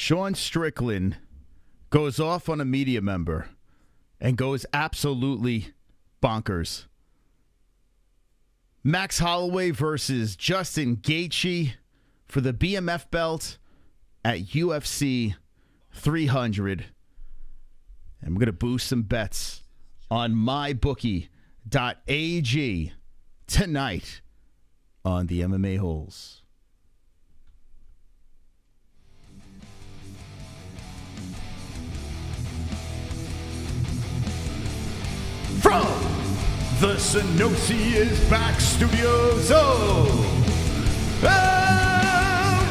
Sean Strickland goes off on a media member and goes absolutely bonkers. Max Holloway versus Justin Gaethje for the BMF belt at UFC 300. And we're going to boost some bets on MyBookie.ag tonight on the MMA-Holes. From the Synopsis Back Studios of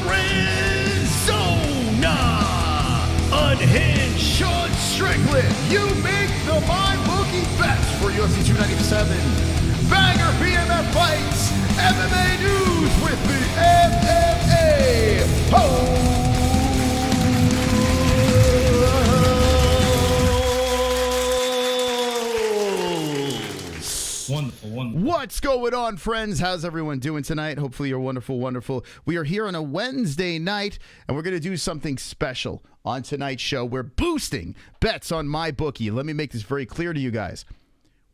Arizona, unhinged Sean Strickland, you make the MyBookie bets for UFC 297, Banger BMF fights, MMA news with the MMA-Holes. Wonderful. What's going on, friends? How's everyone doing tonight? Hopefully you're wonderful. We are here on a Wednesday night, and we're going to do something special on tonight's show. We're boosting bets on MyBookie. Let me make this very clear to you guys.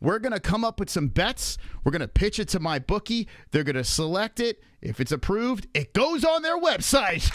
We're going to come up with some bets. We're going to pitch it to MyBookie. They're going to select it. If it's approved, it goes on their website.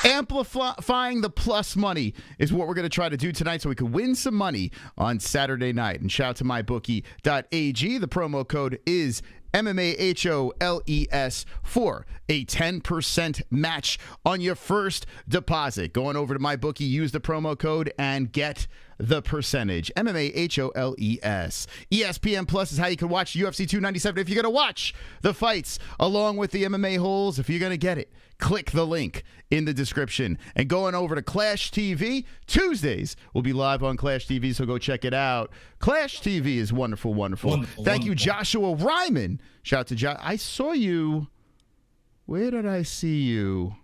Amplifying the plus money is what we're going to try to do tonight so we can win some money on Saturday night. And shout out to MyBookie.ag. The promo code is MMA-Holes for a 10% match on your first deposit. Going over to MyBookie, use the promo code and get the percentage. MMA-Holes. ESPN Plus is how you can watch UFC 297 if you're going to watch the fights along with the MMA-Holes. If you're going to get it, click the link in the description. And going over to Clash TV, Tuesdays will be live on Clash TV, so go check it out. Clash TV is wonderful. Thank you, Joshua Ryman. Shout out to Josh. I saw you. Where did I see you?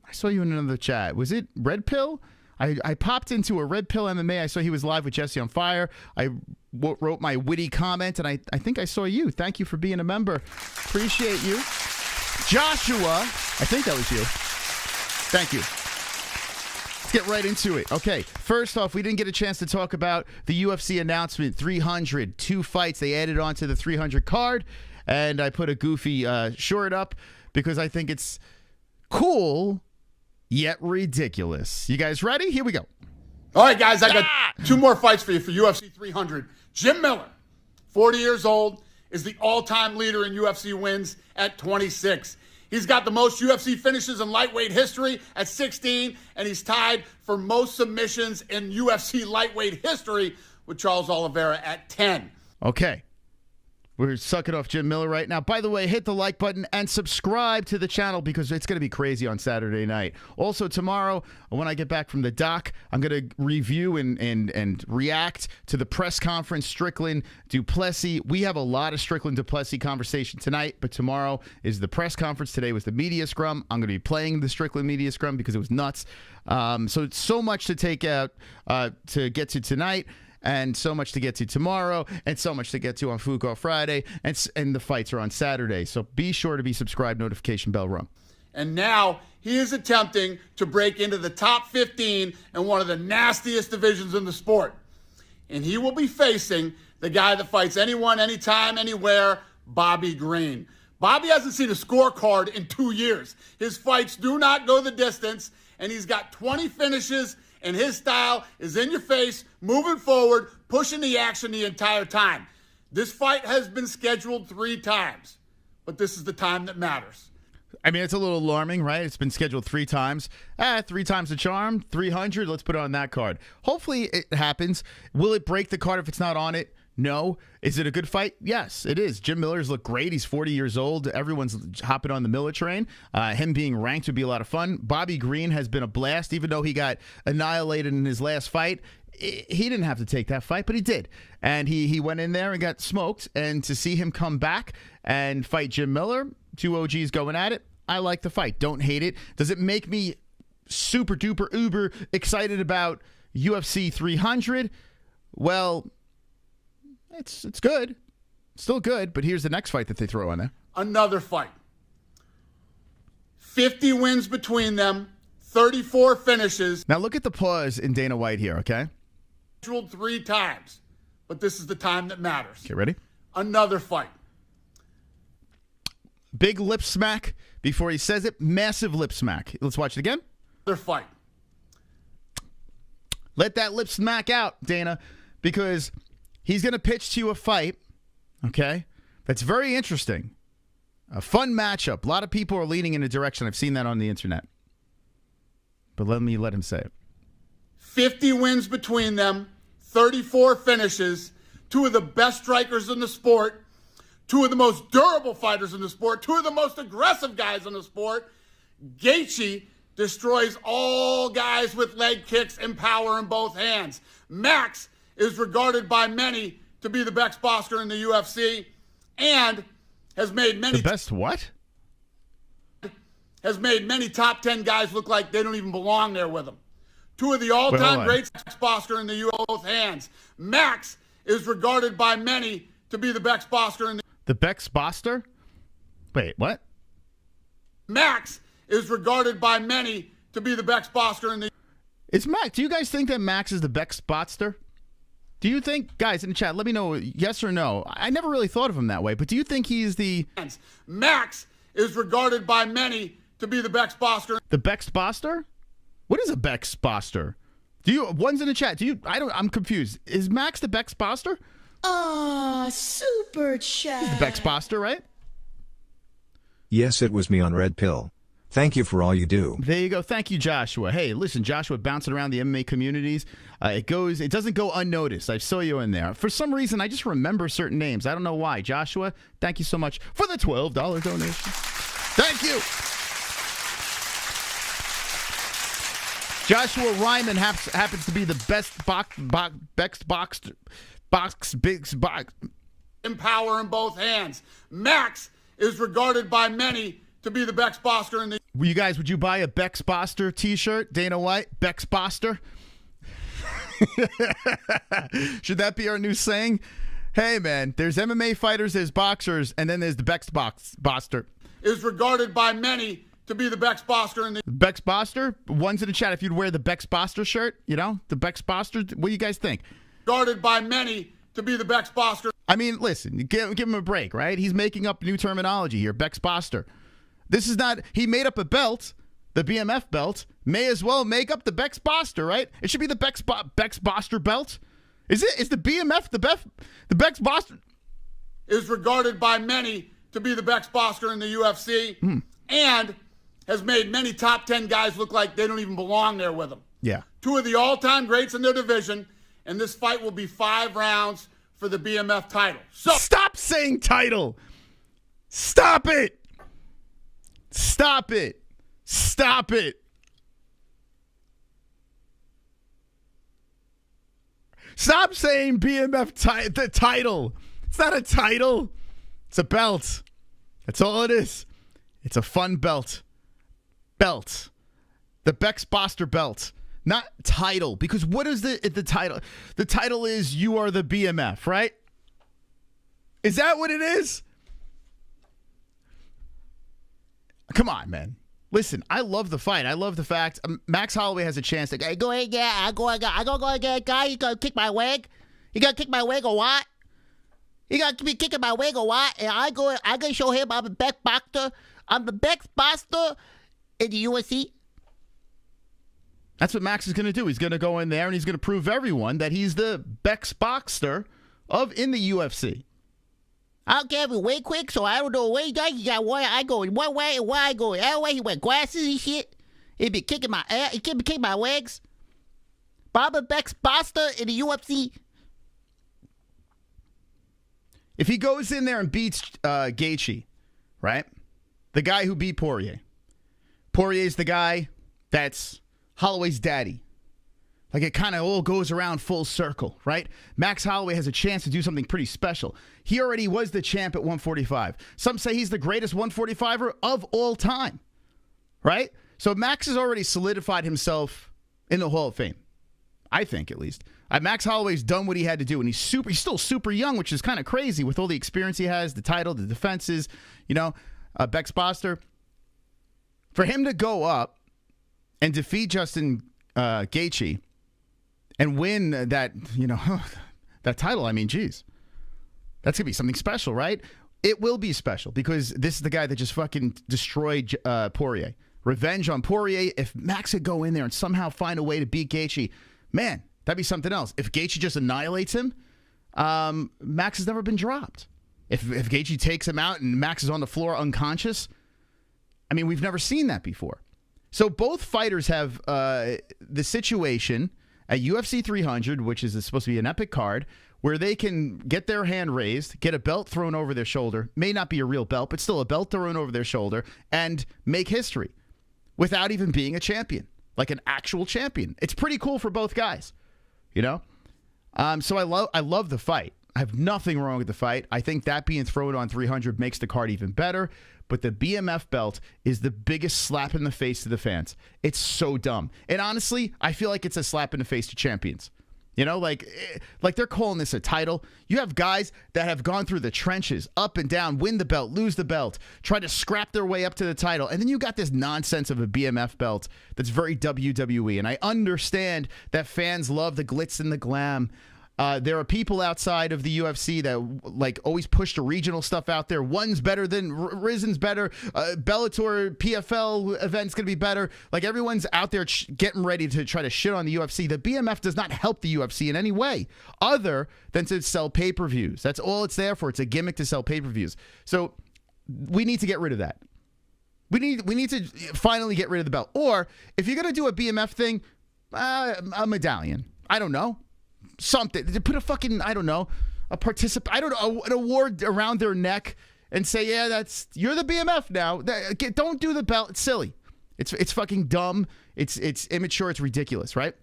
I saw you in another chat. Was it Red Pill? I popped into a Red Pill MMA. I saw he was live with Jesse on Fire. I wrote my witty comment, and I think I saw you. Thank you for being a member. Appreciate you. Joshua, I think that was you. Thank you. Let's get right into it. Okay, first off, we didn't get a chance to talk about the UFC announcement, 300, 2 fights. They added on to the 300 card, and I put a goofy short up because I think it's cool, yet ridiculous. You guys ready? Here we go. All right, guys, I got 2 more fights for you for UFC 300. Jim Miller, 40 years old, is the all-time leader in UFC wins at 26. He's got the most UFC finishes in lightweight history at 16, and he's tied for most submissions in UFC lightweight history with Charles Oliveira at 10. Okay. We're sucking off Jim Miller right now. By the way, hit the like button and subscribe to the channel because it's going to be crazy on Saturday night. Also, tomorrow, when I get back from the doc, I'm going to review and react to the press conference, Strickland du Plessis. We have a lot of Strickland du Plessis conversation tonight, but tomorrow is the press conference. Today was the media scrum. I'm going to be playing the Strickland media scrum because it was nuts. So it's so much to take out to get to tonight. And so much to get to tomorrow, and so much to get to on Fuko Friday, and the fights are on Saturday. So be sure to be subscribed, notification bell rung. And now he is attempting to break into the top 15 in one of the nastiest divisions in the sport. And he will be facing the guy that fights anyone, anytime, anywhere, Bobby Green. Bobby hasn't seen a scorecard in 2 years. His fights do not go the distance, and he's got 20 finishes, and his style is in your face, moving forward, pushing the action the entire time. This fight has been scheduled 3 times, but this is the time that matters. I mean, it's a little alarming, right? It's been scheduled 3 times. 3 times the charm, 300. Let's put it on that card. Hopefully it happens. Will it break the card if it's not on it? No. Is it a good fight? Yes, it is. Jim Miller's looked great. He's 40 years old. Everyone's hopping on the Miller train. Him being ranked would be a lot of fun. Bobby Green has been a blast, even though he got annihilated in his last fight. He didn't have to take that fight, but he did. And he went in there and got smoked. And to see him come back and fight Jim Miller, 2 OGs going at it, I like the fight. Don't hate it. Does it make me super duper uber excited about UFC 300? Well, it's good. Still good, but here's the next fight that they throw on there. Another fight. 50 wins between them, 34 finishes. Now look at the pause in Dana White here, okay? 3 times, but this is the time that matters. Okay, ready? Another fight. Big lip smack before he says it. Massive lip smack. Let's watch it again. Another fight. Let that lip smack out, Dana, because he's going to pitch to you a fight, okay, that's very interesting. A fun matchup. A lot of people are leaning in a direction. I've seen that on the internet. But let him say it. 50 wins between them, 34 finishes, 2 of the best strikers in the sport, 2 of the most durable fighters in the sport, 2 of the most aggressive guys in the sport. Gaethje destroys all guys with leg kicks and power in both hands. Max is regarded by many to be the best boxer in the UFC and has made many... The best what? Has made many top 10 guys look like they don't even belong there with him. 2 of the all-time great boxer in the UFC both hands. Max is regarded by many to be the best boxer in the Bex Boster? Wait, what? Max is regarded by many to be the best boxer in the... Is Max? Do you guys think that Max is the Bex Boster? Do you think, guys in the chat, let me know yes or no. I never really thought of him that way, but do you think he's the... Max is regarded by many to be the best boxer. The Bex Boster? What is a Bex Boster? Do you, one's in the chat, I'm confused. Is Max the Bex Boster? Super chat. He's the Bex Boster, right? Yes, it was me on Red Pill. Thank you for all you do. There you go. Thank you, Joshua. Hey, listen, Joshua bouncing around the MMA communities. It doesn't go unnoticed. I saw you in there. For some reason, I just remember certain names. I don't know why. Joshua, thank you so much for the $12 donation. Thank you. Joshua Ryman happens to be the best box. In power in both hands. Max is regarded by many to be the best boxer in the... You guys, would you buy a Bex Boster t-shirt? Dana White, Bex Boster? Should that be our new saying? Hey, man, there's MMA fighters, there's boxers, and then there's the Bex Boster. Is regarded by many to be the Bex Boster in the... Bex Boster? One's in the chat if you'd wear the Bex Boster shirt, you know? The Bex Boster? What do you guys think? Regarded by many to be the Bex Boster. I mean, listen, give him a break, right? He's making up new terminology here. Bex Boster. This is not... He made up a belt, the BMF belt. May as well make up the Bex Boster, right? It should be the Bex Boster belt. Is it? Is the BMF the Bex Boster? Is regarded by many to be the Bex Boster in the UFC and has made many top 10 guys look like they don't even belong there with him. Yeah. 2 of the all-time greats in their division, and this fight will be 5 rounds for the BMF title. So stop saying title. Stop it. Stop it. Stop it. Stop saying BMF the title. It's not a title. It's a belt. That's all it is. It's a fun belt. Belt. The Bex Boster belt. Not title. Because what is the title? The title is you are the BMF, right? Is that what it is? Come on, man. Listen, I love the fight. I love the fact Max Holloway has a chance to go ahead, yeah, I go again, guy. He gonna kick my leg. He gonna kick my leg or what? He gonna be kicking my leg or what? And I gonna show him I'm the best boxer. I'm the best boxer in the UFC. That's what Max is gonna do. He's gonna go in there and he's gonna prove everyone that he's the best boxer in the UFC. I don't care if he went quick, so I don't know where he got one. I go in one way and where I go in the other way. He wear glasses and shit. He be kicking my ass. He be kicking my legs. Baba Bex Boster in the UFC. If he goes in there and beats Gaethje, right? The guy who beat Poirier. Poirier's the guy that's Holloway's daddy. Like it kind of all goes around full circle, right? Max Holloway has a chance to do something pretty special. He already was the champ at 145. Some say he's the greatest 145er of all time, right? So Max has already solidified himself in the Hall of Fame. I think, at least. Max Holloway's done what he had to do, and he's still super young, which is kind of crazy with all the experience he has, the title, the defenses, Bex Boster. For him to go up and defeat Justin Gaethje and win that, that title, I mean, geez, that's going to be something special, right? It will be special because this is the guy that just fucking destroyed Poirier. Revenge on Poirier. If Max could go in there and somehow find a way to beat Gaethje, man, that'd be something else. If Gaethje just annihilates him, Max has never been dropped. If Gaethje takes him out and Max is on the floor unconscious, I mean, we've never seen that before. So both fighters have the situation at UFC 300, which is supposed to be an epic card, where they can get their hand raised, get a belt thrown over their shoulder, may not be a real belt, but still a belt thrown over their shoulder, and make history without even being a champion, like an actual champion. It's pretty cool for both guys, So I love the fight. I have nothing wrong with the fight. I think that being thrown on 300 makes the card even better. But the BMF belt is the biggest slap in the face to the fans. It's so dumb. And honestly, I feel like it's a slap in the face to champions. Like they're calling this a title. You have guys that have gone through the trenches, up and down, win the belt, lose the belt, try to scrap their way up to the title. And then you got this nonsense of a BMF belt that's very WWE. And I understand that fans love the glitz and the glam. There are people outside of the UFC that always push the regional stuff out there. One's better than Rizen's better. Bellator PFL event's going to be better. Everyone's out there getting ready to try to shit on the UFC. The BMF does not help the UFC in any way other than to sell pay-per-views. That's all it's there for. It's a gimmick to sell pay-per-views. So we need to get rid of that. We need to finally get rid of the belt. Or if you're going to do a BMF thing, a medallion. I don't know. Something. Put a fucking, I don't know, an award around their neck and say, yeah, you're the BMF now. Don't do the belt. It's silly. It's fucking dumb. It's immature. It's ridiculous, right?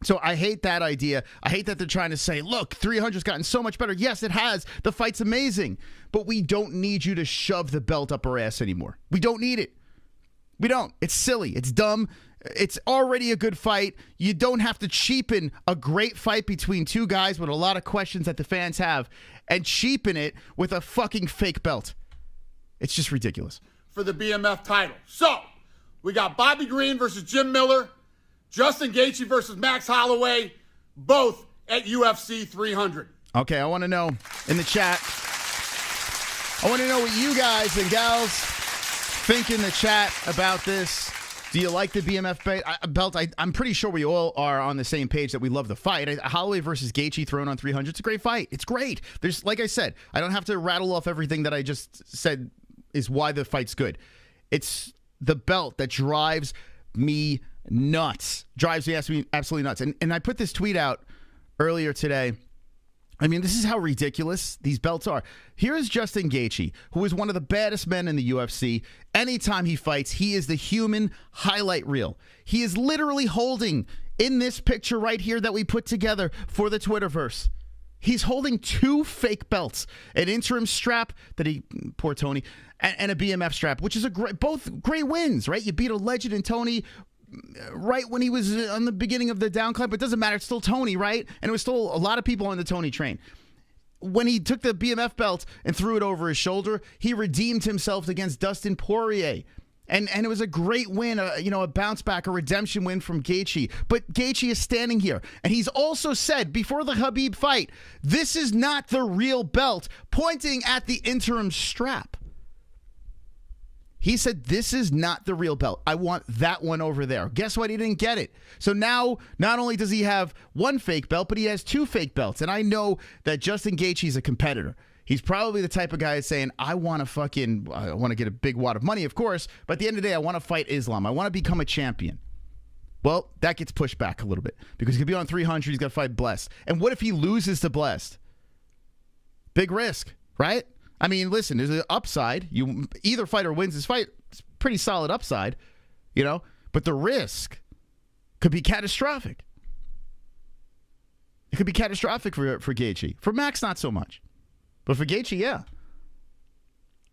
So I hate that idea. I hate that they're trying to say, look, 300's gotten so much better. Yes, it has. The fight's amazing. But we don't need you to shove the belt up our ass anymore. We don't need it. We don't. It's silly. It's dumb. It's already a good fight. You don't have to cheapen a great fight between two guys with a lot of questions that the fans have and cheapen it with a fucking fake belt. It's just ridiculous. For the BMF title. So, we got Bobby Green versus Jim Miller, Justin Gaethje versus Max Holloway, both at UFC 300. Okay, I want to know in the chat. I want to know what you guys and gals think in the chat about this. Do you like the BMF belt? I'm pretty sure we all are on the same page that we love the fight. Holloway versus Gaethje thrown on 300. It's a great fight. It's great. There's, like I said, I don't have to rattle off everything that I just said is why the fight's good. It's the belt that drives me nuts. Drives me absolutely nuts. And I put this tweet out earlier today. I mean, this is how ridiculous these belts are. Here is Justin Gaethje, who is one of the baddest men in the UFC. Anytime he fights, he is the human highlight reel. He is literally holding, in this picture right here that we put together for the Twitterverse, he's holding two fake belts, an interim strap that poor Tony, and a BMF strap, which is both great wins, right? You beat a legend in Tony right when he was on the beginning of the down climb, but it doesn't matter. It's still Tony, right? And it was still a lot of people on the Tony train. When he took the BMF belt and threw it over his shoulder, he redeemed himself against Dustin Poirier. And it was a great win, a bounce back, a redemption win from Gaethje. But Gaethje is standing here, and he's also said before the Khabib fight, this is not the real belt, pointing at the interim strap. He said, this is not the real belt. I want that one over there. Guess what? He didn't get it. So now, not only does he have one fake belt, but he has two fake belts. And I know that Justin Gaethje is a competitor. He's probably the type of guy that's saying, I want to get a big wad of money, of course. But at the end of the day, I want to fight Islam. I want to become a champion. Well, that gets pushed back a little bit because he's going to be on 300. He's got to fight Blessed. And what if he loses to Blessed? Big risk, right? I mean, listen, there's an upside. Either fighter wins this fight. It's pretty solid upside, but the risk could be catastrophic. It could be catastrophic for Gaethje. For Max, not so much. But for Gaethje, yeah.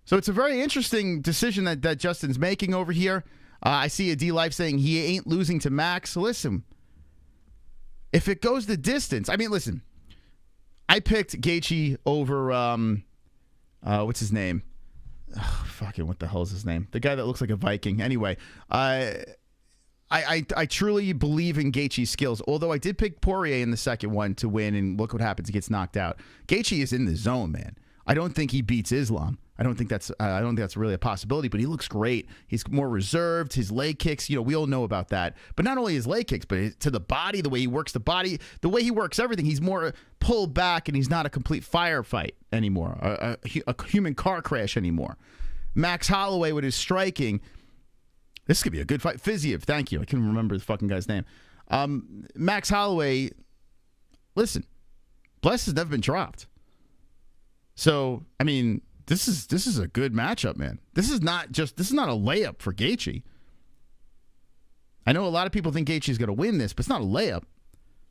So it's a very interesting decision that Justin's making over here. I see a D-Life saying he ain't losing to Max. So listen, if it goes the distance, I mean, listen, I picked Gaethje over... what's his name? fucking what the hell is his name? The guy that looks like a Viking. Anyway, I truly believe in Gaethje's skills, although I did pick Poirier in the second one to win, and look what happens. He gets knocked out. Gaethje is in the zone, man. I don't think he beats Islam. I don't think that's really a possibility, but he looks great. He's more reserved. His leg kicks, we all know about that. But not only his leg kicks, but to the body, the way he works the body, the way he works everything. He's more pulled back, and he's not a complete firefight anymore, a human car crash anymore. Max Holloway with his striking. This could be a good fight. Fiziev, thank you. I couldn't remember the fucking guy's name. Max Holloway, listen, Bless has never been dropped. So, I mean, this is a good matchup, man. This is not a layup for Gaethje. I know a lot of people think Gaethje's going to win this, but it's not a layup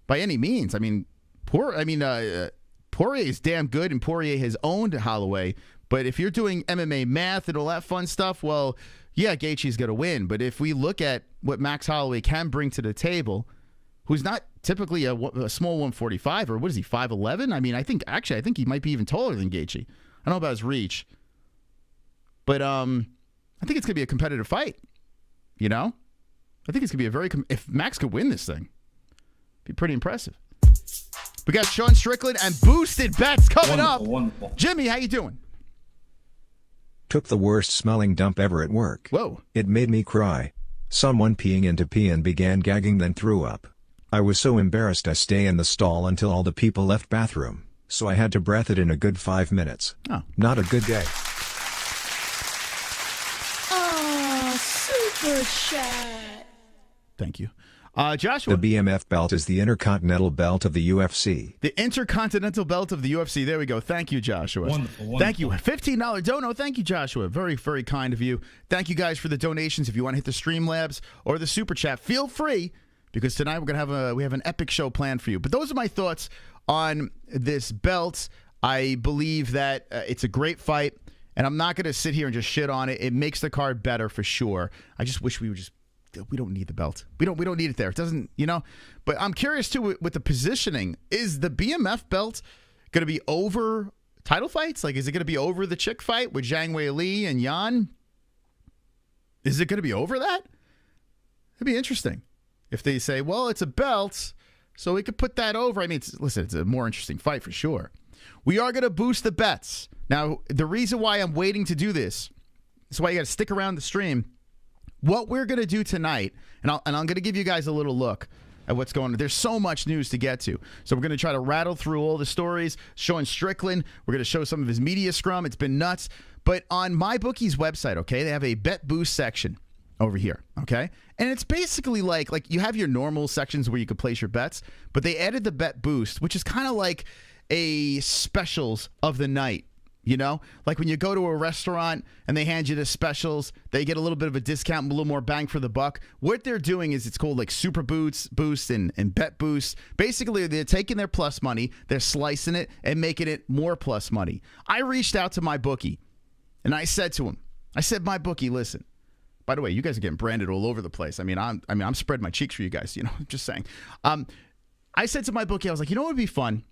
by any means. I mean, Poirier is damn good, and Poirier has owned Holloway. But if you're doing MMA math and all that fun stuff, well, yeah, Gaethje's going to win. But if we look at what Max Holloway can bring to the table, who's not typically a small 145, or what is he, 5'11"? I mean, I think he might be even taller than Gaethje. I don't know about his reach. But I think it's going to be a competitive fight. I think it's going to be if Max could win this thing, it'd be pretty impressive. We got Sean Strickland and boosted bets coming up. Wonderful. Jimmy, how you doing? Took the worst smelling dump ever at work. Whoa. It made me cry. Someone peeing into pee and began gagging, then threw up. I was so embarrassed I stayed in the stall until all the people left bathroom, so I had to breath it in a good 5 minutes. Oh. Not a good day. Oh, super chat. Thank you. Joshua. The BMF belt is the Intercontinental belt of the UFC. The Intercontinental belt of the UFC. There we go. Thank you, Joshua. Wonderful. Thank you. $15 dono. Thank you, Joshua. Very, very kind of you. Thank you guys for the donations. If you want to hit the Streamlabs or the Super Chat, feel free, because tonight we're going to we have an epic show planned for you. But those are my thoughts on this belt. I believe that it's a great fight, and I'm not going to sit here and just shit on it. It makes the card better for sure. I just wish we don't need the belt. We don't need it there. It doesn't, But I'm curious too with the positioning. Is the BMF belt going to be over title fights? Like, is it going to be over the chick fight with Zhang Weili and Yan? Is it going to be over that? It'd be interesting if they say, well, it's a belt, so we could put that over. I mean, it's a more interesting fight for sure. We are going to boost the bets. Now, the reason why I'm waiting to do this is why you got to stick around the stream. What we're going to do tonight, and I'm going to give you guys a little look at what's going on. There's so much news to get to. So we're going to try to rattle through all the stories, showing Strickland. We're going to show some of his media scrum. It's been nuts. But on MyBookie's website, okay, they have a bet boost section over here, okay? And it's basically like you have your normal sections where you could place your bets, but they added the bet boost, which is kind of like a specials of the night. Like when you go to a restaurant and they hand you the specials, they get a little bit of a discount, a little more bang for the buck. What they're doing is it's called like super boost and bet boost. Basically, they're taking their plus money, they're slicing it and making it more plus money. I reached out to MyBookie and I said to him, MyBookie, listen. By the way, you guys are getting branded all over the place. I'm spreading my cheeks for you guys. I'm just saying. I said to MyBookie, I was like, what would be fun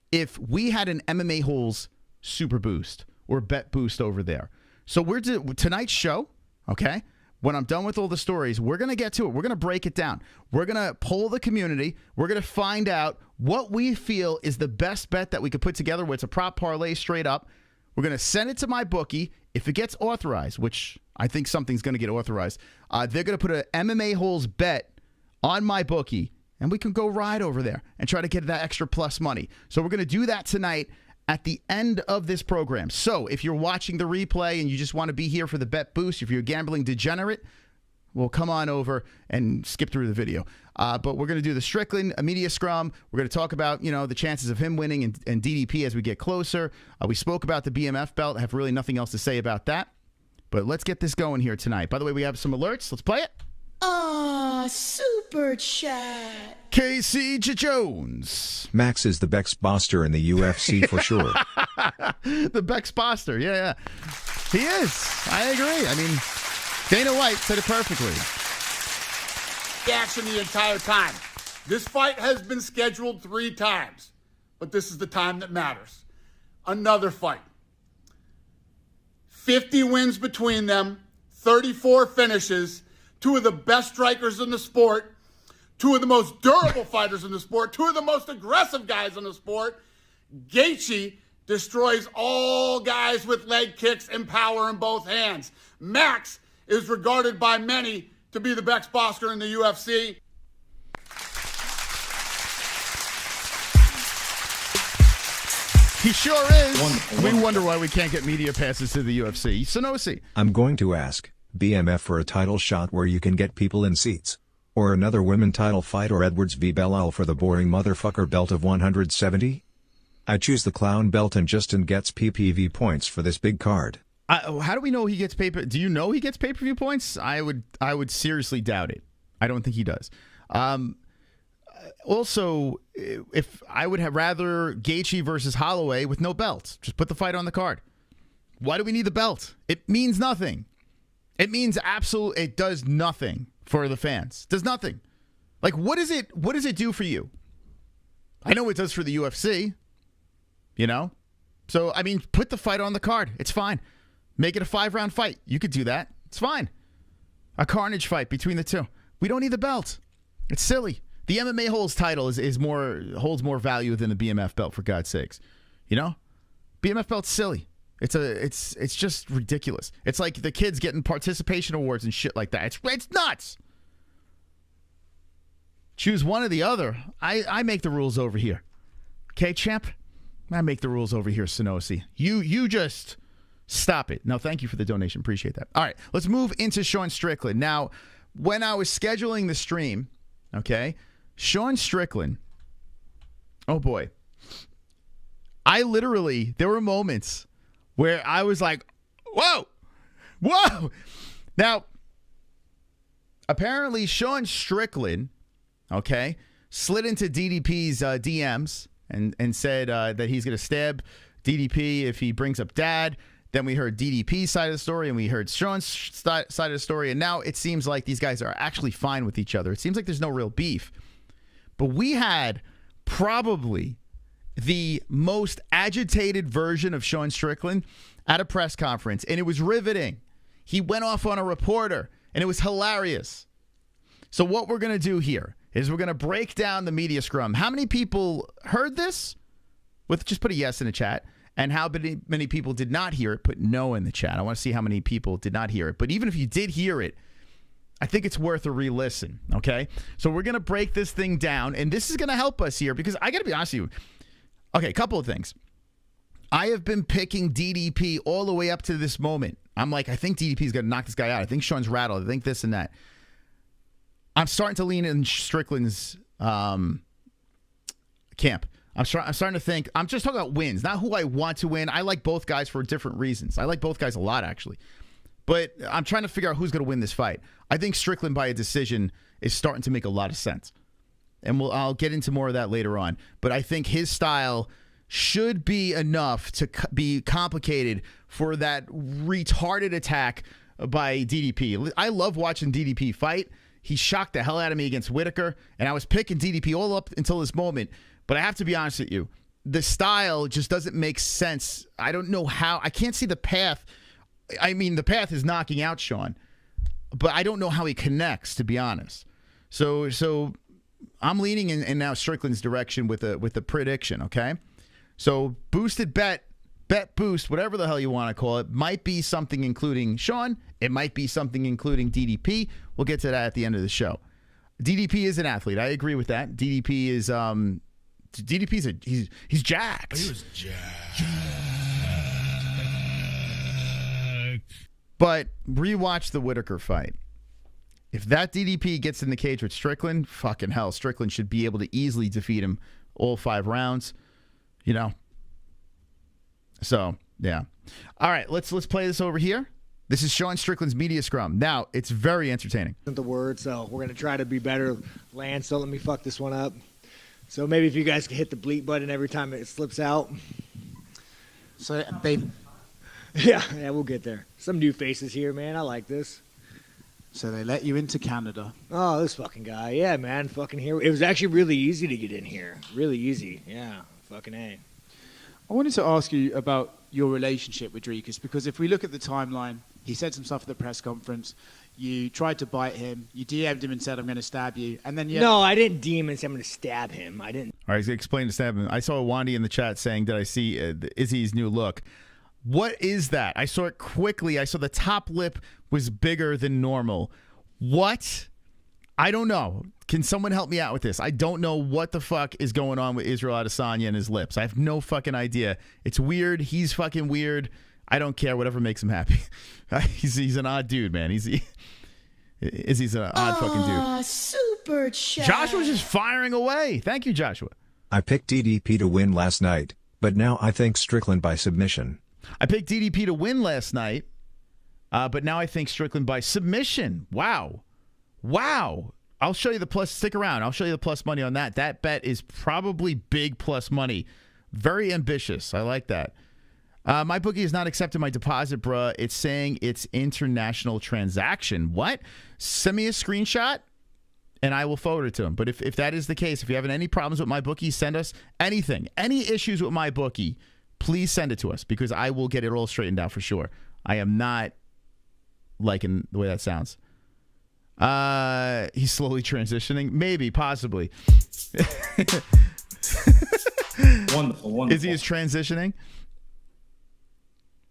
if we had an MMA-Holes super boost or bet boost over there. So we're tonight's show, okay? When I'm done with all the stories, we're going to get to it. We're going to break it down. We're going to poll the community. We're going to find out what we feel is the best bet that we could put together where it's a prop parlay straight up. We're going to send it to MyBookie. If it gets authorized, which I think something's going to get authorized, they're going to put an MMA-Holes bet on MyBookie, and we can go ride over there and try to get that extra plus money. So we're going to do that tonight at the end of this program. So if you're watching the replay and you just want to be here for the bet boost, if you're a gambling degenerate, well, come on over and skip through the video. But we're going to do the Strickland media scrum. We're going to talk about, the chances of him winning and DDP as we get closer. We spoke about the BMF belt. I have really nothing else to say about that. But let's get this going here tonight. By the way, we have some alerts. Let's play it. Super chat. Casey Jones. Max is the best boster in the UFC for sure. The Bex Boster. Yeah. He is. I agree. Dana White said it perfectly. Action the entire time. This fight has been scheduled 3 times, but this is the time that matters. Another fight. 50 wins between them, 34 finishes, two of the best strikers in the sport, two of the most durable fighters in the sport, two of the most aggressive guys in the sport. Gaethje destroys all guys with leg kicks and power in both hands. Max is regarded by many to be the best boxer in the UFC. He sure is. We wonder why we can't get media passes to the UFC. Sonosi. I'm going to ask, BMF for a title shot where you can get people in seats? Or another women title fight, or Edwards v. Belal for the boring motherfucker belt of 170? I choose the clown belt and Justin gets PPV points for this big card. How do we know he gets do you know he gets pay-per-view points? I would seriously doubt it. I don't think he does. Also, if I would have rather Gaethje versus Holloway with no belt. Just put the fight on the card. Why do we need the belt? It means nothing. It means it does nothing for the fans. It does nothing. Like, what does it do for you? I know it does for the UFC. You know? So, I mean, put the fight on the card. It's fine. Make it a 5-round fight. You could do that. It's fine. A carnage fight between the two. We don't need the belt. It's silly. The MMA-Holes title holds more value than the BMF belt, for God's sakes. You know? BMF belt's silly. It's just ridiculous. It's like the kids getting participation awards and shit like that. It's nuts. Choose one or the other. I make the rules over here. Okay, champ? I make the rules over here, Sonosi. You just stop it. No, thank you for the donation. Appreciate that. All right, let's move into Sean Strickland. Now, when I was scheduling the stream, okay, Sean Strickland, oh boy. There were moments where I was like, whoa. Now, apparently Sean Strickland, okay, slid into DDP's DMs and said that he's going to stab DDP if he brings up dad. Then we heard DDP's side of the story, and we heard Sean's side of the story, and now it seems like these guys are actually fine with each other. It seems like there's no real beef. But we had probably the most agitated version of Sean Strickland at a press conference, and it was riveting. He went off on a reporter, and it was hilarious. So what we're going to do here is we're going to break down the media scrum. How many people heard this? Just put a yes in the chat. And how many people did not hear it? Put no in the chat. I want to see how many people did not hear it. But even if you did hear it, I think it's worth a re-listen, okay? So we're going to break this thing down, and this is going to help us here because I got to be honest with you. Okay, a couple of things. I have been picking DDP all the way up to this moment. I'm like, I think DDP is going to knock this guy out. I think Sean's rattled. I think this and that. I'm starting to lean in Strickland's camp. I'm starting to think, I'm just talking about wins, not who I want to win. I like both guys for different reasons. I like both guys a lot, actually. But I'm trying to figure out who's going to win this fight. I think Strickland by a decision is starting to make a lot of sense. And I'll get into more of that later on. But I think his style should be enough to be complicated for that retarded attack by DDP. I love watching DDP fight. He shocked the hell out of me against Whitaker, and I was picking DDP all up until this moment. But I have to be honest with you, the style just doesn't make sense. I don't know how. I can't see the path. I mean, the path is knocking out Sean, but I don't know how he connects, to be honest. So I'm leaning in now Strickland's direction with a prediction, okay? So boosted bet boost, whatever the hell you want to call it, might be something including Sean. It might be something including DDP. We'll get to that at the end of the show. DDP is an athlete. I agree with that. DDP is he's jacked. He was jacked. But rewatch the Whitaker fight. If that DDP gets in the cage with Strickland, fucking hell, Strickland should be able to easily defeat him all 5 rounds. You know. So, yeah. All right, let's play this over here. This is Sean Strickland's media scrum. Now, it's very entertaining. The word, so we're going to try to be better. Lance, don't let me fuck this one up. So maybe if you guys could hit the bleep button every time it slips out. So they... Yeah, we'll get there. Some new faces here, man. I like this. So they let you into Canada. Oh, this fucking guy. Yeah, man. Fucking here. It was actually really easy to get in here. Really easy. Yeah. Fucking A. I wanted to ask you about your relationship with Dricus? Because if we look at the timeline, he said some stuff at the press conference. You tried to bite him. You DM'd him and said, "I'm going to stab you." And then No, I didn't DM and say I'm going to stab him. I didn't. All right, explain to stab him. I saw Wandy in the chat saying, "Did I see Izzy's new look?" What is that? I saw it quickly. I saw the top lip was bigger than normal. What? I don't know. Can someone help me out with this? I don't know what the fuck is going on with Israel Adesanya and his lips. I have no fucking idea. It's weird. He's fucking weird. I don't care. Whatever makes him happy. He's an odd dude, man. He's an odd fucking dude. Super chat. Joshua's just firing away. Thank you, Joshua. I picked DDP to win last night, but now I think Strickland by submission. I picked DDP to win last night, but now I think Strickland by submission. Wow. I'll show you the plus. Stick around. I'll show you the plus money on that. That bet is probably big plus money. Very ambitious. I like that. MyBookie is not accepting my deposit, bruh. It's saying it's international transaction. What? Send me a screenshot, and I will forward it to him. But if that is the case, if you have any problems with MyBookie, send us anything. Any issues with MyBookie, please send it to us, because I will get it all straightened out for sure. I am not liking the way that sounds. He's slowly transitioning. Maybe, possibly. Wonderful. Is he transitioning?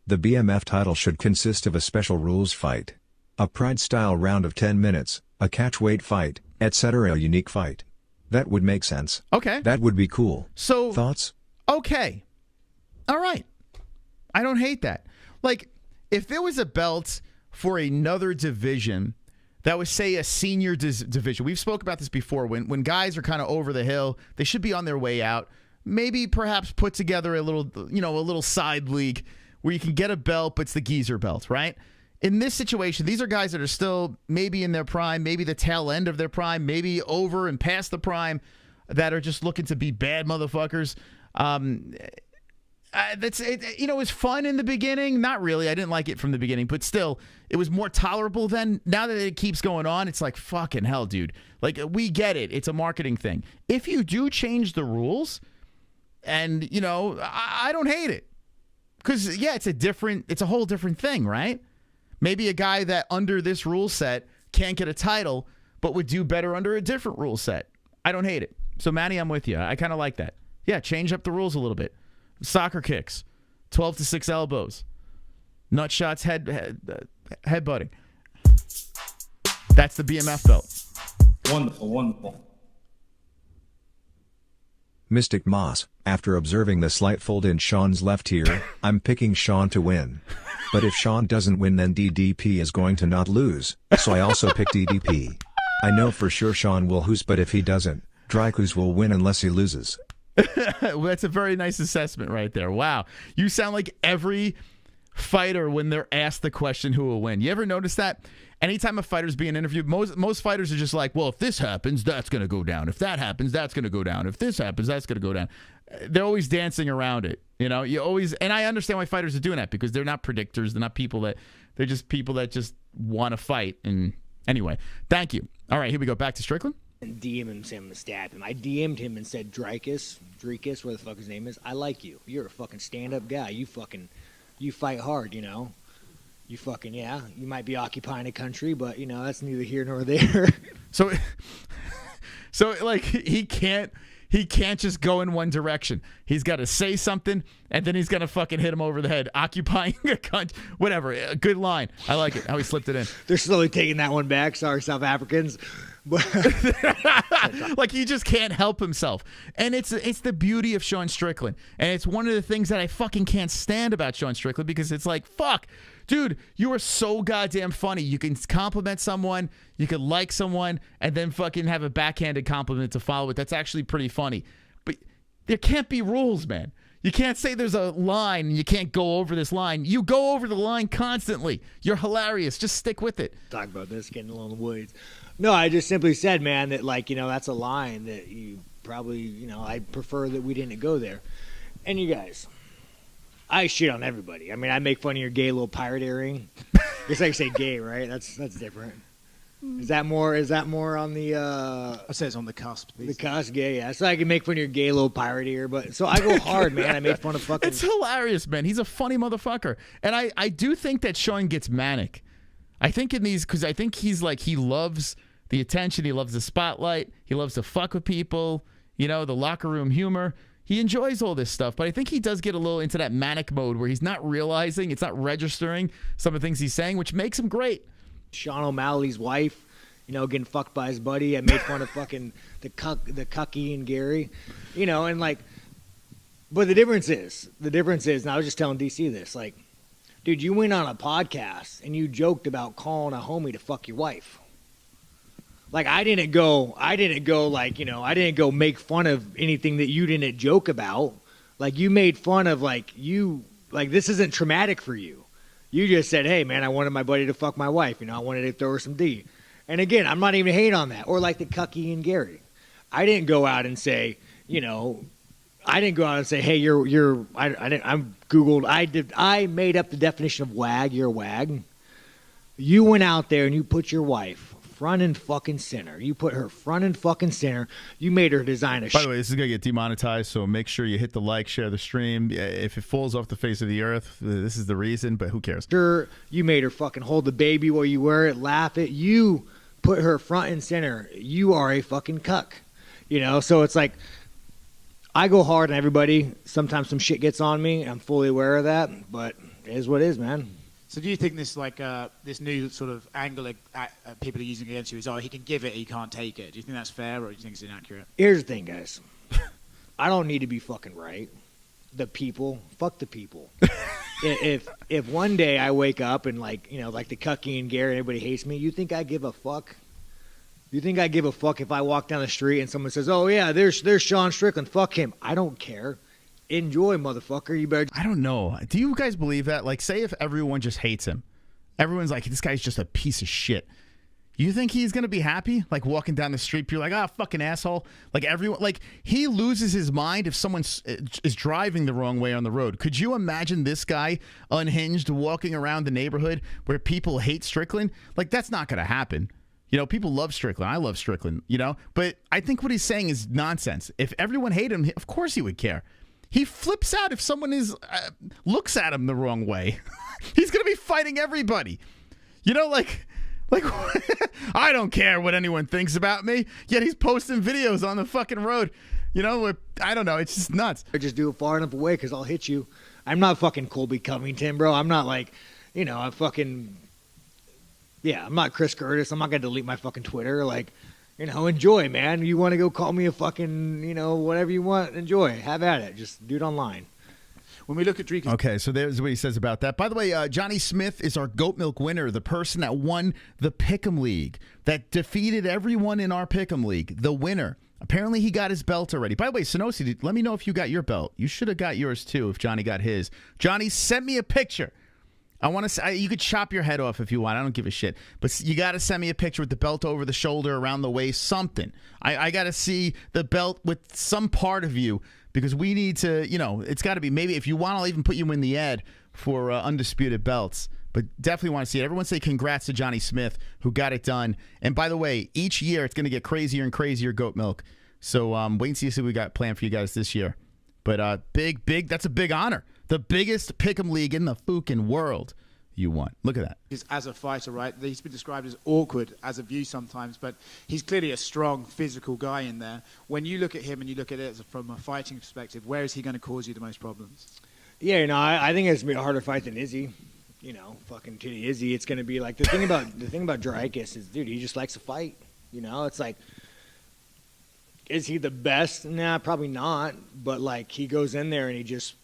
The BMF title should consist of a special rules fight, a pride-style round of 10 minutes, a catch-weight fight, etc. A unique fight. That would make sense. Okay. That would be cool. So, thoughts? Okay. All right. I don't hate that. Like, if there was a belt for another division that was, say, a senior division. We've spoke about this before. When guys are kind of over the hill, they should be on their way out. Maybe perhaps put together a little side league where you can get a belt, but it's the geezer belt, right? In this situation, these are guys that are still maybe in their prime, maybe the tail end of their prime, maybe over and past the prime, that are just looking to be bad motherfuckers. That's it. It was fun in the beginning. Not really. I didn't like it from the beginning, but still, it was more tolerable then. Now that it keeps going on, it's like, fucking hell, dude. Like, we get it. It's a marketing thing. If you do change the rules, and, I don't hate it. Because, yeah, it's a whole different thing, right? Maybe a guy that under this rule set can't get a title, but would do better under a different rule set. I don't hate it. So, Manny, I'm with you. I kind of like that. Yeah, change up the rules a little bit. Soccer kicks, 12-6 elbows, nut shots, headbutting. That's the BMF belt. Wonderful. Mystic Moss, after observing the slight fold in Sean's left ear, I'm picking Sean to win. But if Sean doesn't win, then DDP is going to not lose, so I also pick DDP. I know for sure Sean will lose, but if he doesn't, Dricus will win unless he loses. Well, that's a very nice assessment right there. Wow. You sound like every fighter when they're asked the question who will win. You ever notice that? Anytime a fighter's being interviewed, most fighters are just like, well, if this happens, that's going to go down. If that happens, that's going to go down. If this happens, that's going to go down. They're always dancing around it. And I understand why fighters are doing that, because they're not predictors. They're not they're just people that just want to fight. And anyway, thank you. All right, here we go. Back to Strickland. And DM him, saying I'm gonna stab him. I DM'd him and said, Dricus, where the fuck his name is, I like you. You're a fucking stand-up guy. You fight hard, You fucking, yeah. You might be occupying a country, but, that's neither here nor there. So like, he can't just go in one direction. He's got to say something, and then he's going to fucking hit him over the head. Occupying a country. Whatever. A good line. I like it, how he slipped it in. They're slowly taking that one back. Sorry, South Africans. Like, he just can't help himself. And it's the beauty of Sean Strickland. And it's one of the things that I fucking can't stand about Sean Strickland, because it's like, fuck, dude, you are so goddamn funny. You can compliment someone, you can like someone, and then fucking have a backhanded compliment to follow it. That's actually pretty funny. But there can't be rules, man. You can't say there's a line and you can't go over this line. You go over the line constantly. You're hilarious. Just stick with it. Talk about this, getting along the woods. No, I just simply said, man, that, like, that's a line that you probably, I prefer that we didn't go there. And you guys, I shit on everybody. I mean, I make fun of your gay little pirate earring. It's like say gay, right? That's different. Is that more on the I say it's on the cusp. the cusp? Yeah. So I can make fun of your gay little pirate here, but so I go hard, man. I made fun of fucking. It's hilarious, man. He's a funny motherfucker. And I do think that Sean gets manic. I think in these, because I think he's like, he loves the attention. He loves the spotlight. He loves to fuck with people. You know, the locker room humor. He enjoys all this stuff, but I think he does get a little into that manic mode where he's not realizing, it's not registering some of the things he's saying, which makes him great. Sean O'Malley's wife, you know, getting fucked by his buddy. I made fun of fucking the cucky and Gary, you know, and like, but the difference is, and I was just telling DC this, like, dude, you went on a podcast and you joked about calling a homie to fuck your wife. Like, I didn't go like, you know, I didn't go make fun of anything that you didn't joke about. Like, you made fun of, like, this isn't traumatic for you. You just said, hey, man, I wanted my buddy to fuck my wife. You know, I wanted to throw her some D. And again, I'm not even hating on that. Or like the Cucky and Gary. I didn't go out and say, you know, hey, I Googled, I made up the definition of wag, you're a wag. You went out there and you put your wife front and fucking center. You put her front and fucking center. You made her design a By the way, this is going to get demonetized, so make sure you hit the like, share the stream. If it falls off the face of the earth, this is the reason, but who cares? Sure, you made her fucking hold the baby while you wear it, laugh it. You put her front and center. You are a fucking cuck. You know, so it's like, I go hard on everybody. Sometimes some shit gets on me. I'm fully aware of that, but it is what it is, man. So do you think this this new sort of angle people are using against you is, he can give it, he can't take it? Do you think that's fair, or do you think it's inaccurate? Here's the thing, guys. I don't need to be fucking right. The people, fuck the people. if one day I wake up and like, you know, like the Cucky and Gary, everybody hates me, you think I give a fuck? You think I give a fuck if I walk down the street and someone says, oh yeah, there's Sean Strickland, fuck him? I don't care. Enjoy, motherfucker. You better. I don't know. Do you guys believe that? Like, say if everyone just hates him, everyone's like, this guy's just a piece of shit. You think he's gonna be happy? Like walking down the street, you're like, fucking asshole. Like everyone, like he loses his mind if someone is driving the wrong way on the road. Could you imagine this guy unhinged walking around the neighborhood where people hate Strickland? Like that's not gonna happen. You know, people love Strickland. I love Strickland. You know, but I think what he's saying is nonsense. If everyone hated him, of course he would care. He flips out if someone looks at him the wrong way. He's going to be fighting everybody. You know, like I don't care what anyone thinks about me, yet he's posting videos on the fucking road. You know, I don't know. It's just nuts. I just do it far enough away because I'll hit you. I'm not fucking Colby Covington, bro. I'm not like, you know, I'm not Chris Curtis. I'm not going to delete my fucking Twitter. Like, you know, enjoy, man. You want to go call me a fucking, you know, whatever you want, enjoy. Have at it. Just do it online. When we look at Dricus. Okay, so there's what he says about that. By the way, Johnny Smith is our goat milk winner, the person that won the Pick'em League, that defeated everyone in our Pick'em League, the winner. Apparently, he got his belt already. By the way, Sonosi, let me know if you got your belt. You should have got yours, too, if Johnny got his. Johnny, send me a picture. I want to say, you could chop your head off if you want. I don't give a shit. But you got to send me a picture with the belt over the shoulder, around the waist, something. I got to see the belt with some part of you because we need to, you know, it's got to be, maybe if you want, I'll even put you in the ad for undisputed belts. But definitely want to see it. Everyone say congrats to Johnny Smith who got it done. And by the way, each year it's going to get crazier and crazier goat milk. So wait and see what we got planned for you guys this year. But big, that's a big honor. The biggest pick'em league in the fucking world you won. Look at that. As a fighter, right? He's been described as awkward as a view sometimes, but he's clearly a strong physical guy in there. When you look at him and you look at it from a fighting perspective, where is he going to cause you the most problems? Yeah, you know, I think it's going to be a harder fight than Izzy. You know, fucking to Izzy, it's going to be like the thing about Dricus is, dude, he just likes to fight. You know, it's like, is he the best? Nah, probably not. But like, he goes in there and he just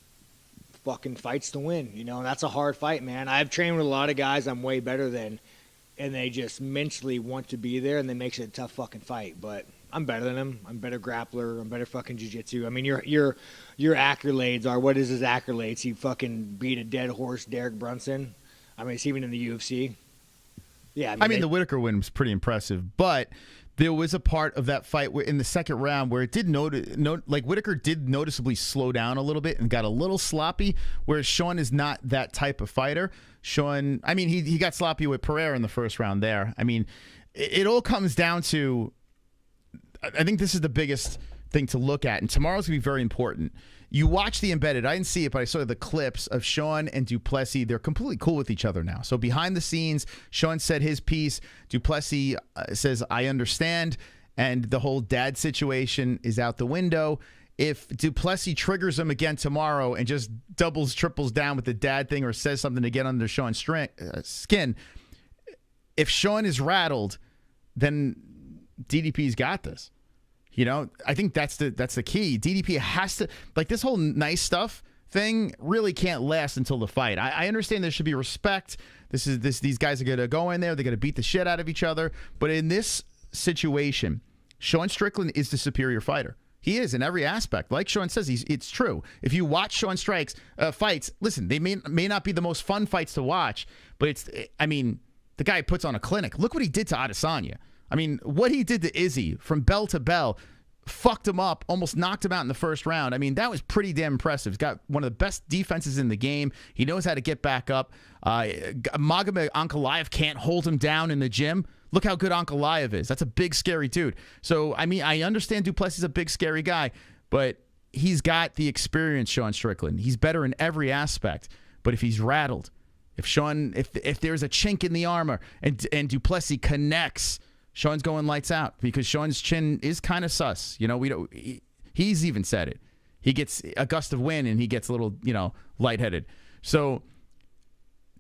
fucking fights to win. You know, and that's a hard fight, man. I've trained with a lot of guys I'm way better than, and they just mentally want to be there, and that makes it a tough fucking fight. But I'm better than him. I'm a better grappler. I'm better fucking jiu-jitsu. I mean, your accolades are, what is his accolades? He fucking beat a dead horse, Derek Brunson. I mean, it's even in the UFC. Yeah, I mean the Whitaker win was pretty impressive, but there was a part of that fight where in the second round where it did like Whitaker did noticeably slow down a little bit and got a little sloppy, whereas Sean is not that type of fighter. Sean, I mean, he got sloppy with Pereira in the first round there. I mean, it all comes down to, I think this is the biggest thing to look at, and tomorrow's going to be very important. You watch the embedded. I didn't see it, but I saw the clips of Sean and du Plessis. They're completely cool with each other now. So behind the scenes, Sean said his piece. Du Plessis says, I understand, and the whole dad situation is out the window. If du Plessis triggers him again tomorrow and just doubles, triples down with the dad thing or says something to get under Sean's skin, if Sean is rattled, then DDP's got this. You know, I think that's the key. DDP has to, like, this whole nice stuff thing really can't last until the fight. I understand there should be respect. These guys are gonna go in there, they're gonna beat the shit out of each other. But in this situation, Sean Strickland is the superior fighter. He is in every aspect. Like Sean says, it's true. If you watch Sean fights, listen, they may not be the most fun fights to watch, but the guy puts on a clinic. Look what he did to Adesanya. I mean, what he did to Izzy from bell to bell, fucked him up, almost knocked him out in the first round. I mean, that was pretty damn impressive. He's got one of the best defenses in the game. He knows how to get back up. Magomed Ankalaev can't hold him down in the gym. Look how good Ankalaev is. That's a big, scary dude. So, I mean, I understand du Plessis is a big, scary guy, but he's got the experience, Sean Strickland. He's better in every aspect. But if he's rattled, if there's a chink in the armor and du Plessis connects, Sean's going lights out because Sean's chin is kind of sus. You know, he's even said it. He gets a gust of wind and he gets a little, lightheaded. So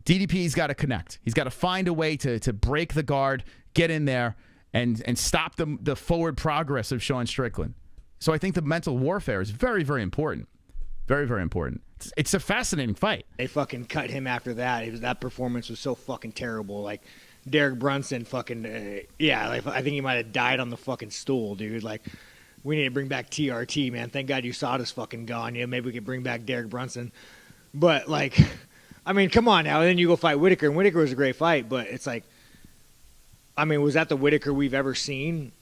DDP's got to connect. He's got to find a way to break the guard, get in there, and stop the forward progress of Sean Strickland. So I think the mental warfare is very, very important. Very, very important. It's a fascinating fight. They fucking cut him after that. That performance was so fucking terrible. Like, Derek Brunson fucking, I think he might have died on the fucking stool, dude. Like, we need to bring back TRT, man. Thank God USADA's fucking gone. Yeah, maybe we could bring back Derek Brunson. But, like, I mean, come on now. And then you go fight Whitaker, and Whitaker was a great fight, but it's like, I mean, was that the Whitaker we've ever seen?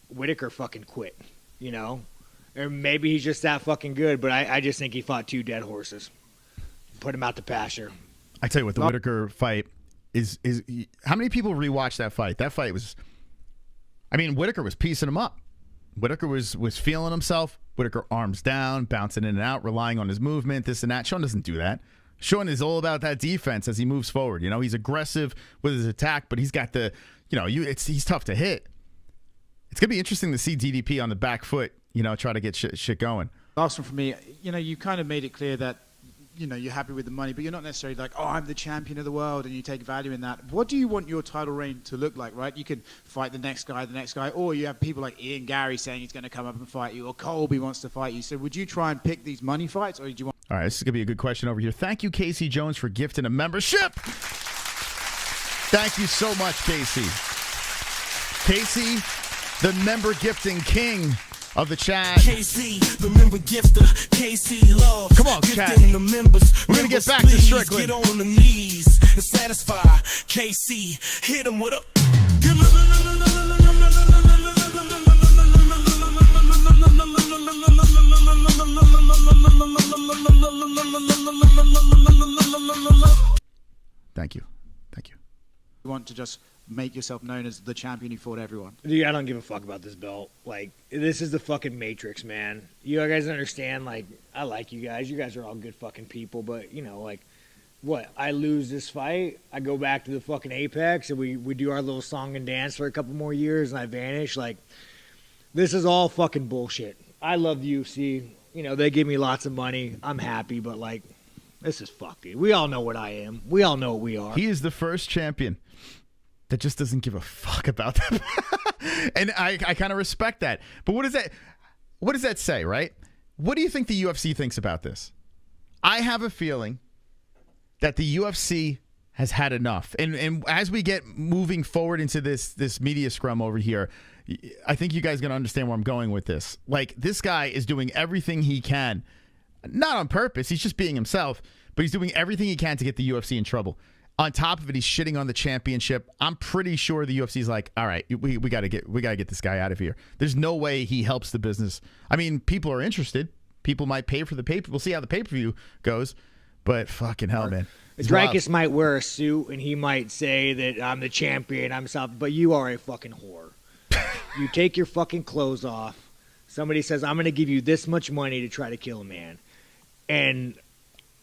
Whitaker fucking quit, Or maybe he's just that fucking good, but I just think he fought two dead horses. Put him out to pasture. I tell you what, the Whitaker fight is how many people rewatched that fight? That fight was, I mean, Whitaker was piecing him up. Whitaker was feeling himself. Whitaker arms down, bouncing in and out, relying on his movement, this and that. Sean doesn't do that. Sean is all about that defense as he moves forward. He's aggressive with his attack, but he's got he's tough to hit. It's going to be interesting to see DDP on the back foot, try to get shit going. Last one for me, you kind of made it clear that, you're happy with the money, but you're not necessarily like, oh, I'm the champion of the world, and you take value in that. What do you want your title reign to look like, right? You can fight the next guy, or you have people like Ian Gary saying he's going to come up and fight you, or Colby wants to fight you. So would you try and pick these money fights, or do you want... All right, this is going to be a good question over here. Thank you, Casey Jones, for gifting a membership. Thank you so much, Casey. Casey, the member gifting king of the chat. KC, the member gifter. KC love. Come on, chat. The members. We're going to get back to Strickland. Get on the knees and satisfy. KC, hit him with a... Thank you. You want to just make yourself known as the champion who fought everyone? Dude, I don't give a fuck about this belt. Like, this is the fucking Matrix, man. You guys understand, like, I like you guys. You guys are all good fucking people, but, what? I lose this fight, I go back to the fucking Apex, and we do our little song and dance for a couple more years, and I vanish. Like, this is all fucking bullshit. I love the UFC. They give me lots of money. I'm happy, but, like, this is fucked, dude. We all know what I am. We all know what we are. He is the first champion that just doesn't give a fuck about them. And I kind of respect that. But what does that say, right? What do you think the UFC thinks about this? I have a feeling that the UFC has had enough. And as we get moving forward into this media scrum over here, I think you guys are going to understand where I'm going with this. Like, this guy is doing everything he can. Not on purpose. He's just being himself. But he's doing everything he can to get the UFC in trouble. On top of it, he's shitting on the championship. I'm pretty sure the UFC's like, all right, we gotta get this guy out of here. There's no way he helps the business. I mean, people are interested. People might pay for the pay-per-view. We'll see how the pay-per-view goes. But fucking hell, man. It's wild. Dricus might wear a suit and he might say that I'm the champion, I'm something, but you are a fucking whore. You take your fucking clothes off. Somebody says, I'm going to give you this much money to try to kill a man. And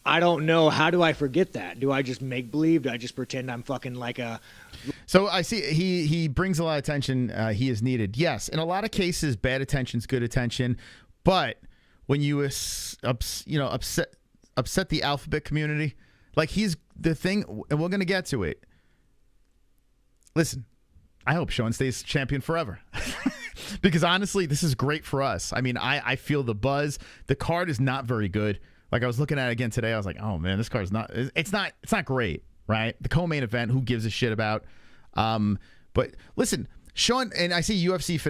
I don't know. How do I forget that? Do I just make believe? Do I just pretend I'm fucking like a... So I see he brings a lot of attention. He is needed. Yes, in a lot of cases, bad attention's good attention. But when you upset the alphabet community, like he's the thing, and we're going to get to it. Listen, I hope Sean stays champion forever. Because honestly, this is great for us. I mean, I feel the buzz. The card is not very good. Like I was looking at it again today. I was like, oh man, this card is not. It's not great, right? The co-main event. Who gives a shit about? But listen, Sean, and I see UFC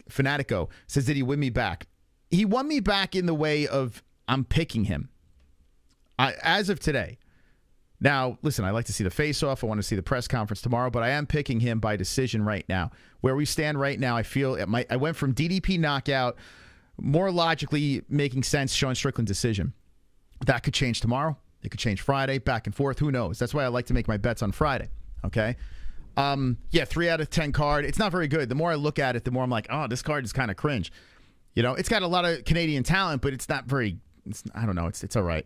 Fanatico says, did he win me back? He won me back in the way of I'm picking him. As of today. Now, listen, I like to see the face-off. I want to see the press conference tomorrow, but I am picking him by decision right now. Where we stand right now, I feel I went from DDP knockout, more logically making sense, Sean Strickland decision. That could change tomorrow. It could change Friday, back and forth. Who knows? That's why I like to make my bets on Friday, okay? 3 out of 10 card. It's not very good. The more I look at it, the more I'm like, oh, this card is kind of cringe. You know, it's got a lot of Canadian talent, but it's not very, I don't know, it's all right.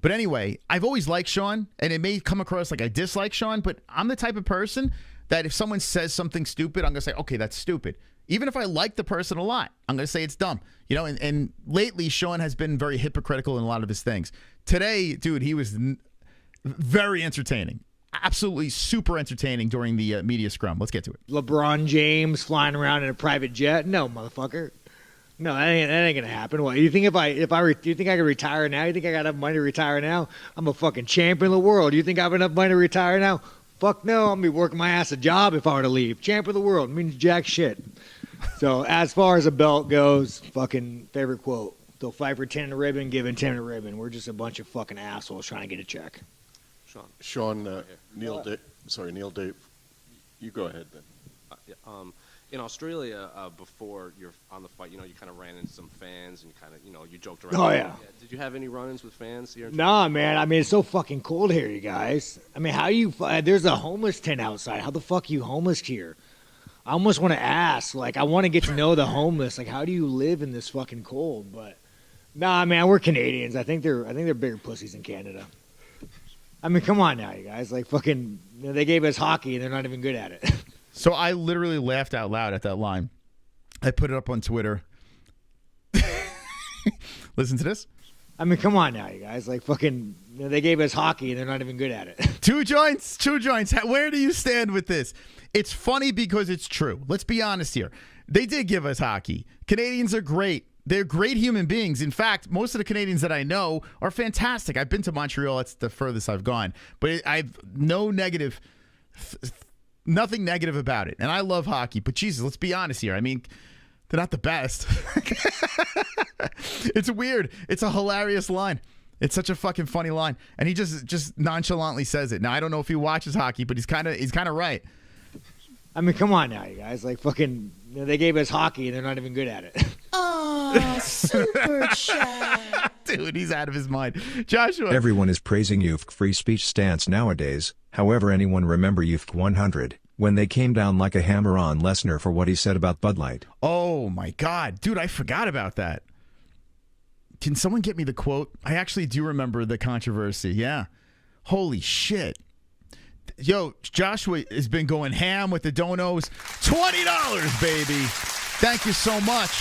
But anyway, I've always liked Sean, and it may come across like I dislike Sean, but I'm the type of person that if someone says something stupid, I'm going to say, okay, that's stupid. Even if I like the person a lot, I'm going to say it's dumb. You know, and lately, Sean has been very hypocritical in a lot of his things. Today, dude, he was very entertaining. Absolutely super entertaining during the media scrum. Let's get to it. LeBron James flying around in a private jet? No, motherfucker. No, that ain't gonna happen. What you think do you think I can retire now? You think I got enough money to retire now? I'm a fucking champion of the world. Do you think I have enough money to retire now? Fuck no, I'm gonna be working my ass a job if I were to leave. Champion of the world means jack shit. So as far as a belt goes, fucking favorite quote: they'll fight for 10 in a ribbon, giving 10 in a ribbon. We're just a bunch of fucking assholes trying to get a check. Sean, Neil Dave, you go ahead then. In Australia, before you're on the fight, you kind of ran into some fans and you joked around. Oh, yeah. Did you have any run-ins with fans here? Nah, man. I mean, it's so fucking cold here, you guys. I mean, how you... there's a homeless tent outside. How the fuck are you homeless here? I almost want to ask. Like, I want to get to know the homeless. Like, how do you live in this fucking cold? But, nah, man, we're Canadians. I think they're bigger pussies in Canada. I mean, come on now, you guys. Like, fucking... they gave us hockey, and they're not even good at it. So I literally laughed out loud at that line. I put it up on Twitter. Listen to this. I mean, come on now, you guys. Like, fucking, they gave us hockey, and they're not even good at it. Two joints. Where do you stand with this? It's funny because it's true. Let's be honest here. They did give us hockey. Canadians are great. They're great human beings. In fact, most of the Canadians that I know are fantastic. I've been to Montreal. That's the furthest I've gone. But I've no negative... Nothing negative about it. And I love hockey. But Jesus, let's be honest here. I mean, they're not the best. It's weird. It's a hilarious line. It's such a fucking funny line. And he just nonchalantly says it. Now, I don't know if he watches hockey, but he's kind of right. I mean, come on now, you guys. Like, fucking, they gave us hockey, and they're not even good at it. Oh, super chat. Dude, he's out of his mind. Joshua. Everyone is praising UFK free speech stance nowadays. However, anyone remember UFK 100, when they came down like a hammer on Lesnar for what he said about Bud Light? Oh, my God. Dude, I forgot about that. Can someone get me the quote? I actually do remember the controversy. Yeah. Holy shit. Yo, Joshua has been going ham with the donos. $20, baby. Thank you so much.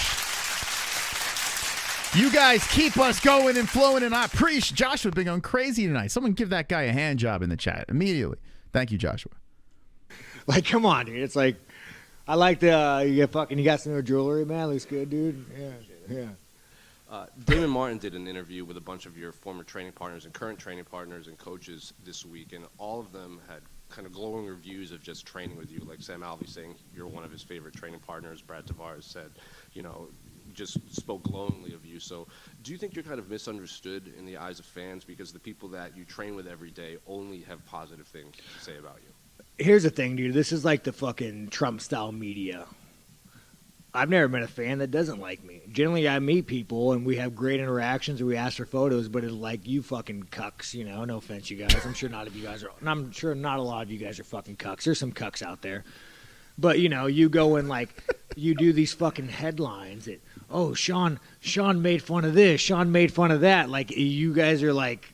You guys keep us going and flowing, and I appreciate Joshua's been going crazy tonight. Someone give that guy a hand job in the chat immediately. Thank you, Joshua. Like, come on, dude. It's like, I like the, you got some new jewelry, man. Looks good, dude. Yeah. Damon Martin did an interview with a bunch of your former training partners and current training partners and coaches this week, and all of them had kind of glowing reviews of just training with you. Like Sam Alvey saying you're one of his favorite training partners. Brad Tavares said, just spoke glowingly of you. So do you think you're kind of misunderstood in the eyes of fans because the people that you train with every day only have positive things to say about you? Here's the thing, dude. This is like the fucking Trump-style media. I've never met a fan that doesn't like me. Generally, I meet people and we have great interactions and we ask for photos, but it's like, you fucking cucks, you know. No offense, you guys. I'm sure not of you guys are. And I'm sure not a lot of you guys are fucking cucks. There's some cucks out there, but you know, you go and like, you do these fucking headlines that, oh, Sean made fun of this, Sean made fun of that. Like, you guys are like,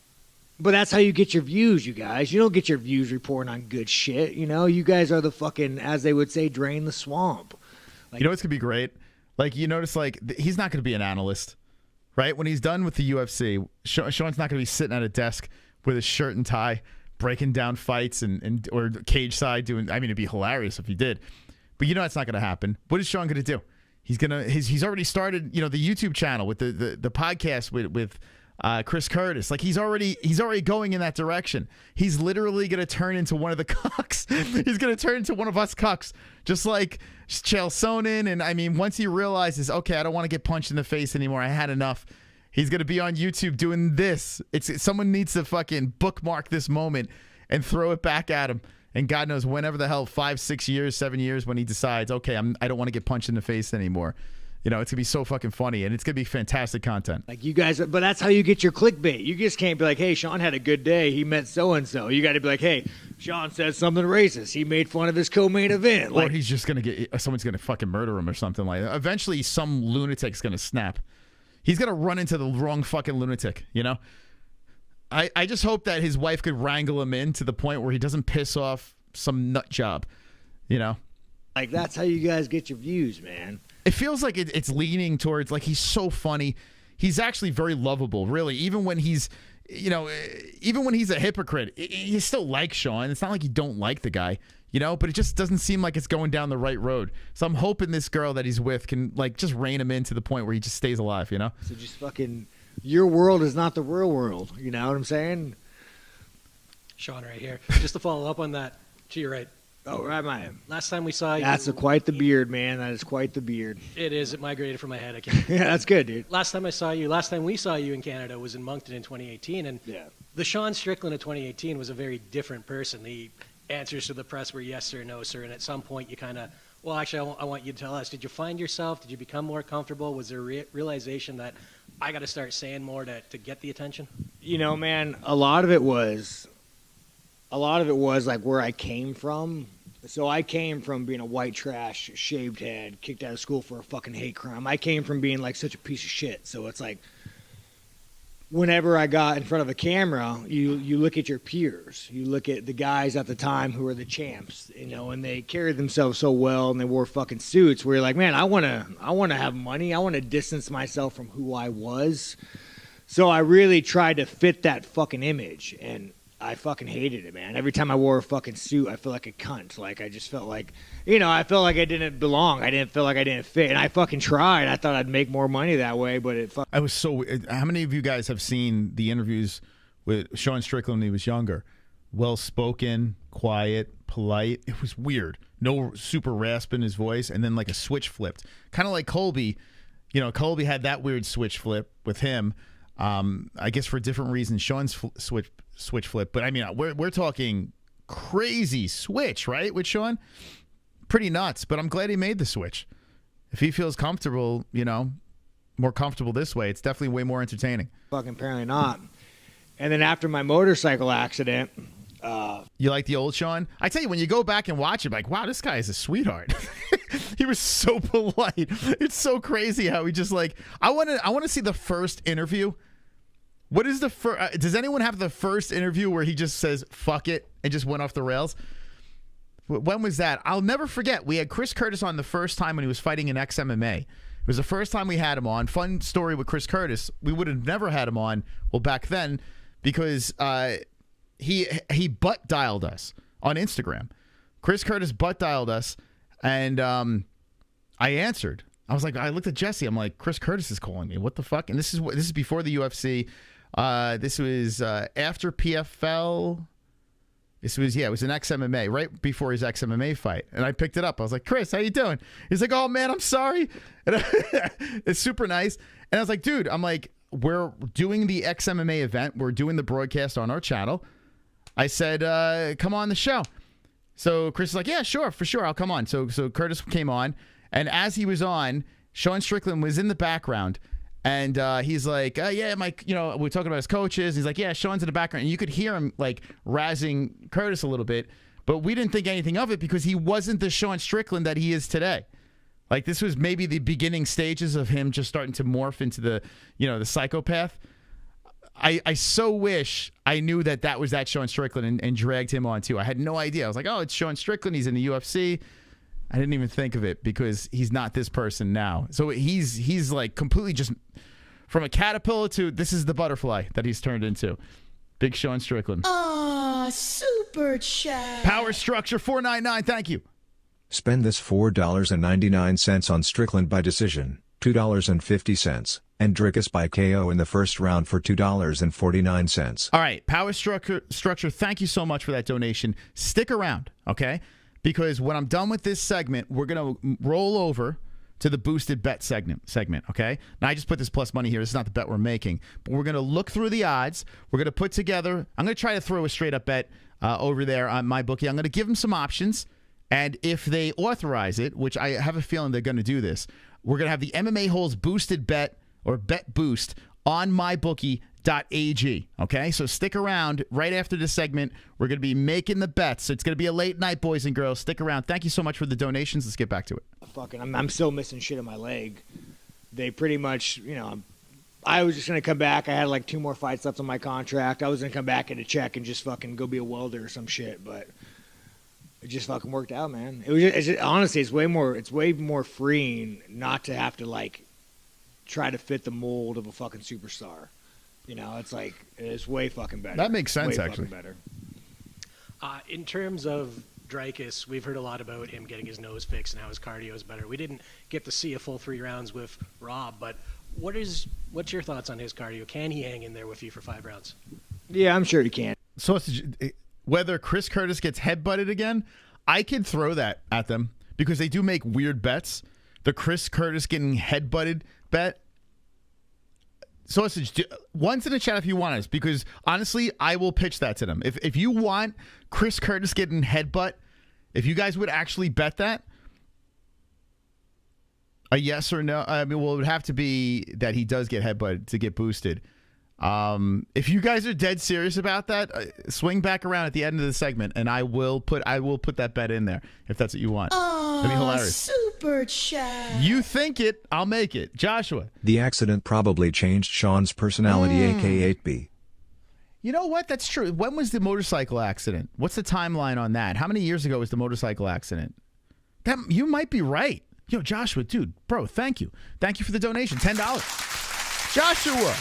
but that's how you get your views, you guys. You don't get your views reporting on good shit, you know. You guys are the fucking, as they would say, drain the swamp. Like, you know what's going to be great? Like, you notice, like, he's not going to be an analyst, right? When he's done with the UFC, Sean's not going to be sitting at a desk with a shirt and tie, breaking down fights or cage side doing, I mean, it'd be hilarious if he did. But you know that's not going to happen. What is Sean going to do? He's already started, you know, the YouTube channel with the podcast with Chris Curtis. Like, he's already going in that direction. He's literally going to turn into one of the cucks. He's going to turn into one of us cucks, just like Chael Sonnen. And I mean, once he realizes, okay, I don't want to get punched in the face anymore, I had enough, he's going to be on YouTube doing this. Someone needs to fucking bookmark this moment and throw it back at him. And God knows, whenever the hell, 5, 6 years, 7 years, when he decides, okay, I don't want to get punched in the face anymore. You know, it's going to be so fucking funny, and it's going to be fantastic content. Like, you guys, but that's how you get your clickbait. You just can't be like, hey, Sean had a good day, he met so-and-so. You got to be like, hey, Sean said something racist, he made fun of his co-main event. Or he's just going to get, someone's going to fucking murder him or something like that. Eventually, some lunatic's going to snap. He's going to run into the wrong fucking lunatic, you know? I just hope that his wife could wrangle him in to the point where he doesn't piss off some nut job, you know? Like, that's how you guys get your views, man. It feels like it's leaning towards, like, he's so funny. He's actually very lovable, really. Even when he's, you know, even when he's a hypocrite, you still like Sean. It's not like you don't like the guy, you know, but it just doesn't seem like it's going down the right road. So I'm hoping this girl that he's with can, like, just rein him in to the point where he just stays alive, you know? So just fucking, your world is not the real world. You know what I'm saying? Sean right here. Just to follow up on that, to your right. Oh, right, man. Last time we saw you. That's quite the beard, man. That is quite the beard. It is. It migrated from my head. I can't. Yeah, that's good, dude. Last time we saw you in Canada was in Moncton in 2018. And the Sean Strickland of 2018 was a very different person. The answers to the press were yes, sir, no, sir. And at some point you kind of, well, actually, I want you to tell us, did you find yourself? Did you become more comfortable? Was there a realization that I got to start saying more to get the attention? You know, man, a lot of it was like where I came from. So I came from being a white trash, shaved head, kicked out of school for a fucking hate crime. I came from being like such a piece of shit. So it's like, whenever I got in front of a camera, you look at your peers. You look at the guys at the time who were the champs, you know, and they carried themselves so well and they wore fucking suits where you're like, man, I want to have money. I want to distance myself from who I was. So I really tried to fit that fucking image, and I fucking hated it, man. Every time I wore a fucking suit, I felt like a cunt. Like, I just felt like, you know, I felt like I didn't belong. I didn't feel like I didn't fit. And I fucking tried. I thought I'd make more money that way, but it I was so... How many of you guys have seen the interviews with Sean Strickland when he was younger? Well-spoken, quiet, polite. It was weird. No super rasp in his voice, and then like a switch flipped. Kind of like Colby. You know, Colby had that weird switch flip with him. I guess for different reasons. Sean's switch flip, but I mean, we're talking crazy switch, right, with Sean? Pretty nuts, but I'm glad he made the switch. If he feels comfortable, you know, more comfortable this way, it's definitely way more entertaining. Fucking apparently not. And then after my motorcycle accident, you like the old Sean? I tell you, when you go back and watch it, like, wow, this guy is a sweetheart. He was so polite. It's so crazy how he just like, I want to see the first interview. What is the first? Does anyone have the first interview where he just says "fuck it" and just went off the rails? When was that? I'll never forget. We had Chris Curtis on the first time when he was fighting in ex-MMA. It was the first time we had him on. Fun story with Chris Curtis. We would have never had him on, well, back then, because he butt dialed us on Instagram. Chris Curtis butt dialed us, and I answered. I was like, I looked at Jesse. I'm like, Chris Curtis is calling me. What the fuck? And this is before the UFC. This was after PFL. It was an ex-MMA, right before his ex-MMA fight. And I picked it up. I was like, Chris, how you doing? He's like, oh, man, I'm sorry. And it's super nice. And I was like, dude, I'm like, we're doing the ex-MMA event. We're doing the broadcast on our channel. I said, come on the show. So Chris is like, yeah, sure, for sure. I'll come on. So Curtis came on. And as he was on, Sean Strickland was in the background. And he's like, yeah, Mike, we're talking about his coaches. He's like, yeah, Sean's in the background. And you could hear him like razzing Curtis a little bit. But we didn't think anything of it because he wasn't the Sean Strickland that he is today. Like, this was maybe the beginning stages of him just starting to morph into the, the psychopath. I so wish I knew that was that Sean Strickland and dragged him on too. I had no idea. I was like, oh, it's Sean Strickland. He's in the UFC. I didn't even think of it because he's not this person now. So he's like completely just from a caterpillar to this is the butterfly that he's turned into. Big Sean Strickland. Aw, super chat. Power Structure 499. Thank you. Spend this $4.99 on Strickland by decision, $2.50, and Dricus by KO in the first round for $2.49. All right, Power Structure, thank you so much for that donation. Stick around, okay? Because when I'm done with this segment, we're going to roll over to the boosted bet segment, okay? Now, I just put this plus money here. This is not the bet we're making. But we're going to look through the odds. We're going to put together, I'm going to try to throw a straight-up bet over there on MyBookie. I'm going to give them some options. And if they authorize it, which I have a feeling they're going to do this, we're going to have the MMA-Holes boosted bet or bet boost on MyBookie.ag, okay? So stick around. Right after this segment, we're going to be making the bets. So it's going to be a late night, boys and girls. Stick around. Thank you so much for the donations. Let's get back to it. I'm still missing shit in my leg. They pretty much, I was just going to come back. I had like 2 more fights left on my contract. I was going to come back and check and just fucking go be a welder or some shit, but it just fucking worked out, man. Honestly, it's way more freeing not to have to like try to fit the mold of a fucking superstar. It's way fucking better. That makes sense, way actually. Better. In terms of Dricus, we've heard a lot about him getting his nose fixed and how his cardio is better. We didn't get to see a full 3 rounds with Rob, but what's your thoughts on his cardio? Can he hang in there with you for 5 rounds? Yeah, I'm sure he can. So whether Chris Curtis gets headbutted again, I could throw that at them because they do make weird bets. The Chris Curtis getting headbutted bet. Sausage, one's in the chat if you want us, because honestly, I will pitch that to them. If you want Chris Curtis getting headbutt, if you guys would actually bet that, a yes or no. I mean, well, it would have to be that he does get headbutted to get boosted. If you guys are dead serious about that, swing back around at the end of the segment, and I will put that bet in there if that's what you want. That'd be hilarious. Super chat. You think it, I'll make it. Joshua. The accident probably changed Sean's personality, AK8B. You know what? That's true. When was the motorcycle accident? What's the timeline on that? How many years ago was the motorcycle accident? You might be right. Yo, Joshua, dude, bro, thank you. Thank you for the donation. $10. Joshua.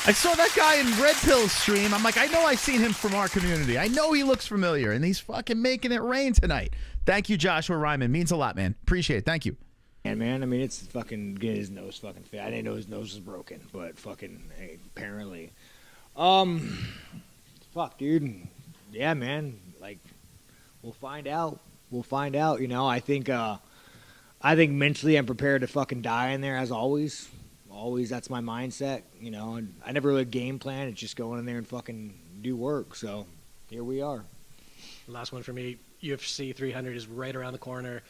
I saw that guy in Red Pill's stream. I'm like, I know I've seen him from our community. I know he looks familiar, and he's fucking making it rain tonight. Thank you, Joshua Ryman. Means a lot, man. Appreciate it. Thank you. And man, I mean, it's fucking getting his nose fucking fit. I didn't know his nose was broken, but fucking hey, apparently. Fuck, dude. Yeah, man. Like, we'll find out. We'll find out. I think mentally I'm prepared to fucking die in there as always. Always, that's my mindset. I never really game plan. It's just going in there and fucking do work. So here we are. Last one for me. UFC 300 is right around the corner.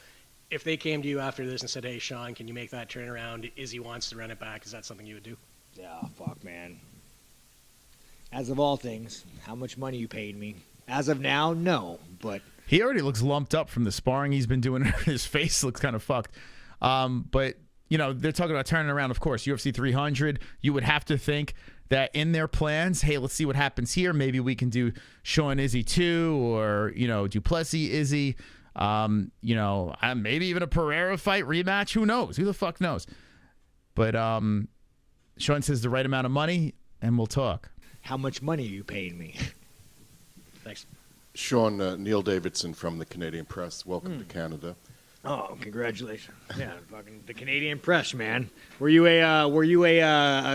If they came to you after this and said, hey, Sean, can you make that turnaround? Izzy wants to run it back. Is that something you would do? Yeah, fuck, man. As of all things, how much money you paid me? As of now, no. But he already looks lumped up from the sparring he's been doing. His face looks kind of fucked. But they're talking about turning around, of course. UFC 300, you would have to think that in their plans, hey, let's see what happens here. Maybe we can do Sean Izzy 2 or, du Plessis Izzy. Maybe even a Pereira fight rematch. Who knows? Who the fuck knows? But Sean says the right amount of money, and we'll talk. How much money are you paying me? Thanks. Sean, Neil Davidson from the Canadian Press. Welcome to Canada. Oh, congratulations! Yeah, fucking the Canadian Press, man. Were you a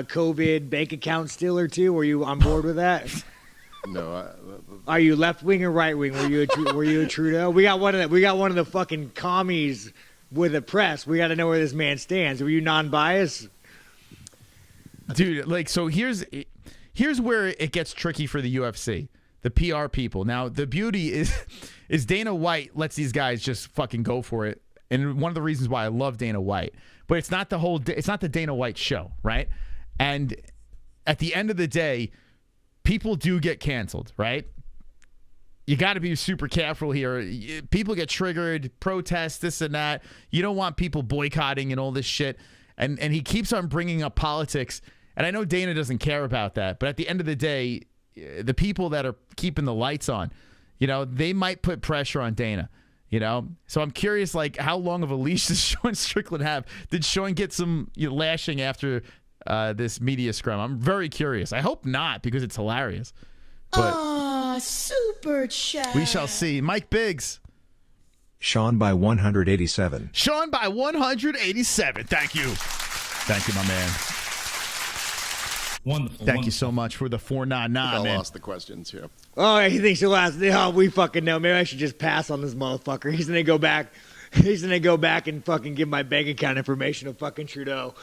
COVID bank account stealer too? Were you on board with that? No. Are you left wing or right wing? Were you a Trudeau? We got one of the fucking commies with a press. We got to know where this man stands. Were you non-biased? Dude, so here's where it gets tricky for the UFC. The PR people. Now, the beauty is Dana White lets these guys just fucking go for it and one of the reasons why I love Dana White. But it's not the Dana White show, right? And at the end of the day, people do get canceled, right? You got to be super careful here. People get triggered, protests, this and that. You don't want people boycotting and all this shit. And he keeps on bringing up politics. And I know Dana doesn't care about that. But at the end of the day, the people that are keeping the lights on, they might put pressure on Dana, So I'm curious, like, how long of a leash does Sean Strickland have? Did Sean get some lashing after this media scrum? I'm very curious. I hope not, because it's hilarious. But super chat. We shall see. Mike Biggs. Sean by 187. Sean by 187. Thank you. Thank you, my man. Wonderful. Thank you so much for the 499, man. I'll ask the questions here. Oh, he thinks he'll ask. Oh, we fucking know. Maybe I should just pass on this motherfucker. He's gonna go back. He's gonna go back and fucking give my bank account information to fucking Trudeau.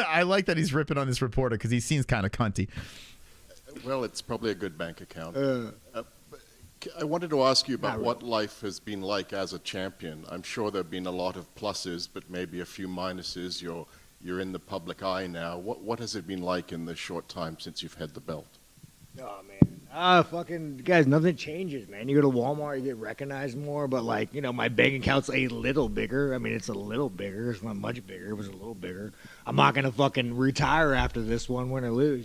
I like that he's ripping on this reporter because he seems kind of cunty. Well, it's probably a good bank account. I wanted to ask you about what life has been like as a champion. I'm sure there have been a lot of pluses, but maybe a few minuses. You're in the public eye now. What has it been like in the short time since you've had the belt? Oh, man. Fucking, guys, nothing changes, man. You go to Walmart, you get recognized more, but, like, my bank account's a little bigger. I mean, it's a little bigger. It's not much bigger. It was a little bigger. I'm not going to fucking retire after this one, win or lose,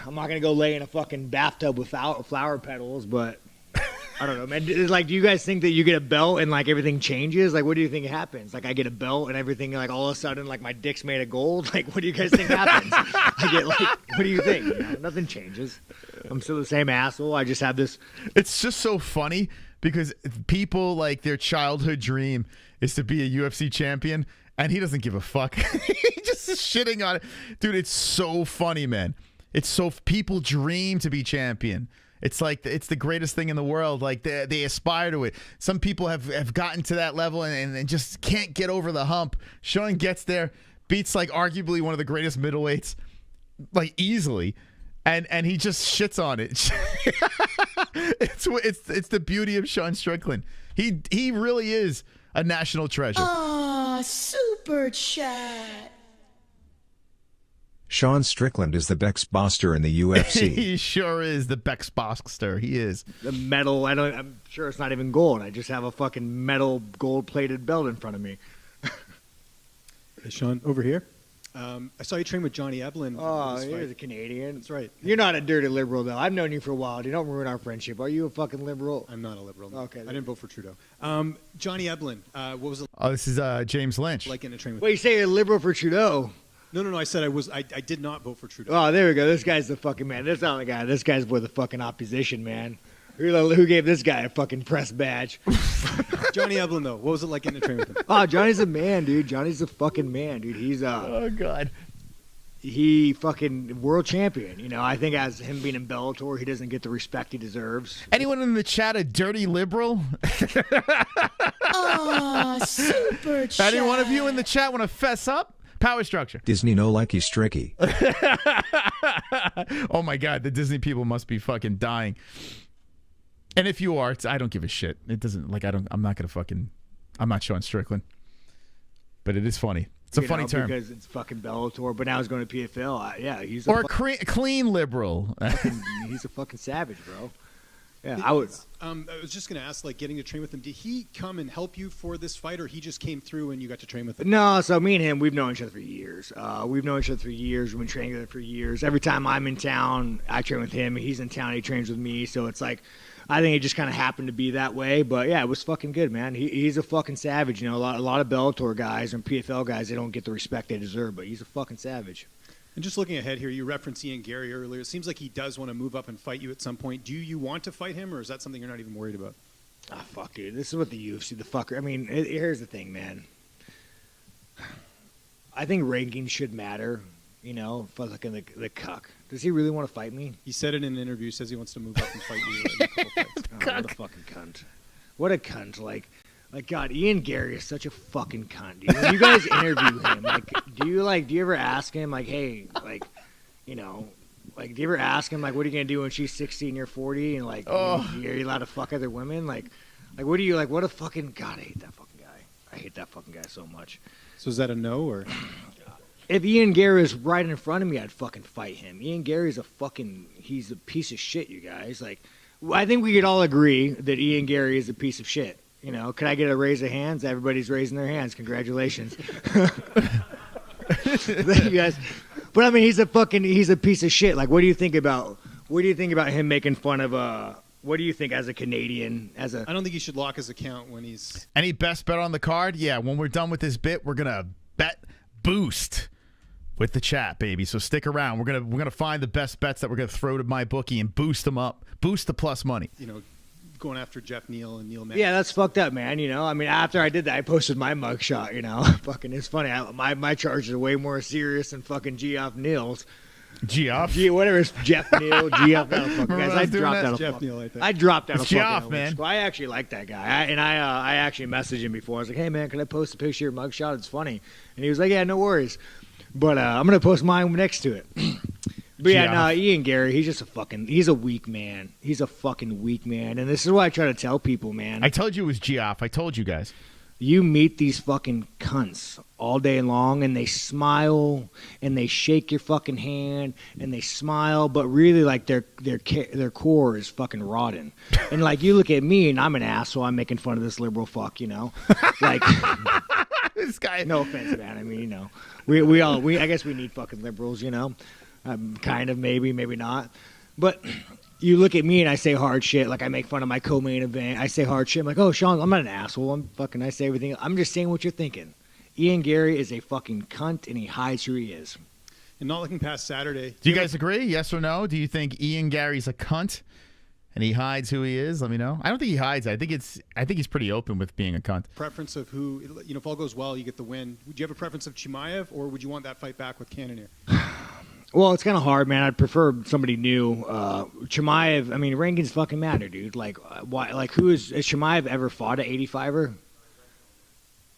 I'm not going to go lay in a fucking bathtub with flower petals, but I don't know, man. It's like, do you guys think that you get a belt and, like, everything changes? Like, what do you think happens? Like, I get a belt and everything, like, all of a sudden, like, my dick's made of gold? Like, what do you guys think happens? I get, like, what do you think? Nothing changes. I'm still the same asshole. I just have this. It's just so funny because people, like, their childhood dream is to be a UFC champion, and he doesn't give a fuck. He just is shitting on it. Dude, it's so funny, man. People dream to be champion. It's like it's the greatest thing in the world. Like they aspire to it. Some people have gotten to that level and just can't get over the hump. Sean gets there, beats like arguably one of the greatest middleweights, like easily, and he just shits on it. It's the beauty of Sean Strickland. He really is a national treasure. Super chat. Sean Strickland is the Bex Boster in the UFC. He sure is the Bex Boster. He is. The metal, I'm sure it's not even gold. I just have a fucking metal gold-plated belt in front of me. Hey, Sean, over here. I saw you train with Johnny Eblin. Oh, he's a Canadian. That's right. You're not a dirty liberal, though. I've known you for a while. You don't ruin our friendship. Are you a fucking liberal? I'm not a liberal. No. Okay. I didn't vote for Trudeau. Johnny Eblin, what was it this is James Lynch. like in a train with Wait, you say you're a liberal for Trudeau? No. I said I did not vote for Trudeau. Oh, there we go. This guy's the fucking man. This not the guy. This guy's for the fucking opposition, man. Who gave this guy a fucking press badge? Johnny Eblin, though. What was it like getting a train with him? Oh, Johnny's a man, dude. Johnny's a fucking man, dude. He's oh god. He fucking world champion. I think as him being in Bellator, he doesn't get the respect he deserves. Anyone in the chat a dirty liberal? Super chat. Any one of you in the chat want to fess up? Power structure. Disney no likey stricky. Oh my god, the Disney people must be fucking dying. And if you are, I don't give a shit. It doesn't I'm not Sean Strickland. But it is funny. It's a funny term. Because it's fucking Bellator, but now he's going to PFL. Yeah, he's a clean liberal. He's a fucking savage, bro. Yeah, I was just going to ask, like, getting to train with him, did he come and help you for this fight, or he just came through and you got to train with him? No, so me and him, we've known each other for years. We've been training together for years. Every time I'm in town, I train with him. He's in town, he trains with me. So it's like, I think it just kind of happened to be that way. But yeah, it was fucking good, man. He's a fucking savage. A lot of Bellator guys and PFL guys, they don't get the respect they deserve, but he's a fucking savage. And just looking ahead here, you referenced Ian Gary earlier. It seems like he does want to move up and fight you at some point. Do you want to fight him, or is that something you're not even worried about? Ah, fuck, dude. This is what the UFC, the fucker. I mean, here's the thing, man. I think rankings should matter, for like the cuck. Does he really want to fight me? He said it in an interview. He says he wants to move up and fight you in a couple fights. What a fucking cunt. What a cunt. Like, God, Ian Gary is such a fucking cunt, dude. When you guys interview him, do you ever ask him, like, hey, like, Like, do you ever ask him, like, what are you going to do when she's 16, you're 40? And, like, are you allowed to fuck other women? Like, what do you, like, what a fucking, God, I hate that fucking guy. I hate that fucking guy so much. So is that a no, or? If Ian Gary was right in front of me, I'd fucking fight him. Ian Gary's he's a piece of shit, you guys. Like, I think we could all agree that Ian Gary is a piece of shit. You know, can I get a raise of hands? Everybody's raising their hands. Congratulations. Thank you guys. But I mean, he's a piece of shit. Like, what do you think about him making fun of what do you think as a Canadian? I don't think he should lock his account when he's. Any best bet on the card? Yeah, when we're done with this bit, we're gonna bet boost with the chat, baby. So stick around. We're gonna find the best bets that we're gonna throw to MyBookie and boost them up, boost the plus money. You know, going after Jeff Neal and Neil Mann. Yeah, that's fucked up, man. You know, I mean, after I did that, I posted my mugshot. You know, fucking, it's funny. My charges are way more serious than fucking Geoff Neal's. Geoff? Whatever it's Jeff Neal, Geoff. Guys, I dropped out of Jeff Neal, I think. I dropped out of Geoff, man. I actually like that guy. I actually messaged him before. I was like, hey, man, can I post a picture of your mugshot? It's funny. And he was like, yeah, no worries. But I'm going to post mine next to it. But yeah, no, Ian Gary, he's a weak man. He's a fucking weak man. And this is what I try to tell people, man. I told you it was Geoff. I told you guys. You meet these fucking cunts all day long, and they smile, and they shake your fucking hand, and they smile, but really, like, their core is fucking rotten. And, like, you look at me, and I'm an asshole. I'm making fun of this liberal fuck, you know? Like, this guy. No offense, man. I mean, you know, we I guess we need fucking liberals, you know? Kind of, maybe not. But you look at me and I say hard shit. Like, I make fun of my co-main event. I say hard shit. I'm like, oh, Sean, I'm not an asshole. I say everything. I'm just saying what you're thinking. Ian Gary is a fucking cunt, and he hides who he is. And not looking past Saturday. Do you guys agree? Yes or no? Do you think Ian Gary's a cunt and he hides who he is? Let me know. I don't think he hides. I think he's pretty open with being a cunt. Preference of who, you know, if all goes well, you get the win. Would you have a preference of Chimaev, or would you want that fight back with Cannonier? Well, it's kind of hard, man. I'd prefer somebody new. Chimaev, I mean, rankings fucking matter, dude. Like, why? Like, has Chimaev ever fought an 85er?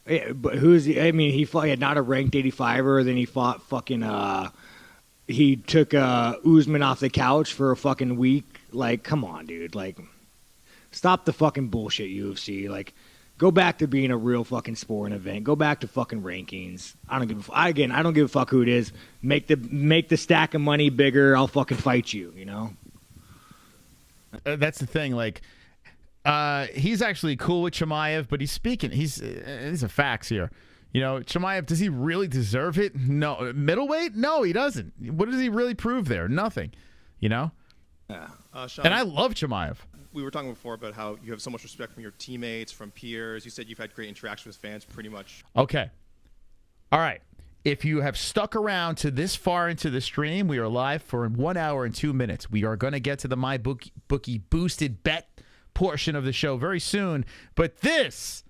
Yeah, but I mean, he had not a ranked 85er. Then he fought fucking. He took Usman off the couch for a fucking week. Like, come on, dude. Like, stop the fucking bullshit, UFC. Like, go back to being a real fucking sporting event. Go back to fucking rankings. I don't give a fuck who it is. Make the stack of money bigger. I'll fucking fight you. You know. That's the thing. Like, he's actually cool with Chimaev, but these are facts here. You know, Chimaev, does he really deserve it? No. Middleweight? No, he doesn't. What does he really prove there? Nothing. You know. Yeah. Sean, and I love Chimaev. We were talking before about how you have so much respect from your teammates, from peers. You said you've had great interaction with fans, pretty much. Okay. All right. If you have stuck around to this far into the stream, we are live for 1 hour and 2 minutes. We are going to get to the MyBookie boosted bet portion of the show very soon, but this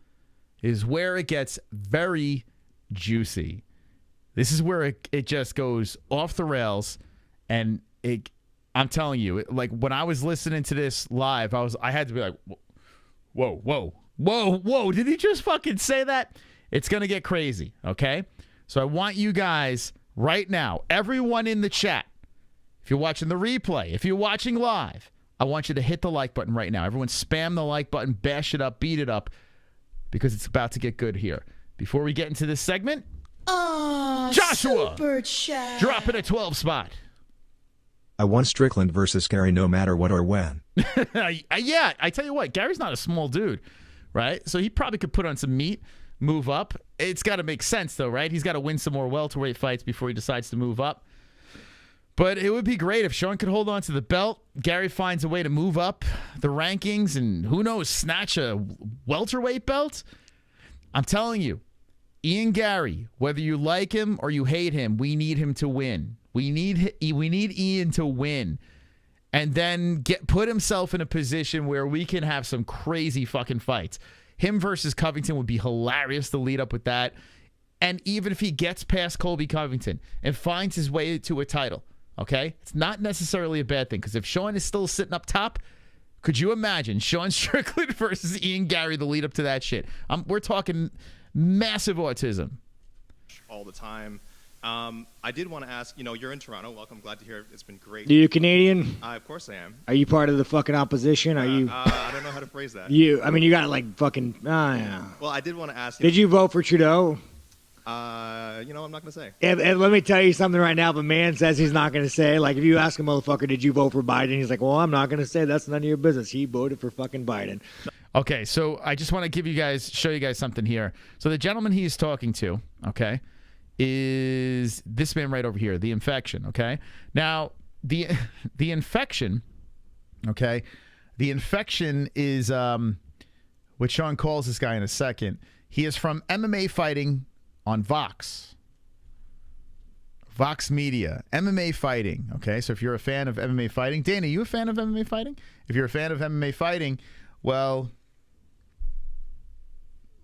is where it gets very juicy. This is where it just goes off the rails, and I'm telling you, like, when I was listening to this live, I had to be like, whoa, did he just fucking say that? It's going to get crazy, okay? So I want you guys right now, everyone in the chat, if you're watching the replay, if you're watching live, I want you to hit the like button right now. Everyone spam the like button, bash it up, beat it up, because it's about to get good here. Before we get into this segment, Joshua, super chat. drop in a 12 spot. I want Strickland versus Gary no matter what or when. Yeah, I tell you what, Gary's not a small dude, right? So he probably could put on some meat, move up. It's got to make sense, though, right? He's got to win some more welterweight fights before he decides to move up. But it would be great if Sean could hold on to the belt. Gary finds a way to move up the rankings and, who knows, snatch a welterweight belt. I'm telling you, Ian Gary, whether you like him or you hate him, we need him to win. We need Ian to win, and then put himself in a position where we can have some crazy fucking fights. Him versus Covington would be hilarious to lead up with that. And even if he gets past Colby Covington and finds his way to a title, okay, it's not necessarily a bad thing, because if Sean is still sitting up top, could you imagine Sean Strickland versus Ian Gary, the lead up to that shit? We're talking massive autism. All the time. I did want to ask, you're in Toronto. Welcome. Glad to hear it. It's been great. Are you Canadian? Of course I am. Are you part of the fucking opposition? Are you? I don't know how to phrase that. You got like fucking. Yeah. Well, I did want to ask. Did you vote for Trudeau? I'm not going to say. And let me tell you something right now. If a man says he's not going to say, like, if you ask a motherfucker, did you vote for Biden? He's like, well, I'm not going to say. That's none of your business. He voted for fucking Biden. Okay, so I just want to show you guys something here. So the gentleman he's talking to, okay, is this man right over here, the infection, okay? Now, the infection, okay, the infection is what Sean calls this guy in a second. He is from MMA Fighting on Vox Media, MMA Fighting, okay? So if you're a fan of MMA Fighting, Dana, you a fan of MMA Fighting? If you're a fan of MMA Fighting, well,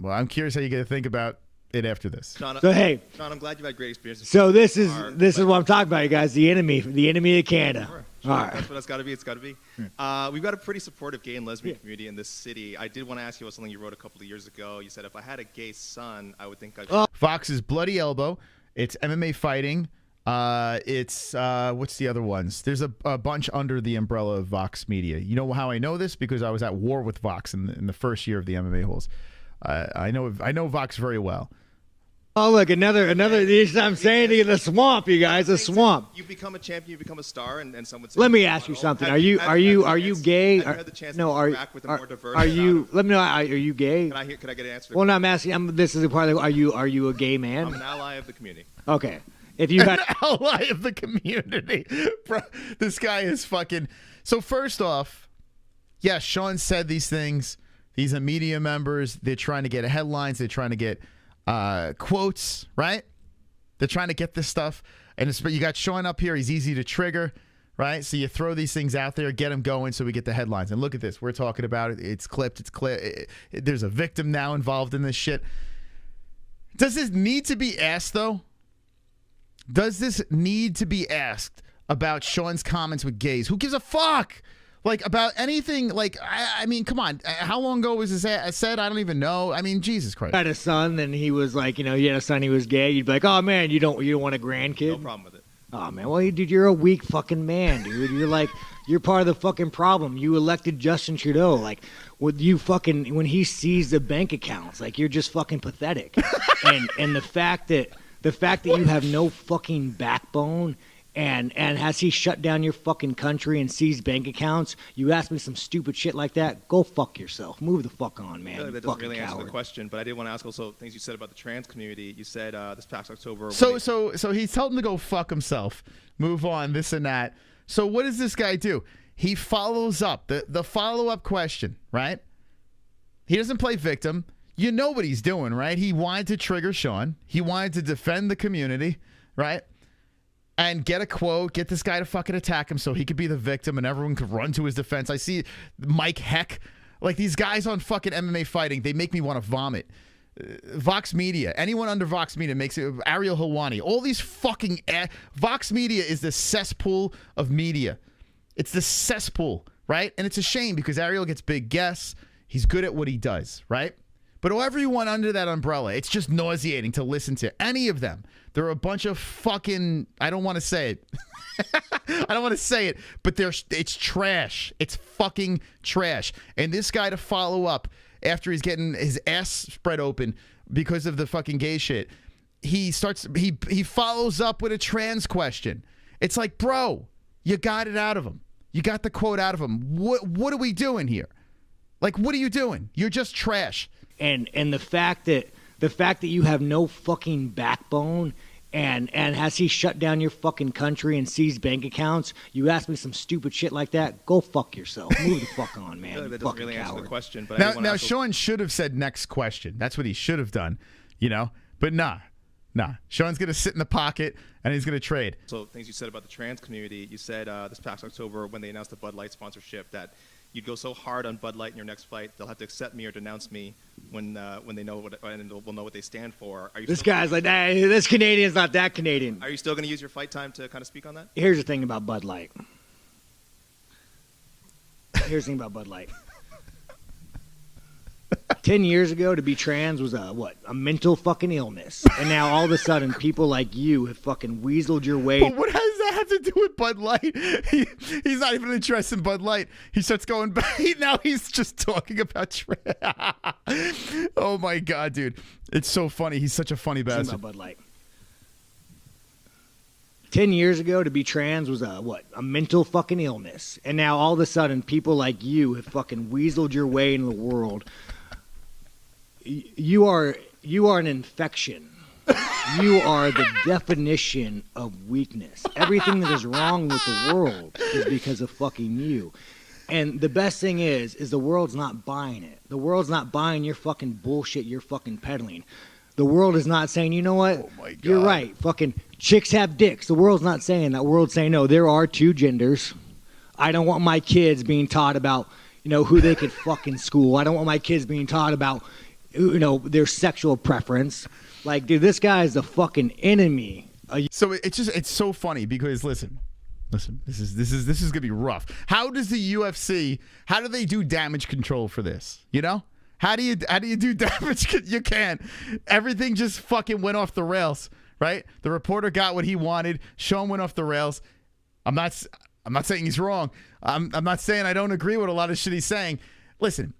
I'm curious how you're going to think about it after this. Sean, hey, Sean, I'm glad you've had great experiences. So this is what I'm talking about, you guys. The enemy of Canada. Sure. All right. That's what it's got to be. It's got to be. We've got a pretty supportive gay and lesbian community in this city. I did want to ask you about something you wrote a couple of years ago. You said, if I had a gay son, I would think I'd... Fox's Bloody Elbow. It's MMA Fighting. It's what's the other ones? There's a bunch under the umbrella of Vox Media. You know how I know this? Because I was at war with Vox in the first year of the MMA-Holes. I know Vox very well. Oh, look, another. I'm saying to you, the swamp, you guys, the swamp. You become a champion, you become a star, and someone says, let me ask you something. Are you gay? Have you had the chance no, to interact with a more diverse Are you? Let me know. Are you gay? Could I get an answer? Well, no, I'm asking. This is a part of. Are you a gay man? I'm an ally of the community. Okay. If you had an ally of the community, bro, this guy is fucking. So first off, yes, Sean said these things. These are media members. They're trying to get headlines. They're trying to get quotes, right? They're trying to get this stuff. And you got Sean up here. He's easy to trigger, right? So you throw these things out there, get them going so we get the headlines. And look at this. We're talking about it. It's clipped. There's a victim now involved in this shit. Does this need to be asked, though? Does this need to be asked about Sean's comments with gays? Who gives a fuck? Like, about anything, like, I mean, come on. How long ago was this said? I don't even know. I mean, Jesus Christ. Had a son, and he was like, he had a son, he was gay. You'd be like, oh, man, you don't want a grandkid? No problem with it. Oh, man. Well, dude, you're a weak fucking man, dude. You're part of the fucking problem. You elected Justin Trudeau. Like, when he sees the bank accounts, like, you're just fucking pathetic. and the fact that you have no fucking backbone. And has he shut down your fucking country and seized bank accounts? You ask me some stupid shit like that, go fuck yourself. Move the fuck on, man. That doesn't really answer the question, but I did want to ask also things you said about the trans community. You said this past October. So he's told him to go fuck himself, move on, this and that. So what does this guy do? He follows up the follow-up question, right? He doesn't play victim. You know what he's doing, right? He wanted to trigger Sean. He wanted to defend the community, right? And get a quote, get this guy to fucking attack him so he could be the victim and everyone could run to his defense. I see Mike Heck. Like, these guys on fucking MMA Fighting, they make me want to vomit. Vox Media, anyone under Vox Media makes it. Ariel Helwani, all these fucking. Vox Media is the cesspool of media. It's the cesspool, right? And it's a shame because Ariel gets big guests. He's good at what he does, right? But everyone under that umbrella, it's just nauseating to listen to any of them. They're a bunch of fucking, I don't want to say it. I don't want to say it, but it's trash. It's fucking trash. And this guy, to follow up after he's getting his ass spread open because of the fucking gay shit, he follows up with a trans question. It's like, bro, you got it out of him. You got the quote out of him. What are we doing here? Like, what are you doing? You're just trash. And the fact that you have no fucking backbone and has he shut down your fucking country and seized bank accounts? You ask me some stupid shit like that, go fuck yourself. Move the fuck on, man. That doesn't really answer the question. But now Sean should have said next question. That's what he should have done, But nah. Sean's going to sit in the pocket and he's going to trade. So things you said about the trans community, you said this past October when they announced the Bud Light sponsorship that you'd go so hard on Bud Light in your next fight, they'll have to accept me or denounce me when they know will know what they stand for. This guy's like, hey, this Canadian's not that Canadian. Are you still going to use your fight time to kind of speak on that? Here's the thing about Bud Light. 10 years ago, to be trans was a mental fucking illness. And now all of a sudden, people like you have fucking weaseled your way. But what does that have to do with Bud Light? He's not even interested in Bud Light. He starts going back. Now he's just talking about oh my God, dude. It's so funny. He's such a funny bastard. About Bud Light. 10 years ago, to be trans was a mental fucking illness. And now all of a sudden, people like you have fucking weaseled your way into the world. You are an infection. You are the definition of weakness. Everything that is wrong with the world is because of fucking you. And the best thing is the world's not buying it. The world's not buying your fucking bullshit you're fucking peddling. The world is not saying, you know what? Oh my God. You're right. Fucking chicks have dicks. The world's not saying that. The world's saying, no, there are two genders. I don't want my kids being taught about, who they could fuck in school. I don't want my kids being taught about, their sexual preference. Like, dude, this guy is the fucking enemy. So it's so funny because listen, this is gonna be rough. How does the UFC? How do they do damage control for this? How do you do damage? You can't. Everything just fucking went off the rails, right? The reporter got what he wanted. Sean went off the rails. I'm not saying he's wrong. I'm not saying I don't agree with a lot of shit he's saying. Listen,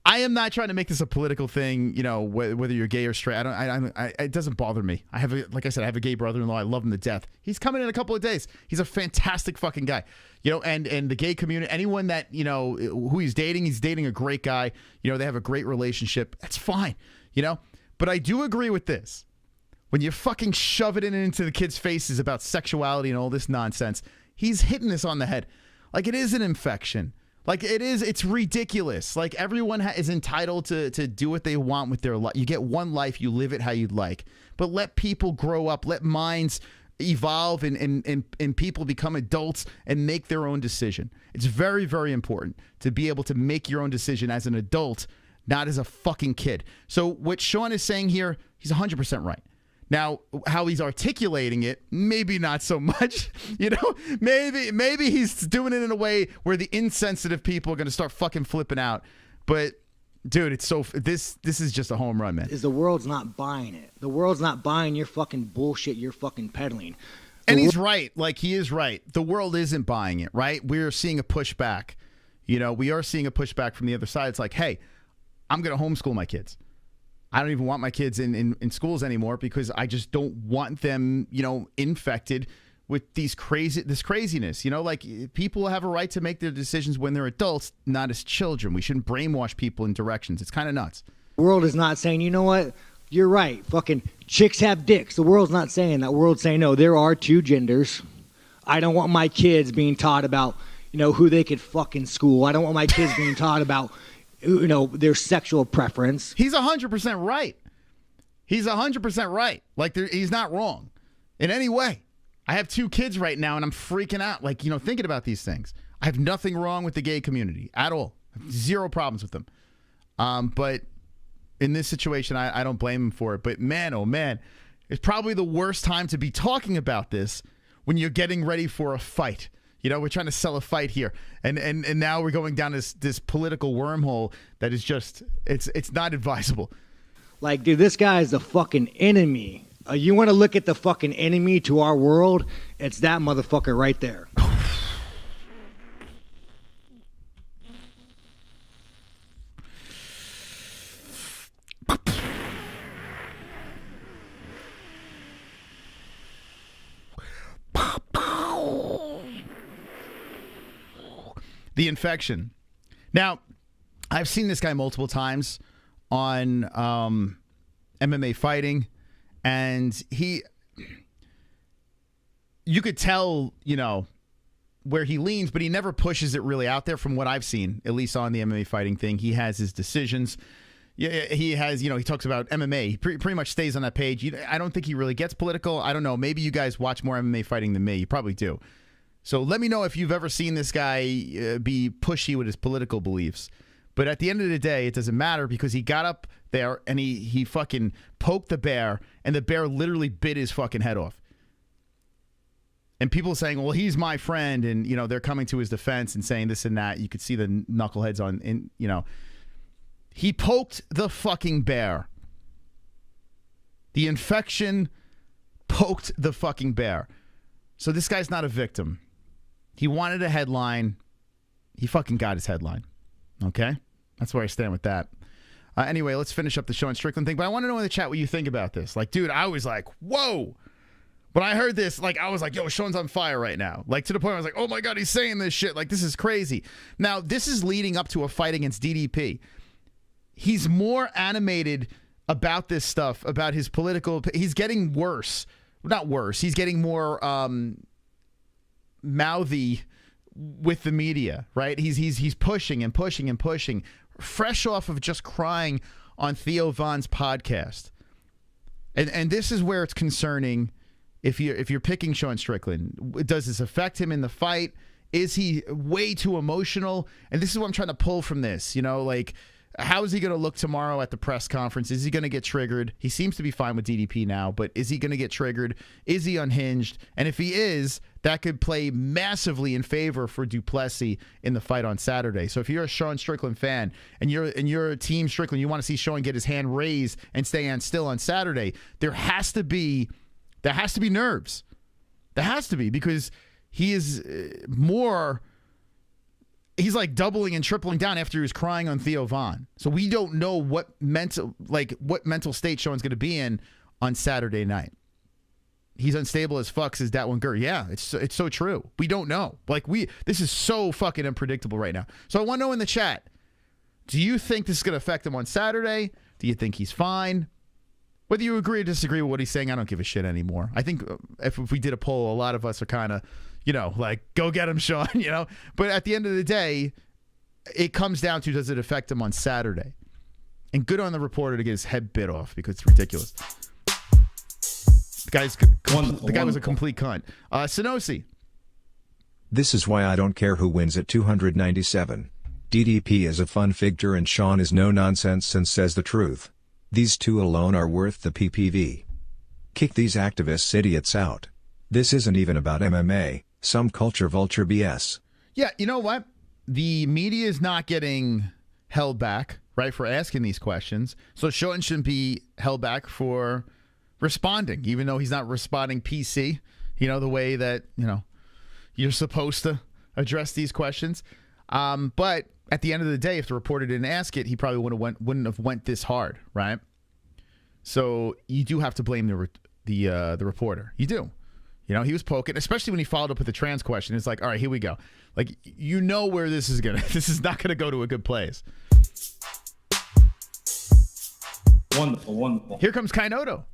I am not trying to make this a political thing. Whether you're gay or straight, it doesn't bother me. Like I said, I have a gay brother-in-law. I love him to death. He's coming in a couple of days. He's a fantastic fucking guy. And the gay community, anyone that, who he's dating a great guy. They have a great relationship. That's fine, But I do agree with this. When you fucking shove it into the kids' faces about sexuality and all this nonsense, he's hitting this on the head. Like, it is an infection. Like, it's ridiculous. Like, everyone is entitled to do what they want with their life. You get one life, you live it how you'd like. But let people grow up, let minds evolve and people become adults and make their own decision. It's very, very important to be able to make your own decision as an adult, not as a fucking kid. So what Sean is saying here, he's 100% right. Now, how he's articulating it, maybe not so much. Maybe he's doing it in a way where the insensitive people are going to start fucking flipping out. But dude, it's this is just a home run, man. The world's not buying it. The world's not buying your fucking bullshit you're fucking peddling. And he's right. Like, he is right. The world isn't buying it, right? We're seeing a pushback. We are seeing a pushback from the other side. It's like, hey, I'm going to homeschool my kids. I don't even want my kids in schools anymore because I just don't want them, infected with this craziness. Like, people have a right to make their decisions when they're adults, not as children. We shouldn't brainwash people in directions. It's kind of nuts. The world is not saying, you know what? You're right. Fucking chicks have dicks. The world's not saying that. The world's saying, no, there are two genders. I don't want my kids being taught about, who they could fuck in school. I don't want my kids being taught about, their sexual preference. He's 100% right. He's 100% right. Like, he's not wrong in any way. I have 2 kids right now, and I'm freaking out. Like, thinking about these things. I have nothing wrong with the gay community at all. I have 0 problems with them. But in this situation, I don't blame him for it. But man, oh man, it's probably the worst time to be talking about this when you're getting ready for a fight. We're trying to sell a fight here, and now we're going down this political wormhole that is just it's not advisable. Like, dude, this guy is the fucking enemy. You want to look at the fucking enemy to our world? It's that motherfucker right there. The infection. Now, I've seen this guy multiple times on MMA fighting, and you could tell, where he leans, but he never pushes it really out there from what I've seen, at least on the MMA fighting thing. He has his decisions. Yeah, he has, he talks about MMA. He pretty much stays on that page. I don't think he really gets political. I don't know. Maybe you guys watch more MMA fighting than me. You probably do. So let me know if you've ever seen this guy be pushy with his political beliefs. But at the end of the day, it doesn't matter because he got up there and he fucking poked the bear, and the bear literally bit his fucking head off. And people saying, well, he's my friend, and, they're coming to his defense and saying this and that. You could see the knuckleheads He poked the fucking bear. The infection poked the fucking bear. So this guy's not a victim. He wanted a headline. He fucking got his headline. Okay? That's where I stand with that. Anyway, let's finish up the Sean Strickland thing. But I want to know in the chat what you think about this. Like, dude, I was like, whoa. When I heard this, like, I was like, yo, Sean's on fire right now. Like, to the point where I was like, oh my God, he's saying this shit. Like, this is crazy. Now, this is leading up to a fight against DDP. He's more animated about this stuff, about his political. He's getting worse. Not worse. He's getting more mouthy with the media, right? He's pushing and pushing and pushing, fresh off of just crying on Theo Von's podcast. And this is where it's concerning. If you're picking Sean Strickland, does this affect him in the fight? Is he way too emotional? And this is what I'm trying to pull from this. You know, like, how is he going to look tomorrow at the press conference? Is he going to get triggered? He seems to be fine with DDP now, but is he going to get triggered? Is he unhinged? And if he is, that could play massively in favor for Du Plessis in the fight on Saturday. So if you're a Sean Strickland fan and you're a team Strickland, you want to see Sean get his hand raised and stay on still on Saturday, there has to be nerves. There has to be, because he is more. He's like doubling and tripling down after he was crying on Theo Von. So we don't know what mental state Sean's going to be in on Saturday night. He's unstable as fuck, says that one girl. Yeah, it's so true. We don't know. Like, this is so fucking unpredictable right now. So I want to know in the chat, do you think this is going to affect him on Saturday? Do you think he's fine? Whether you agree or disagree with what he's saying, I don't give a shit anymore. I think if we did a poll, a lot of us are kind of, you know, like, go get him, Sean, you know? But at the end of the day, it comes down to, does it affect him on Saturday? And good on the reporter to get his head bit off, because it's ridiculous. The guy was a complete cunt. Sonosi. This is why I don't care who wins at 297. DDP is a fun figure and Sean is no nonsense and says the truth. These two alone are worth the PPV. Kick these activists idiots out. This isn't even about MMA, some culture vulture BS. Yeah, you know what? The media is not getting held back, right, for asking these questions. So Sean shouldn't be held back for responding, even though he's not responding PC, you know, the way that, you know, you're supposed to address these questions. But at the end of the day, if the reporter didn't ask it, he probably wouldn't have went this hard, right? So you do have to blame the reporter. You do. You know, he was poking, especially when he followed up with the trans question. It's like, all right, here we go. Like, you know where this is this is not gonna go to a good place. Wonderful, wonderful. Here comes Kainotto.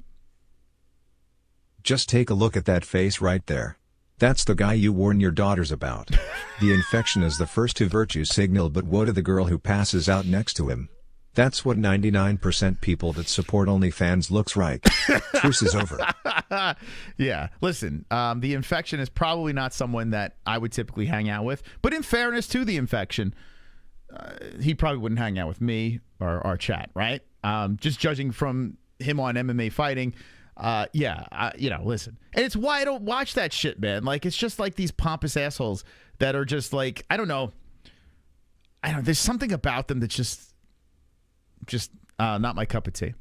Just take a look at that face right there. That's the guy you warn your daughters about. The infection is the first to virtue signal, but what of the girl who passes out next to him? That's what 99% people that support OnlyFans looks like. Truce is over. Yeah, listen, the infection is probably not someone that I would typically hang out with. But in fairness to the infection, he probably wouldn't hang out with me or our chat, right? Just judging from him on MMA fighting. You know, listen. And it's why I don't watch that shit, man. Like, it's just like these pompous assholes that are just like, I don't know. There's something about them that's just not my cup of tea.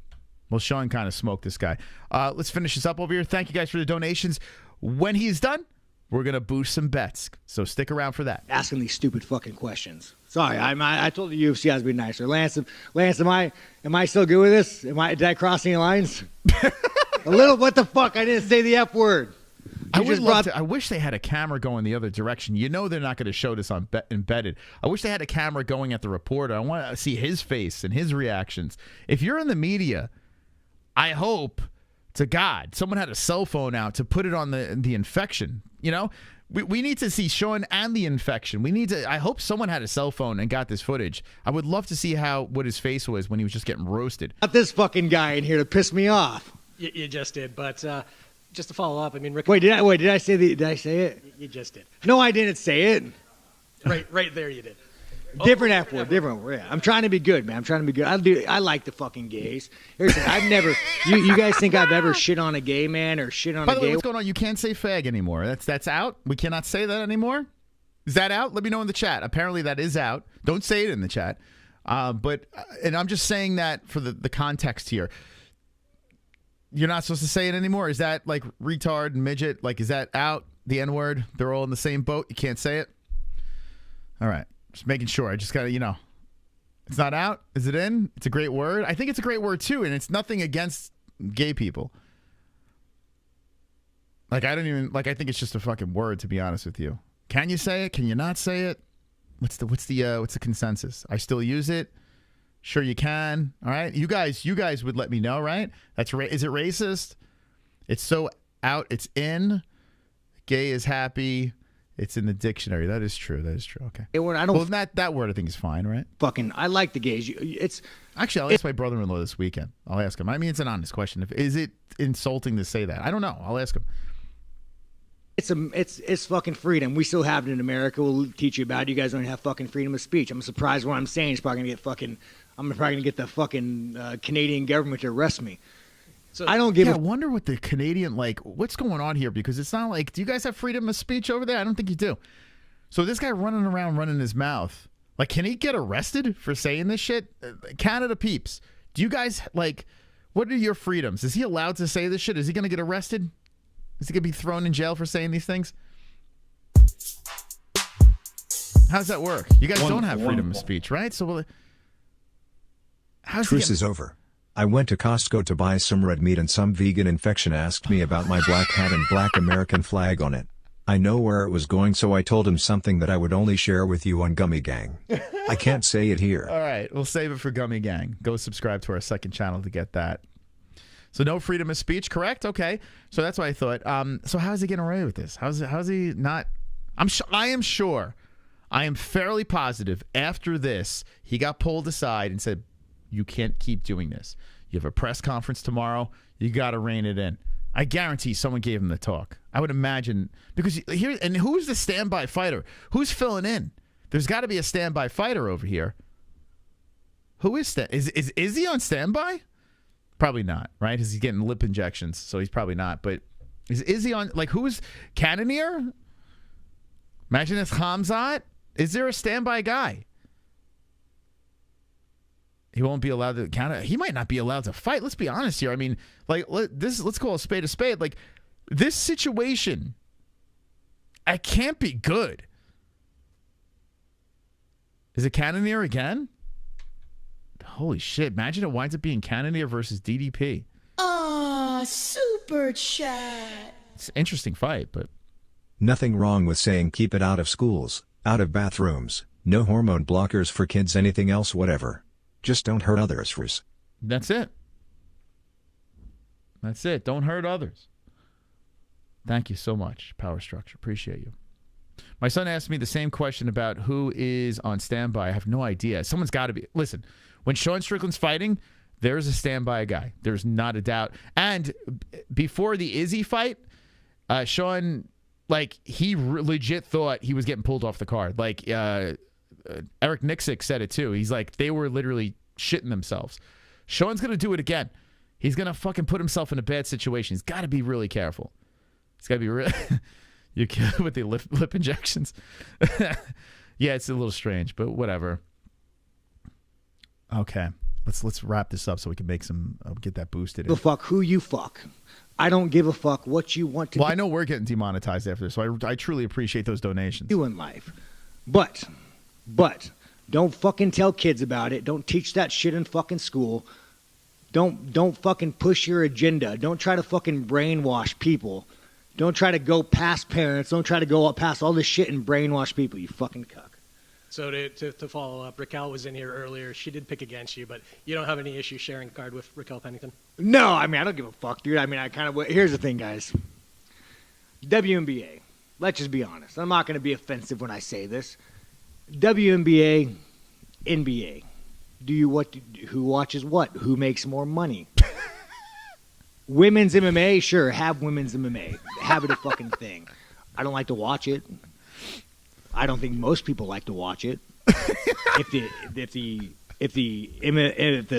Well, Sean kind of smoked this guy. Let's finish this up over here. Thank you guys for the donations. When he's done, we're going to boost some bets. So stick around for that. Asking these stupid fucking questions. Sorry, I told the UFC I was being nicer. Lance, am I still good with this? Did I cross any lines? A little, what the fuck? I didn't say the F word. I wish they had a camera going the other direction. You know they're not going to show this on embedded. I wish they had a camera going at the reporter. I want to see his face and his reactions. If you're in the media, I hope to God someone had a cell phone out to put it on the infection. You know, we need to see Sean and the infection. I hope someone had a cell phone and got this footage. I would love to see what his face was when he was just getting roasted. Not this fucking guy in here to piss me off. You just did, but just to follow up, I mean, Rick. Did I say it? You just did. No, I didn't say it. Right there, you did. Different F word, different word. Yeah. I'm trying to be good, man. I'm trying to be good. I like the fucking gays. I've never. You guys think I've ever shit on a gay man or shit on a gay? By the way, what's going on? You can't say fag anymore. That's out. We cannot say that anymore. Is that out? Let me know in the chat. Apparently that is out. Don't say it in the chat. And I'm just saying that for the context here. You're not supposed to say it anymore? Is that like retard and midget? Like, is that out? The N-word? They're all in the same boat? You can't say it? All right. Just making sure. I just got to, it's not out? Is it in? It's a great word? I think it's a great word, too, and it's nothing against gay people. Like, I think it's just a fucking word, to be honest with you. Can you say it? Can you not say it? What's the consensus? I still use it? Sure you can. All right. You guys would let me know, right? Is it racist? It's so out. It's in. Gay is happy. It's in the dictionary. That is true. Okay. That word I think is fine, right? Fucking, I like the gays. Actually, I'll ask my brother-in-law this weekend. I'll ask him. I mean, it's an honest question. Is it insulting to say that? I don't know. I'll ask him. It's fucking freedom. We still have it in America. We'll teach you about it. You guys don't have fucking freedom of speech. I'm surprised what I'm saying is probably gonna get fucking. I'm probably gonna get the fucking Canadian government to arrest me. So I don't give. I wonder what the Canadian what's going on here, because it's not like. Do you guys have freedom of speech over there? I don't think you do. So this guy running around running his mouth, can he get arrested for saying this shit? Canada peeps, do you guys what are your freedoms? Is he allowed to say this shit? Is he gonna get arrested? Is he going to be thrown in jail for saying these things? How does that work? You guys don't have freedom of speech, right? So, Truce is over. I went to Costco to buy some red meat and some vegan infection asked me about my black hat and black American flag on it. I know where it was going, so I told him something that I would only share with you on Gummy Gang. I can't say it here. All right, we'll save it for Gummy Gang. Go subscribe to our second channel to get that. So no freedom of speech, correct? Okay. So that's what I thought. So how is he getting away with this? How's he not? I am sure. I am fairly positive after this, he got pulled aside and said, you can't keep doing this. You have a press conference tomorrow. You got to rein it in. I guarantee someone gave him the talk. I would imagine. Because here, and who's the standby fighter? Who's filling in? There's got to be a standby fighter over here. Who is that? Is he on standby? Probably not, right? Is he getting lip injections? So he's probably not. But is he on, who's Cannonier? Imagine it's Khamzat. Is there a standby guy? He won't be allowed to he might not be allowed to fight. Let's be honest here. I mean, let's call a spade a spade. This situation, it can't be good. Is it Cannonier again? Holy shit, imagine it winds up being Cannonier versus DDP. Super chat. It's an interesting fight, but... Nothing wrong with saying keep it out of schools, out of bathrooms, no hormone blockers for kids, anything else, whatever. Just don't hurt others. That's it. That's it. Don't hurt others. Thank you so much, Power Structure. Appreciate you. My son asked me the same question about who is on standby. I have no idea. Someone's got to be... Listen, when Sean Strickland's fighting, there's a standby guy. There's not a doubt. And before the Izzy fight, Sean, he legit thought he was getting pulled off the card. Eric Nixick said it too. He's they were literally shitting themselves. Sean's going to do it again. He's going to fucking put himself in a bad situation. He's got to be really careful. He's got to be really... You kidding with the lip injections? Yeah, it's a little strange, but whatever. Okay, let's wrap this up so we can make some get that boosted. The fuck who you fuck. I don't give a fuck what you want to. Well, I know we're getting demonetized after this, so I truly appreciate those donations. You in life, but don't fucking tell kids about it. Don't teach that shit in fucking school. Don't fucking push your agenda. Don't try to fucking brainwash people. Don't try to go past parents. Don't try to go up past all this shit and brainwash people, you fucking cuck. So to follow up, Raquel was in here earlier. She did pick against you, but you don't have any issue sharing a card with Raquel Pennington? No, I mean, I don't give a fuck, dude. I mean, here's the thing, guys. WNBA, let's just be honest. I'm not going to be offensive when I say this. WNBA, NBA. Who watches what? Who makes more money? Women's MMA, sure, have women's MMA. Have it a fucking thing. I don't like to watch it. I don't think most people like to watch it. If the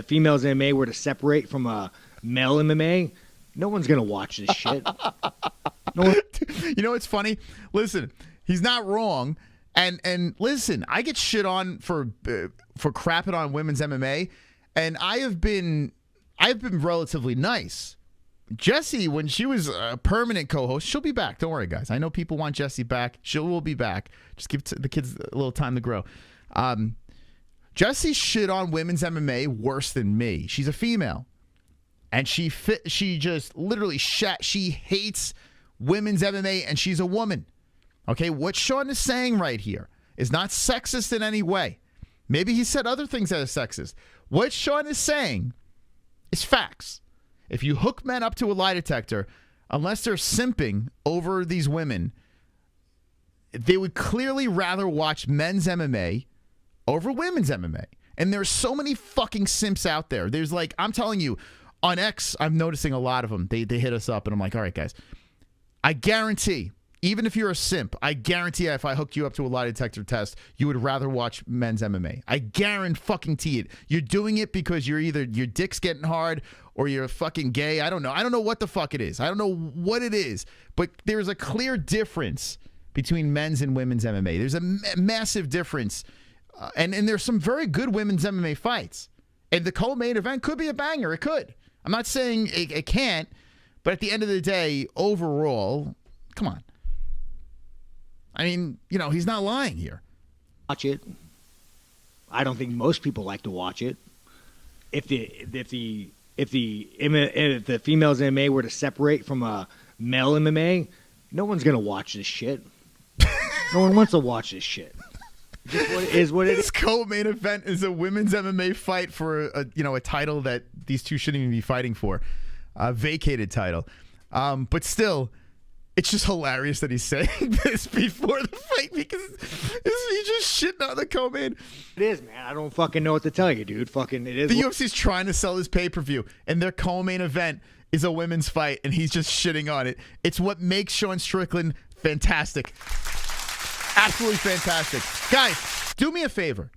females MMA were to separate from a male MMA, no one's gonna watch this shit. No one... You know what's funny? Listen, he's not wrong. And listen, I get shit on for crapping on women's MMA, and I've been relatively nice. Jessie, when she was a permanent co-host, she'll be back. Don't worry, guys. I know people want Jessie back. She will be back. Just give the kids a little time to grow. Jessie shit on women's MMA worse than me. She's a female, and she just literally she hates women's MMA, and she's a woman. Okay, what Sean is saying right here is not sexist in any way. Maybe he said other things that are sexist. What Sean is saying is facts. If you hook men up to a lie detector, unless they're simping over these women, they would clearly rather watch men's MMA over women's MMA. And there's so many fucking simps out there. There's like, I'm telling you, on X, I'm noticing a lot of them. They hit us up, and I'm like, all right, guys. I guarantee, even if you're a simp, I guarantee if I hooked you up to a lie detector test, you would rather watch men's MMA. I guarantee it. You're doing it because you're either your dick's getting hard or you're fucking gay. I don't know. I don't know what the fuck it is. I don't know what it is. But there's a clear difference between men's and women's MMA. There's a massive difference. And there's some very good women's MMA fights. And the co-main event could be a banger. It could. I'm not saying it can't. But at the end of the day, overall, come on. I mean, you know, he's not lying here. Watch it. I don't think most people like to watch it. If the females MMA were to separate from a male MMA, no one's gonna watch this shit. No one wants to watch this shit. Just what it is, what it is. This co-main event is a women's MMA fight for a title that these two shouldn't even be fighting for, a vacated title. But still, it's just hilarious that he's saying this before the fight because he's just shitting on the co-main. It is, man. I don't fucking know what to tell you, dude. Fucking it is. The UFC's trying to sell this pay-per-view, and their co-main event is a women's fight, and he's just shitting on it. It's what makes Sean Strickland fantastic. Absolutely fantastic. Guys, do me a favor.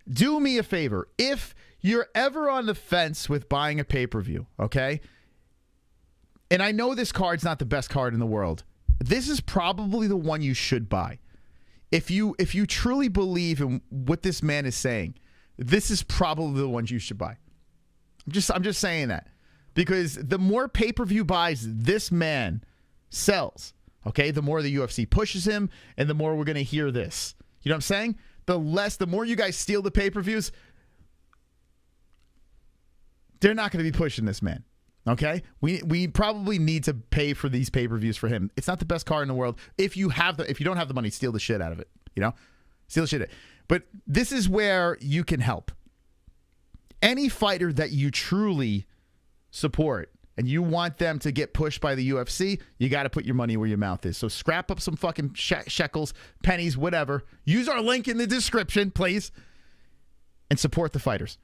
Do me a favor. If you're ever on the fence with buying a pay-per-view, okay? And I know this card's not the best card in the world. This is probably the one you should buy. If you truly believe in what this man is saying, this is probably the ones you should buy. I'm just saying that. Because the more pay-per-view buys this man sells, okay, the more the UFC pushes him, and the more we're going to hear this. You know what I'm saying? The more you guys steal the pay-per-views, they're not going to be pushing this man. Okay, we probably need to pay for these pay-per-views for him. It's not the best card in the world. If you don't have the money, steal the shit out of it. You know, steal the shit out. But this is where you can help. Any fighter that you truly support and you want them to get pushed by the UFC, you got to put your money where your mouth is. So scrap up some fucking shekels, pennies, whatever. Use our link in the description, please, and support the fighters.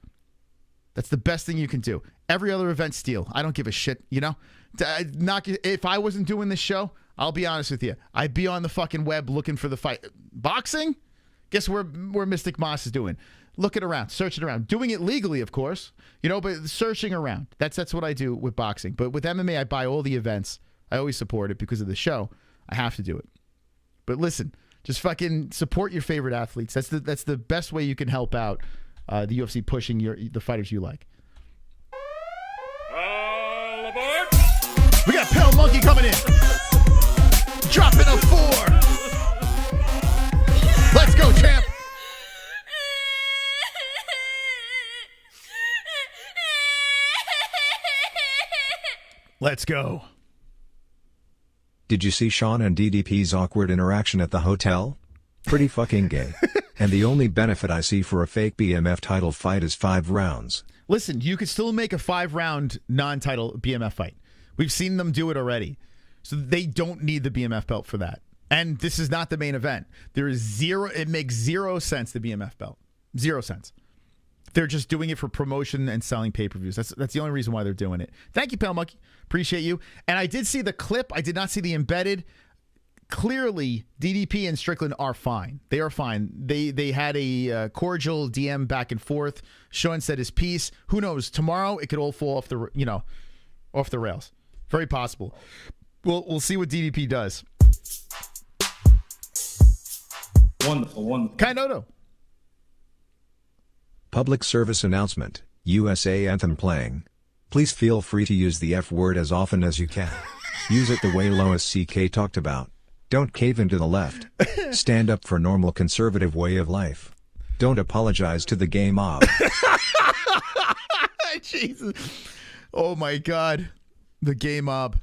That's the best thing you can do. Every other event, steal. I don't give a shit, you know? If I wasn't doing this show, I'll be honest with you, I'd be on the fucking web looking for the fight. Boxing? Guess where Mystic Moss is doing? Looking around, searching around. Doing it legally, of course, you know, but searching around. That's what I do with boxing. But with MMA, I buy all the events. I always support it because of the show. I have to do it. But listen, just fucking support your favorite athletes. That's the best way you can help out the UFC pushing the fighters you like. All aboard! We got Pale Monkey coming in. Dropping a 4. Let's go, champ. Let's go. Did you see Sean and DDP's awkward interaction at the hotel? Pretty fucking gay. And the only benefit I see for a fake BMF title fight is 5 rounds. Listen, you could still make a 5-round non-title BMF fight. We've seen them do it already. So they don't need the BMF belt for that. And this is not the main event. It makes 0 sense, the BMF belt. 0 cents. They're just doing it for promotion and selling pay-per-views. That's the only reason why they're doing it. Thank you, Pale Monkey. Appreciate you. And I did see the clip. I did not see the embedded. Clearly, DDP and Strickland are fine. They are fine. They had a cordial DM back and forth. Sean said his piece. Who knows? Tomorrow it could all fall off the rails. Very possible. We'll see what DDP does. Wonderful, wonderful. Kainotto. Public service announcement, USA anthem playing. Please feel free to use the F word as often as you can. Use it the way Lois C.K. talked about. Don't cave into the left. Stand up for normal conservative way of life. Don't apologize to the gay mob. Jesus. Oh my God. The gay mob.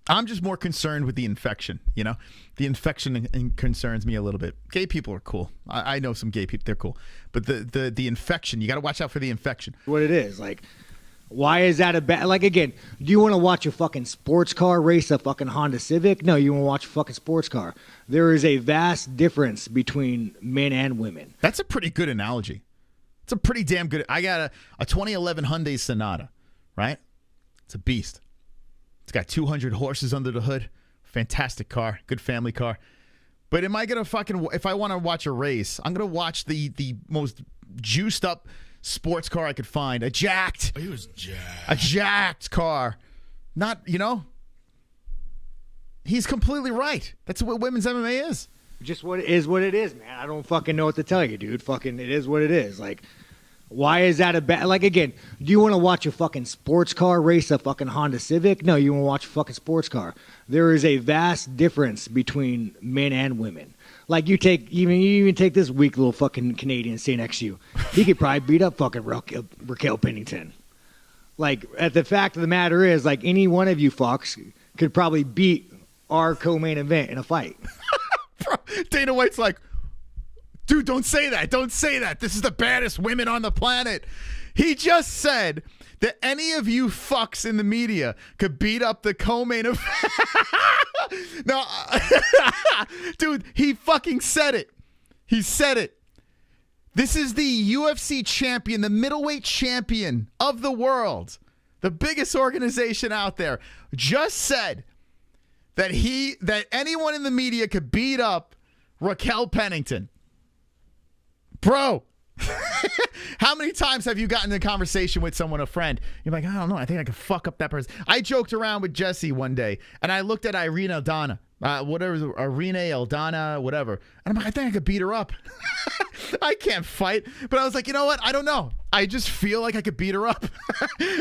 I'm just more concerned with the infection, you know? The infection concerns me a little bit. Gay people are cool. I know some gay people, they're cool. But the infection, you got to watch out for the infection. What it is, like, why is that a bad, like, again, do you want to watch a fucking sports car race a fucking Honda Civic? No, you want to watch a fucking sports car. There is a vast difference between men and women. That's a pretty good analogy. It's a pretty damn good, I got a 2011 Hyundai Sonata, right? It's a beast. It's got 200 horses under the hood. Fantastic car. Good family car. But am I going to fucking, if I want to watch a race, I'm going to watch the most juiced up sports car I could find. A jacked. He was jacked. A jacked car. Not, you know. He's completely right. That's what women's MMA is. Just what it is, man. I don't fucking know what to tell you, dude. Fucking, it is what it is. Like, why is that a bad, like, again, do you want to watch a fucking sports car race a fucking Honda Civic? No, you want to watch a fucking sports car. There is a vast difference between men and women. Like, you even take this weak little fucking Canadian stay next to you. He could probably beat up fucking Raquel Pennington. Like, the fact of the matter is, like, any one of you fucks could probably beat our co-main event in a fight. Dana White's like, dude, don't say that. Don't say that. This is the baddest women on the planet. He just said that any of you fucks in the media could beat up the co-main event. No, dude, he fucking said it. He said it. This is the UFC champion, the middleweight champion of the world, the biggest organization out there, just said that anyone in the media could beat up Raquel Pennington. Bro, how many times have you gotten in a conversation with someone, a friend? You're like, I don't know. I think I could fuck up that person. I joked around with Jesse one day, and I looked at Irene Aldana, whatever. And I'm like, I think I could beat her up. I can't fight. But I was like, you know what? I don't know. I just feel like I could beat her up.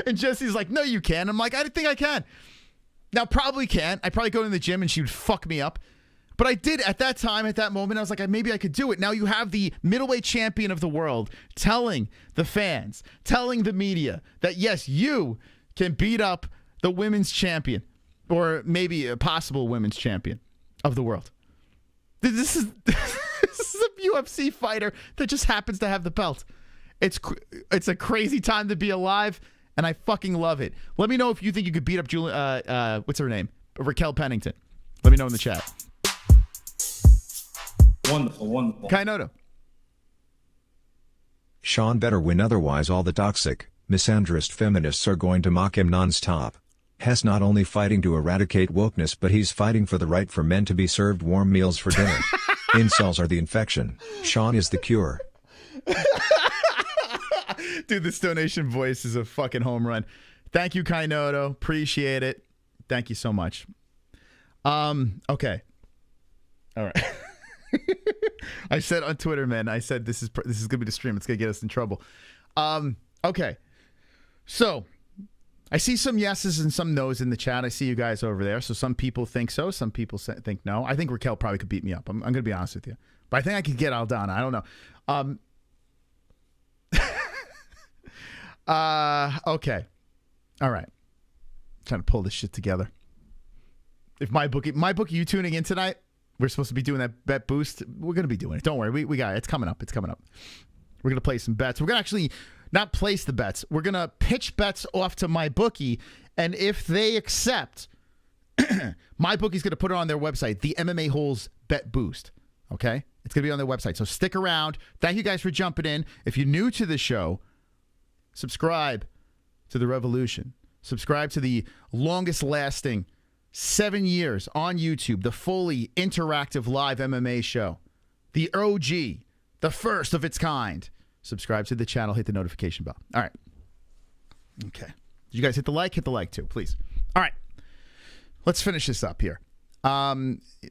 And Jesse's like, no, you can. I'm like, I think I can. Now, probably can't. I'd probably go to the gym, and she would fuck me up. But I did at that time, at that moment, I was like, maybe I could do it. Now you have the middleweight champion of the world telling the fans, telling the media that, yes, you can beat up the women's champion or maybe a possible women's champion of the world. This is a UFC fighter that just happens to have the belt. It's a crazy time to be alive, and I fucking love it. Let me know if you think you could beat up what's her name? Raquel Pennington. Let me know in the chat. Wonderful, wonderful. Kainotto. Sean better win, otherwise all the toxic, misandrist feminists are going to mock him non-stop. Hess not only fighting to eradicate wokeness, but he's fighting for the right for men to be served warm meals for dinner. Incels are the infection. Sean is the cure. Dude, this donation voice is a fucking home run. Thank you, Kainotto. Appreciate it. Thank you so much. Okay. All right. I said on Twitter, man, I said this is gonna be the stream. It's gonna get us in trouble. Okay. So I see some yeses and some nos in the chat. I see you guys over there. So some people think so. Some people think no. I think Raquel probably could beat me up. I'm gonna be honest with you, but I think I could get Aldana. I don't know. Okay. All right. Trying to pull this shit together. If MyBookie, you tuning in tonight? We're supposed to be doing that bet boost. We're going to be doing it. Don't worry. We got it. It's coming up. It's coming up. We're going to play some bets. We're going to actually not place the bets. We're going to pitch bets off to MyBookie. And if they accept, MyBookie's going to put it on their website, the MMA-Holes bet boost. Okay? It's going to be on their website. So stick around. Thank you guys for jumping in. If you're new to the show, subscribe to the revolution. Subscribe to the longest lasting 7 years on YouTube, the fully interactive live MMA show. The OG, the first of its kind. Subscribe to the channel, hit the notification bell. All right. Okay. Did you guys hit the like? Hit the like too, please. All right. Let's finish this up here. Now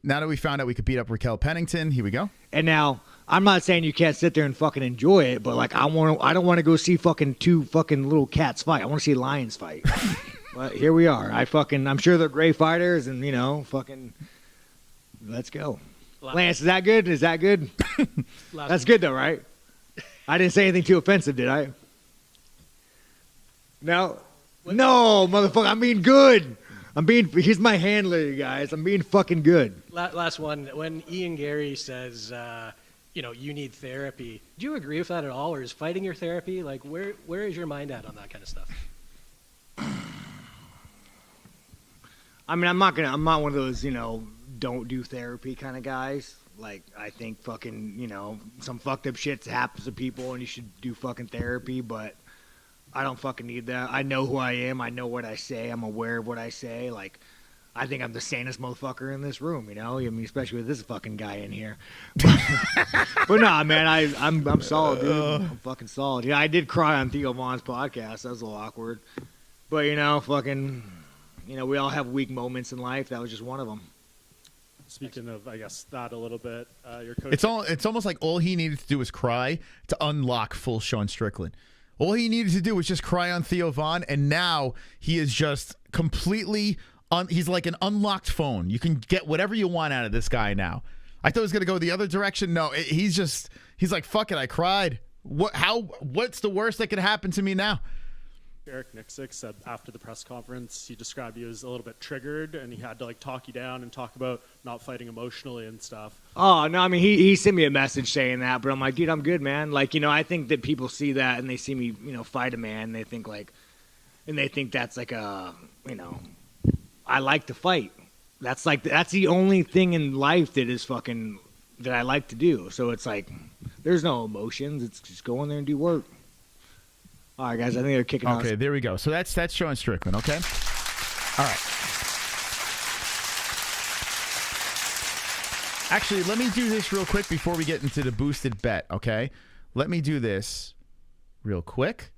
that we found out we could beat up Raquel Pennington, here we go. And now, I'm not saying you can't sit there and fucking enjoy it, but like I don't want to go see fucking two fucking little cats fight. I want to see lions fight. But here we are. I'm sure they're great fighters, and fucking, let's go. Lance, is that good? Is that good? That's good though, right? I didn't say anything too offensive, did I? No, motherfucker. I'm being good. He's my handler, you guys. I'm being fucking good. Last one. When Ian Gary says, you need therapy, do you agree with that at all, or is fighting your therapy? Like, where is your mind at on that kind of stuff? I mean, I'm not one of those, don't do therapy kind of guys. Like, I think fucking, some fucked up shit happens to people and you should do fucking therapy, but I don't fucking need that. I know who I am. I know what I say. I'm aware of what I say. Like, I think I'm the sanest motherfucker in this room, I mean, especially with this fucking guy in here. But no, man, I'm solid, dude. I'm fucking solid. I did cry on Theo Von's podcast. That was a little awkward. But, we all have weak moments in life. That was just one of them. Speaking of, I guess, that a little bit, your coach. It's almost like all he needed to do was cry to unlock full Sean Strickland. All he needed to do was just cry on Theo Von, and now he is just completely he's like an unlocked phone. You can get whatever you want out of this guy now. I thought it was going to go the other direction. No, he's like, fuck it, I cried. What's the worst that could happen to me now? Eric Nixick said after the press conference, he described you as a little bit triggered, and he had to talk you down and talk about not fighting emotionally and stuff. Oh no, I mean he sent me a message saying that, but I'm like, dude, I'm good, man. Like, I think that people see that and they see me, fight a man, and they think that's like a, I like to fight. That's the only thing in life that I like to do. So it's like, there's no emotions. It's just go in there and do work. All right, guys, I think they're kicking us. Okay, there we go. So that's Sean Strickland, okay? All right. Actually, let me do this real quick before we get into the boosted bet, okay? Let me do this real quick.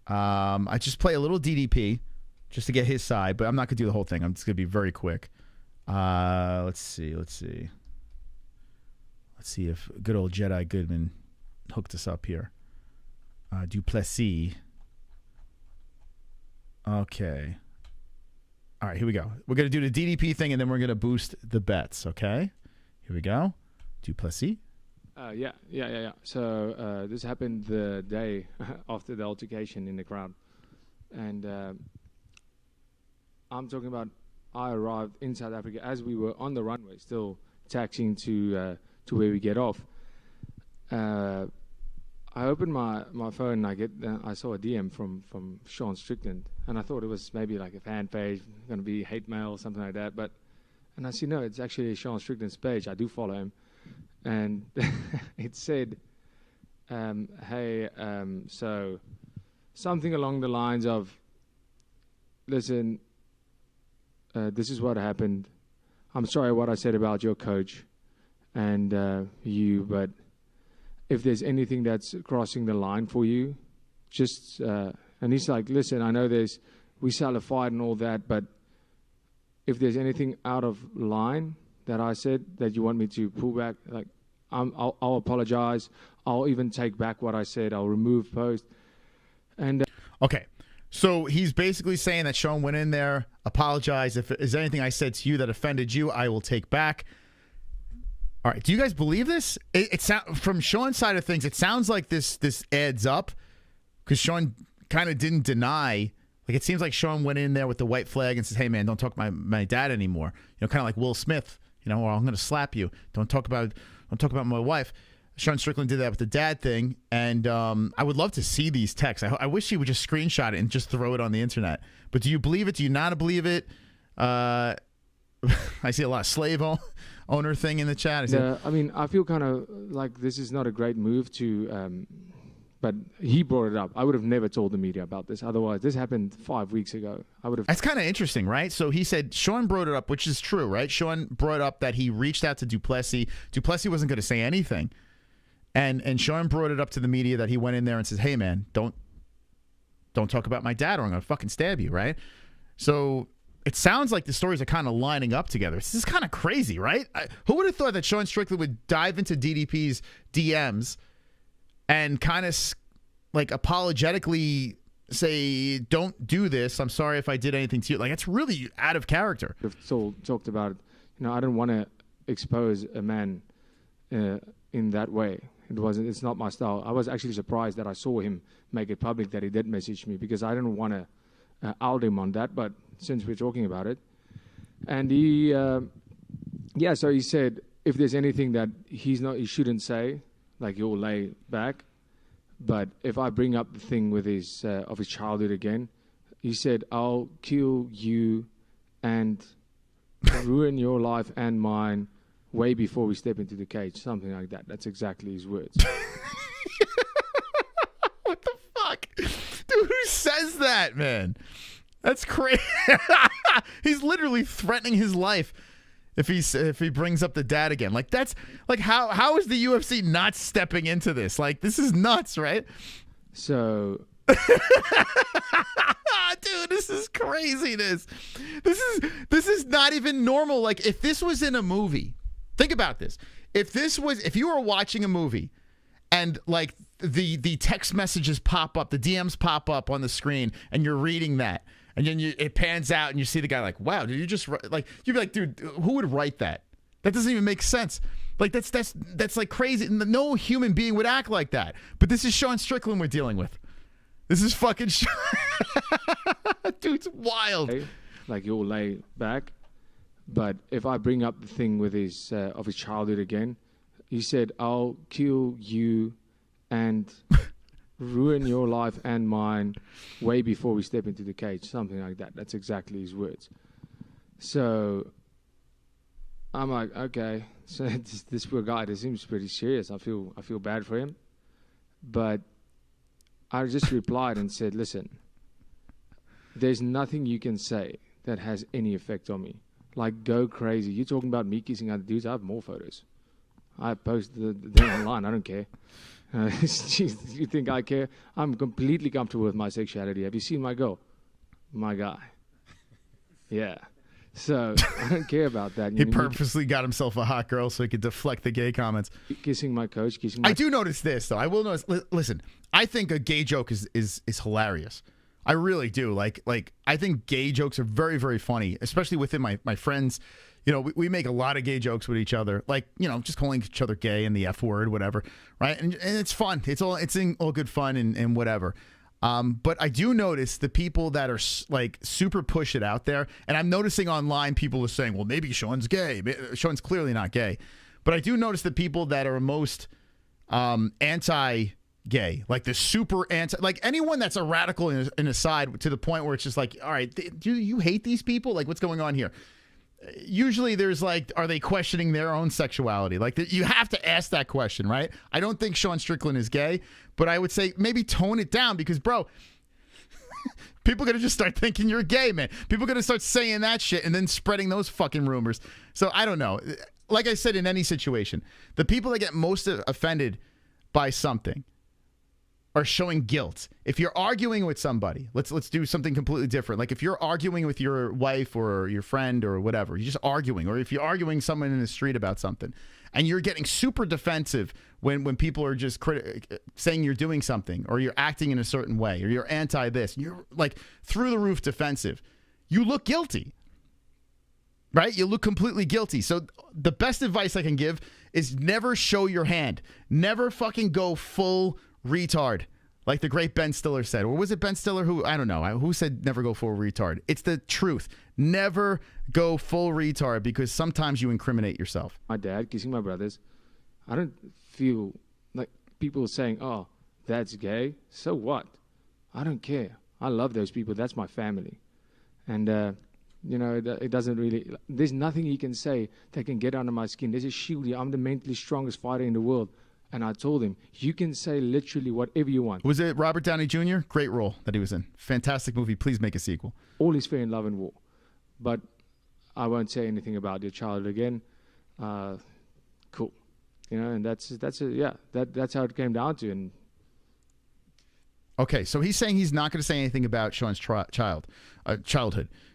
I just play a little DDP just to get his side, but I'm not going to do the whole thing. I'm just going to be very quick. Let's see. Let's see if good old Jedi Goodman hooked us up here. Du Plessis. Okay. All right, here we go. We're going to do the DDP thing, and then we're going to boost the bets, okay? Here we go. Du Plessis. Yeah. So this happened the day after the altercation in the crowd. And I'm talking about I arrived in South Africa as we were on the runway, still taxiing to where we get off. I opened my phone and I saw a DM from Sean Strickland, and I thought it was maybe like a fan page, going to be hate mail or something like that. And I see, no, it's actually Sean Strickland's page. I do follow him. And it said, hey, so something along the lines of, listen, this is what happened. I'm sorry what I said about your coach and you, but if there's anything that's crossing the line for you, just, and he's like, listen, I know we sell a fight and all that, but if there's anything out of line that I said that you want me to pull back, like, I'll apologize. I'll even take back what I said. I'll remove post. And okay. So he's basically saying that Sean went in there, apologized. If there's anything I said to you that offended you, I will take back. All right. Do you guys believe this? From Sean's side of things, it sounds like this adds up because Sean kind of didn't deny. Like, it seems like Sean went in there with the white flag and says, hey, man, don't talk about my dad anymore. Kind of like Will Smith, or I'm going to slap you. Don't talk about my wife. Sean Strickland did that with the dad thing, and I would love to see these texts. I wish he would just screenshot it and just throw it on the internet. But do you believe it? Do you not believe it? I see a lot of slave owner thing in the chat. I mean, I feel kind of like this is not a great move to, but he brought it up. I would have never told the media about this. Otherwise, this happened 5 weeks ago. I would have. That's kind of interesting, right? So he said Sean brought it up, which is true, right? Sean brought up that he reached out to Du Plessis. Du Plessis wasn't going to say anything. And Sean brought it up to the media that he went in there and says, hey, man, don't talk about my dad or I'm going to fucking stab you, right? So it sounds like the stories are kind of lining up together. This is kind of crazy, right? Who would have thought that Sean Strickland would dive into DDP's DMs and kind of like apologetically say, don't do this. I'm sorry if I did anything to you. Like, it's really out of character. We've talked about it. I don't want to expose a man in that way. It's not my style. I was actually surprised that I saw him make it public that he did message me, because I didn't want to out him on that. But since we're talking about it, and he, so he said if there's anything that he shouldn't say, like, he'll lay back. But if I bring up the thing with his of his childhood again, he said, I'll kill you and ruin your life and mine way before we step into the cage. Something like that. That's exactly his words. What the fuck? Dude, who says that, man? That's crazy. He's literally threatening his life if he brings up the dad again. Like, that's like, how is the UFC not stepping into this? Like, this is nuts, right? So dude, this is craziness. This is not even normal. Like, if this was in a movie, think about this. If you were watching a movie and like the text messages pop up, the DMs pop up on the screen, and you're reading that, and then it pans out and you see the guy like, wow, did you just like, you'd be like, dude, who would write that? That doesn't even make sense. Like, that's like crazy. No human being would act like that. But this is Sean Strickland we're dealing with. This is fucking dude, it's wild. Like, he'll lay back. But if I bring up the thing with his of his childhood again, he said, I'll kill you and ruin your life and mine way before we step into the cage. Something like that. That's exactly his words. So I'm like, okay. So this poor guy, this seems pretty serious. I feel bad for him. But I just replied and said, listen, there's nothing you can say that has any effect on me. Like, go crazy. You're talking about me kissing other dudes. I have more photos. I posted them online. I don't care. Jeez, you think I care? I'm completely comfortable with my sexuality. Have you seen my girl? My guy. Yeah. So I don't care about that. He purposely got himself a hot girl so he could deflect the gay comments. Kissing my coach. I do notice this, though. I will notice. Listen, I think a gay joke is hilarious. I really do. Like I think gay jokes are very, very funny, especially within my friends. We make a lot of gay jokes with each other, like, just calling each other gay and the F word, whatever, right? And it's fun. It's in all good fun and whatever. But I do notice the people that are like super push it out there, and I'm noticing online people are saying, well, maybe Sean's gay. Sean's clearly not gay. But I do notice the people that are most anti-gay, like the super anti, like anyone that's a radical in a side to the point where it's just like, all right, do you hate these people? Like, what's going on here? Usually there's like, are they questioning their own sexuality? Like, you have to ask that question, right? I don't think Sean Strickland is gay, but I would say maybe tone it down, because, bro, people are going to just start thinking you're gay, man. People are going to start saying that shit and then spreading those fucking rumors. So I don't know. Like I said, in any situation, the people that get most offended by something are showing guilt. If you're arguing with somebody, let's do something completely different. Like, if you're arguing with your wife or your friend or whatever, you're just arguing, or if you're arguing someone in the street about something, and you're getting super defensive when people are just saying you're doing something, or you're acting in a certain way, or you're anti this, you're like through the roof defensive, you look guilty, right? You look completely guilty. So the best advice I can give is never show your hand. Never fucking go full retard, like the great Ben Stiller said. Or was it Ben Stiller who, I don't know, who said never go full retard? It's the truth. Never go full retard, because sometimes you incriminate yourself. My dad kissing my brothers. I don't feel like people saying, oh, that's gay. So what? I don't care. I love those people. That's my family. And, it doesn't really, there's nothing he can say that can get under my skin. There's a shield here. I'm the mentally strongest fighter in the world. And I told him, you can say literally whatever you want. Was it Robert Downey Jr.? Great role that he was in. Fantastic movie. Please make a sequel. All is fair in love and war. But I won't say anything about your child again. Cool. And that's how it came down to. And Okay, so he's saying he's not going to say anything about Sean's childhood.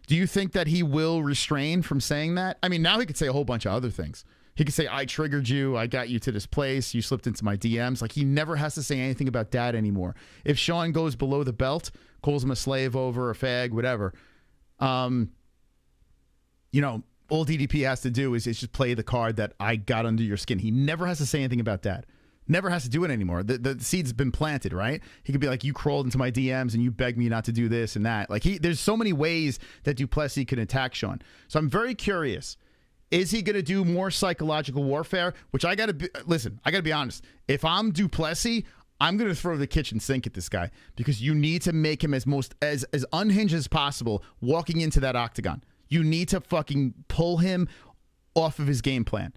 Do you think that he will restrain from saying that? I mean, now he could say a whole bunch of other things. He could say, I triggered you. I got you to this place. You slipped into my DMs. Like, he never has to say anything about dad anymore. If Sean goes below the belt, calls him a slave over, a fag, whatever, you know, all DDP has to do is just play the card that I got under your skin. He never has to say anything about dad. Never has to do it anymore. The seed's been planted, right? He could be like, you crawled into my DMs and you begged me not to do this and that. Like, there's so many ways that du Plessis can attack Sean. So I'm very curious. Is he going to do more psychological warfare? Which I got to be honest. If I'm du Plessis, I'm going to throw the kitchen sink at this guy, because you need to make him as unhinged as possible walking into that octagon. You need to fucking pull him off of his game plan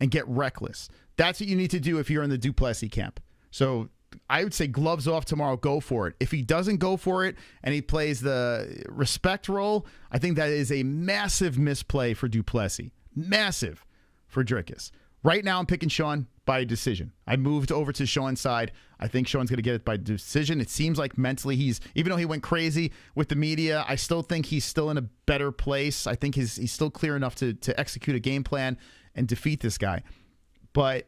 and get reckless. That's what you need to do if you're in the du Plessis camp. So I would say gloves off tomorrow, go for it. If he doesn't go for it and he plays the respect role, I think that is a massive misplay for du Plessis. Massive for Dricus. Right now I'm picking Sean by decision. I moved over to Sean's side. I think Sean's going to get it by decision. It seems like mentally even though he went crazy with the media, I still think he's still in a better place. I think he's still clear enough to execute a game plan and defeat this guy. But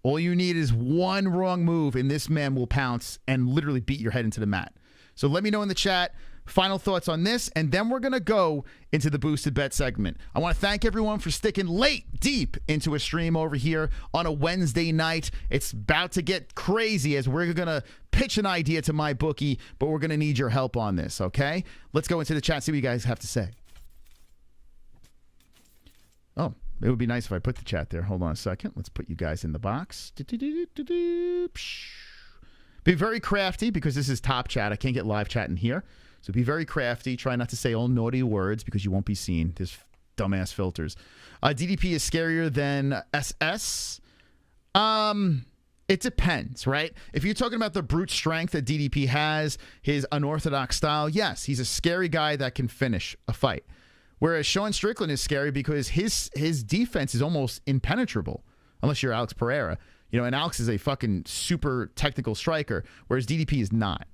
all you need is one wrong move, and this man will pounce and literally beat your head into the mat. So let me know in the chat final thoughts on this, and then we're going to go into the boosted bet segment. I want to thank everyone for sticking deep into a stream over here on a Wednesday night. It's about to get crazy as we're going to pitch an idea to MyBookie, but we're going to need your help on this, okay? Let's go into the chat, see what you guys have to say. Oh. It would be nice if I put the chat there. Hold on a second. Let's put you guys in the box. Be very crafty, because this is top chat. I can't get live chat in here. So be very crafty. Try not to say all naughty words, because you won't be seen. There's dumbass filters. DDP is scarier than SS. It depends, right? If you're talking about the brute strength that DDP has, his unorthodox style, yes, he's a scary guy that can finish a fight. Whereas Sean Strickland is scary because his defense is almost impenetrable, unless you're Alex Pereira. You know, and Alex is a fucking super technical striker, whereas DDP is not.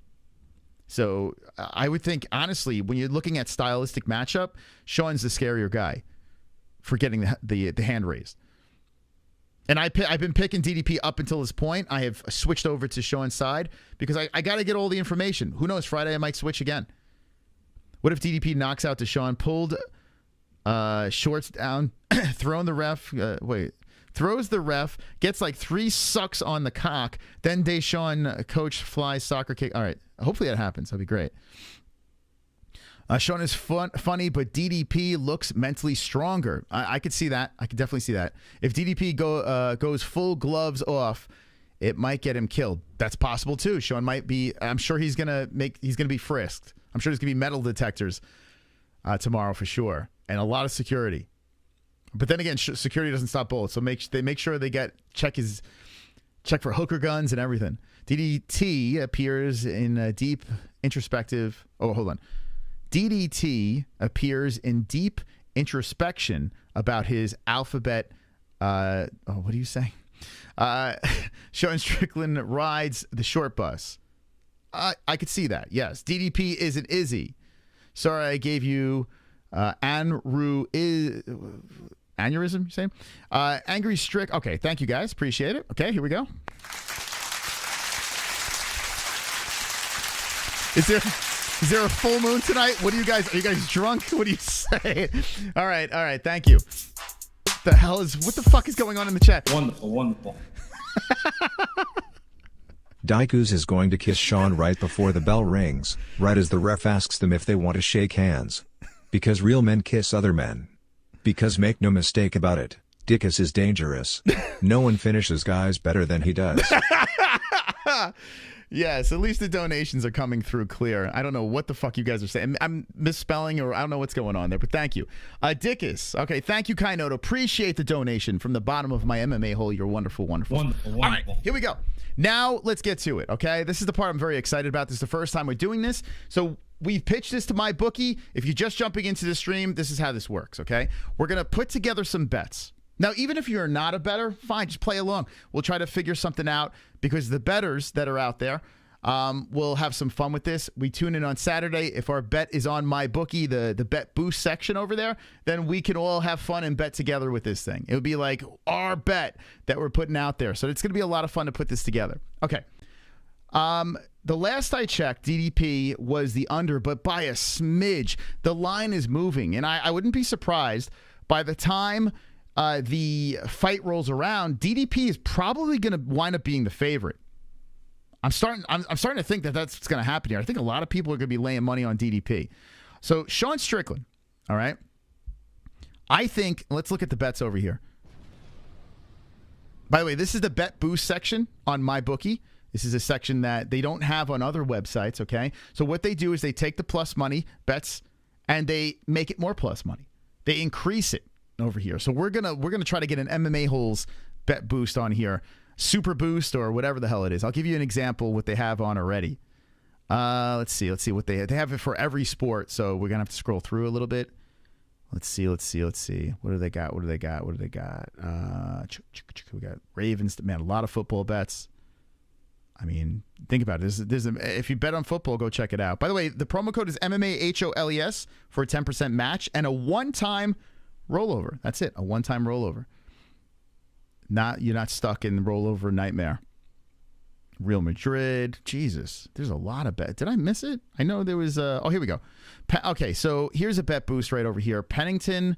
So I would think, honestly, when you're looking at stylistic matchup, Sean's the scarier guy for getting the hand raised. And I've been picking DDP up until this point. I have switched over to Sean's side because I got to get all the information. Who knows? Friday I might switch again. What if DDP knocks out Deshaun, pulled shorts down, throws the ref, gets like 3 sucks on the cock, then Deshaun coach flies soccer kick. All right, hopefully that happens. That'd be great. Sean is funny, but DDP looks mentally stronger. I could see that. I could definitely see that. If DDP goes full gloves off, it might get him killed. That's possible too. Sean might be. I'm sure he's gonna be frisked. I'm sure there's going to be metal detectors tomorrow for sure, and a lot of security. But then again, security doesn't stop bullets, so they make sure they check for hooker guns and everything. DDT appears in deep introspective. Oh, hold on. DDT appears in deep introspection about his alphabet. What are you saying? Sean Strickland rides the short bus. I could see that. Yes. DDP is an Izzy. Sorry, I gave you aneurysm, you saying? Angry Strick. Okay, thank you guys. Appreciate it. Okay, here we go. Is there a full moon tonight? Are you guys drunk? What do you say? All right, thank you. What the fuck is going on in the chat? Wonderful. Dricus is going to kiss Sean right before the bell rings, right as the ref asks them if they want to shake hands. Because real men kiss other men. Because make no mistake about it, Dricus is dangerous. No one finishes guys better than he does. Yes, at least the donations are coming through clear. I don't know what the fuck you guys are saying. I'm misspelling, or I don't know what's going on there, but thank you. Dricus. Okay, thank you, Kainotto. Appreciate the donation from the bottom of my MMA hole. You're wonderful. All right, here we go. Now, let's get to it, okay? This is the part I'm very excited about. This is the first time we're doing this. So we've pitched this to MyBookie. If you're just jumping into the stream, this is how this works, okay? We're going to put together some bets. Now, even if you're not a bettor, fine, just play along. We'll try to figure something out, because the bettors that are out there, We'll have some fun with this. We tune in on Saturday. If our bet is on MyBookie, the bet boost section over there, then we can all have fun and bet together with this thing. It would be like our bet that we're putting out there. So it's going to be a lot of fun to put this together. Okay. The last I checked, DDP was the under, but by a smidge. The line is moving, and I wouldn't be surprised by the time the fight rolls around, DDP is probably going to wind up being the favorite. I'm starting to think that that's what's going to happen here. I think a lot of people are going to be laying money on DDP. So Sean Strickland, all right. I think, let's look at the bets over here. By the way, this is the bet boost section on MyBookie. This is a section that they don't have on other websites, okay? So what they do is they take the plus money bets and they make it more plus money. They increase it over here. So we're gonna try to get an MMA-Holes bet boost on here. Super boost or whatever the hell it is. I'll give you an example what they have on already. Let's see what they have it for every sport. So we're gonna have to scroll through a little bit. Let's see. What do they got? We got Ravens. Man, a lot of football bets. I mean, think about it. If you bet on football, go check it out. By the way, the promo code is MMA-HOLES for a 10% match and a one-time rollover. That's it, a one-time rollover. You're not stuck in the rollover nightmare. Real Madrid. Jesus, there's a lot of bets. Did I miss it? I know there was oh, here we go. Okay, so here's a bet boost right over here. Pennington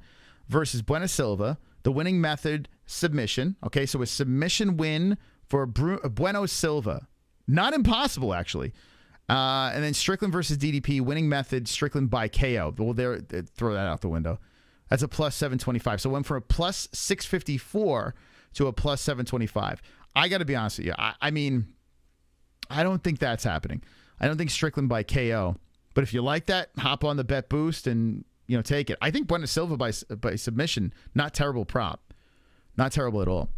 versus Bueno Silva. The winning method, submission. Okay, so a submission win for Bueno Silva. Not impossible, actually. And then Strickland versus DDP. Winning method, Strickland by KO. Well, throw that out the window. That's a plus 725. So it went from a plus 654 to a plus 725. I got to be honest with you. I mean, I don't think that's happening. I don't think Strickland by KO. But if you like that, hop on the bet boost and take it. I think Bueno Silva by submission, not terrible prop. Not terrible at all.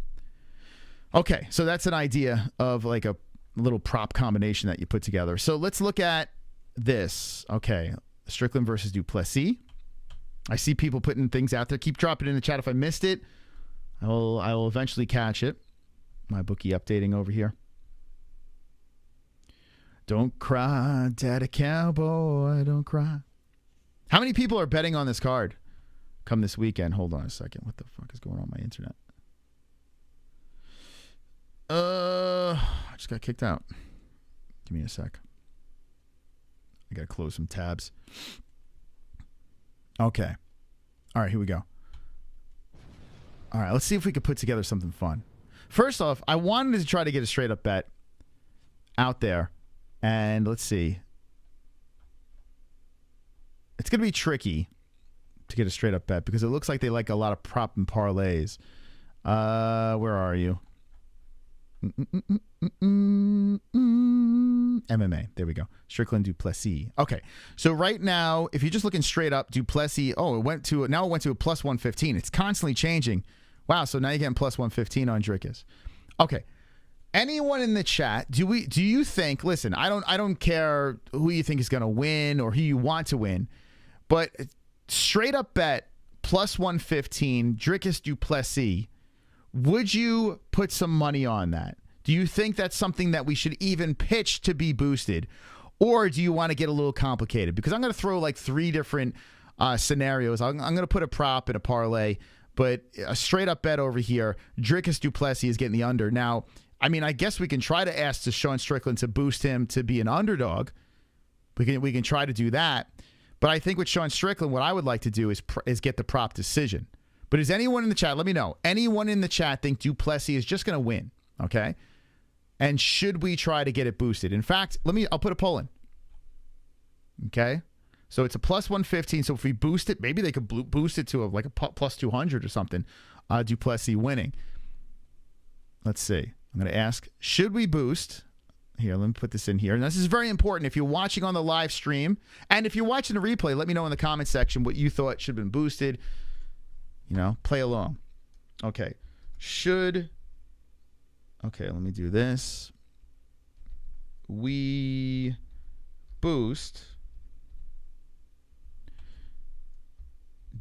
Okay, so that's an idea of like a little prop combination that you put together. So let's look at this. Okay, Strickland versus du Plessis. I see people putting things out there. Keep dropping it in the chat. If I missed it, I will eventually catch it. MyBookie updating over here. Don't cry, daddy cowboy, don't cry. How many people are betting on this card come this weekend? Hold on a second. What the fuck is going on my internet? I just got kicked out. Give me a sec. I got to close some tabs. Okay. All right, here we go. All right, let's see if we can put together something fun. First off, I wanted to try to get a straight up bet out there. And let's see. It's going to be tricky to get a straight up bet because it looks like they like a lot of prop and parlays. Where are you? MMA. There we go. Strickland du Plessis. Okay. So right now, if you're just looking straight up, du Plessis, now it went to a plus 115. It's constantly changing. Wow. So now you're getting plus 115 on Dricus. Okay. Anyone in the chat, do you think, listen, I don't care who you think is going to win or who you want to win, but straight up bet plus 115, Dricus du Plessis, would you put some money on that? Do you think that's something that we should even pitch to be boosted? Or do you want to get a little complicated? Because I'm going to throw like 3 different scenarios. I'm going to put a prop and a parlay, but a straight up bet over here, Dricus du Plessis is getting the under. Now, I mean, I guess we can try to ask to Sean Strickland to boost him to be an underdog. We can try to do that. But I think with Sean Strickland, what I would like to do is get the prop decision. But is anyone in the chat, let me know, anyone in the chat think du Plessis is just going to win, okay? And should we try to get it boosted? In fact, I'll put a poll in, okay? So it's a plus 115. So if we boost it, maybe they could boost it to a plus 200 or something. Du Plessis winning. Let's see. I'm going to ask, should we boost? Here, let me put this in here. And this is very important. If you're watching on the live stream, and if you're watching the replay, let me know in the comment section what you thought should have been boosted. Play along. Okay. Okay, let me do this. We boost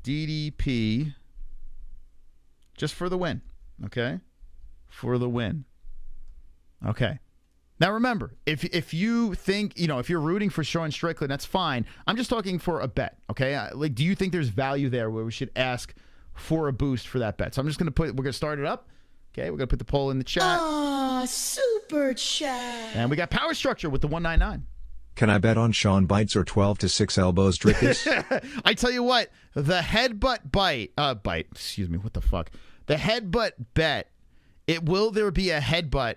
DDP just for the win. Okay? For the win. Okay. Now remember, if you think, if you're rooting for Sean Strickland, that's fine. I'm just talking for a bet, okay? Like, do you think there's value there where we should ask for a boost for that bet? So I'm just going to we're going to start it up. Okay, we're going to put the poll in the chat. Ah, super chat. And we got Power Structure with the 199. Can I bet on Sean bites or 12 to 6 elbows, Dricus? I tell you what, the headbutt bite, excuse me, what the fuck? The headbutt bet, will there be a headbutt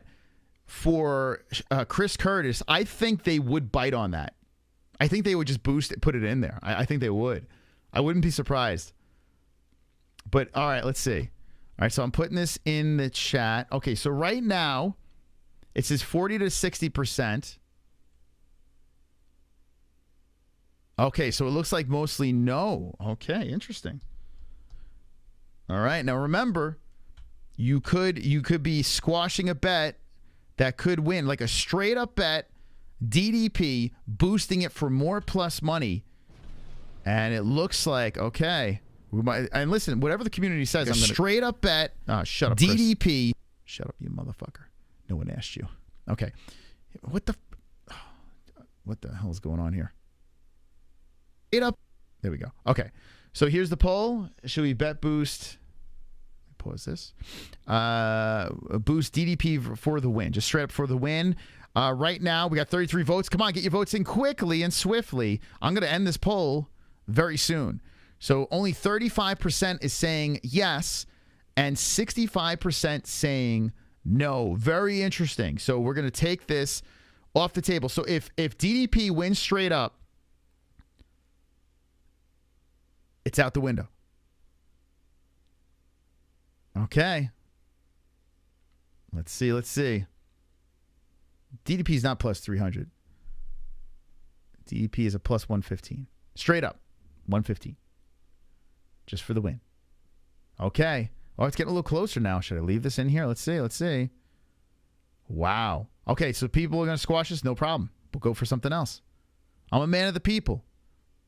for Chris Curtis? I think they would bite on that. I think they would just boost it, put it in there. I think they would. I wouldn't be surprised. But, all right, let's see. All right, so I'm putting this in the chat. Okay, so right now, it says 40 to 60%. Okay, so it looks like mostly no. Okay, interesting. All right, now remember, you could be squashing a bet that could win, like a straight up bet, DDP, boosting it for more plus money. And it looks like, okay, we might, and listen, whatever the community says, I'm going to straight up bet. Shut up, DDP. Chris. Shut up, you motherfucker. No one asked you. Okay. What the hell is going on here? Straight up. There we go. Okay. So here's the poll. Should we bet boost? Pause this. Boost DDP for the win. Just straight up for the win. Right now, we got 33 votes. Come on, get your votes in quickly and swiftly. I'm going to end this poll very soon. So only 35% is saying yes and 65% saying no. Very interesting. So we're going to take this off the table. So if DDP wins straight up, it's out the window. Okay. Let's see. DDP is not plus 300. DDP is a plus 115. Straight up, 115. Just for the win. Okay. Oh, it's getting a little closer now. Should I leave this in here? Let's see. Wow. Okay, so people are going to squash this? No problem. We'll go for something else. I'm a man of the people.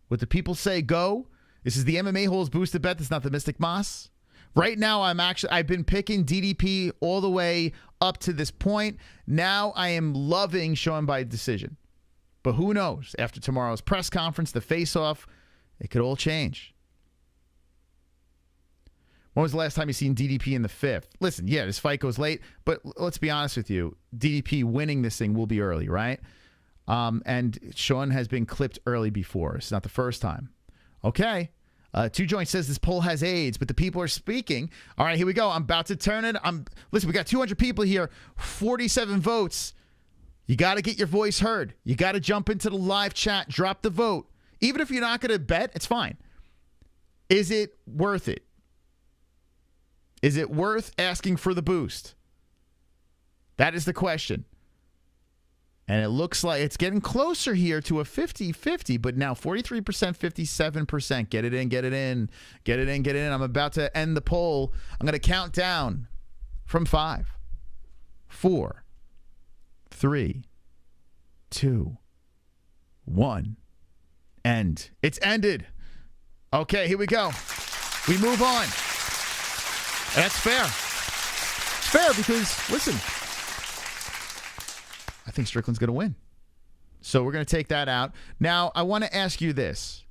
What the people say, go. This is the MMA-Holes boosted bet. That's not the Mystic Moss. Right now, I've been picking DDP all the way up to this point. Now I am loving Sean by decision. But who knows? After tomorrow's press conference, the face-off, it could all change. When was the last time you seen DDP in the fifth? Listen, yeah, this fight goes late, but let's be honest with you. DDP winning this thing will be early, right? And Sean has been clipped early before. It's not the first time. Okay. Two Joint says this poll has AIDS, but the people are speaking. All right, here we go. I'm about to turn it. Listen, we got 200 people here, 47 votes. You got to get your voice heard. You got to jump into the live chat, drop the vote. Even if you're not going to bet, it's fine. Is it worth it? Is it worth asking for the boost? That is the question. And it looks like it's getting closer here to a 50-50, but now 43%, 57%. Get it in, get it in, get it in, get it in. I'm about to end the poll. I'm going to count down from 5, 4, 3, 2, 1. End. It's ended. Okay, here we go. We move on. That's fair. It's fair because, listen, I think Strickland's going to win. So we're going to take that out. Now, I want to ask you this.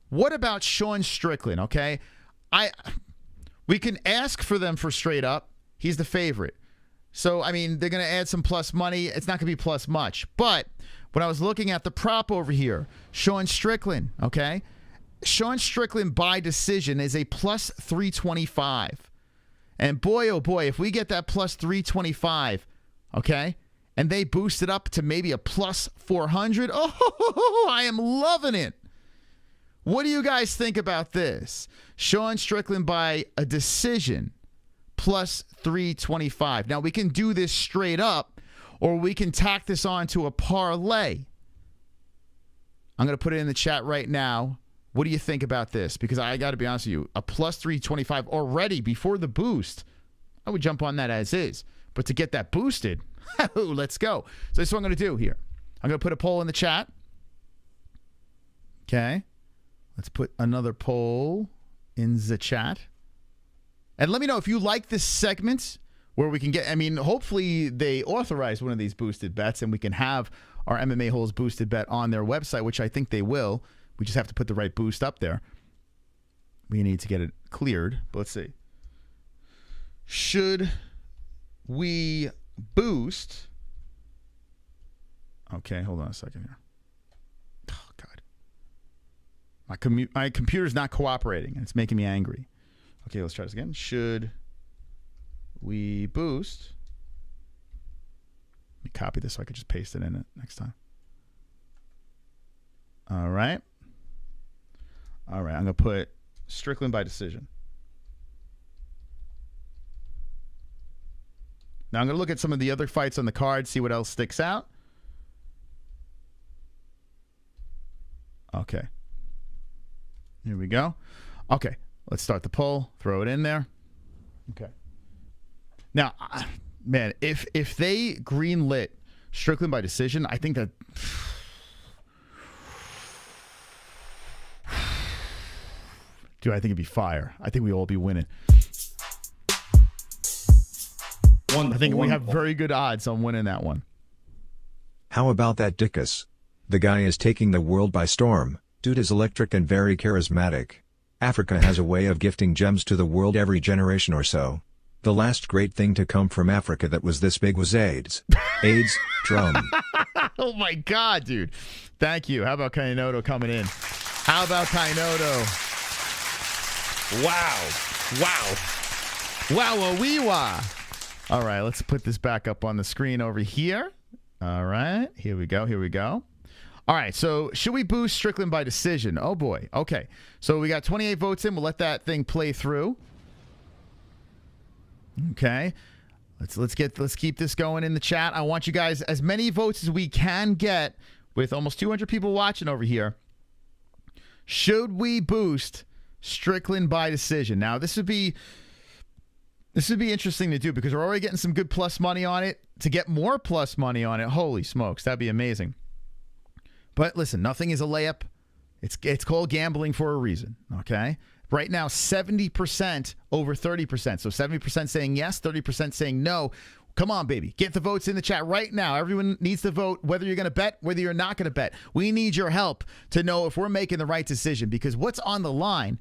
What about Sean Strickland, okay? We can ask for them for straight up. He's the favorite. So, I mean, they're going to add some plus money. It's not going to be plus much. But when I was looking at the prop over here, Sean Strickland, okay? Sean Strickland by decision is a plus 325. And boy, oh boy, if we get that plus 325, okay, and they boost it up to maybe a plus 400, oh, I am loving it. What do you guys think about this? Sean Strickland by a decision, plus 325. Now, we can do this straight up, or we can tack this on to a parlay. I'm going to put it in the chat right now. What do you think about this? Because I got to be honest with you, a plus 325 already before the boost, I would jump on that as is. But to get that boosted, let's go. So this is what I'm going to do here. I'm going to put a poll in the chat. Okay. Let's put another poll in the chat. And let me know if you like this segment. where we can get, I mean, hopefully they authorize one of these boosted bets and we can have our MMA-Holes boosted bet on their website, which I think they will. We just have to put the right boost up there. We need to get it cleared, but let's see. Should we boost? Okay, hold on a second here. Oh, God. My computer's not cooperating, and it's making me angry. Okay, let's try this again. Should we boost? Let me copy this so I could just paste it in it next time. All right. All right, I'm going to put Strickland by decision. Now I'm going to look at some of the other fights on the card, see what else sticks out. Okay. Here we go. Okay, let's start the poll. Throw it in there. Okay. Now, man, if they greenlit Strickland by decision, I think that... Dude, I think it'd be fire. I think we all be winning. I think we have very good odds on winning that one. How about that Dricus? The guy is taking the world by storm. Dude is electric and very charismatic. Africa has a way of gifting gems to the world every generation or so. The last great thing to come from Africa that was this big was AIDS. AIDS, drum. Oh my God, dude. Thank you. How about Kainotto coming in? How about Kainotto? Wow. Wow. All right, let's put this back up on the screen over here. All right, here we go. All right, so should we boost Strickland by decision? Oh, boy. Okay, so we got 28 votes in. We'll let that thing play through. Okay, let's keep this going in the chat. I want you guys, as many votes as we can get, with almost 200 people watching over here. Should we boost Strickland by decision? Now, this would be interesting to do because we're already getting some good plus money on it. To get more plus money on it, holy smokes, that'd be amazing. But listen, nothing is a layup. It's called gambling for a reason, okay? Right now, 70% over 30%. So 70% saying yes, 30% saying no. Come on, baby. Get the votes in the chat right now. Everyone needs to vote whether you're going to bet, whether you're not going to bet. We need your help to know if we're making the right decision because what's on the line,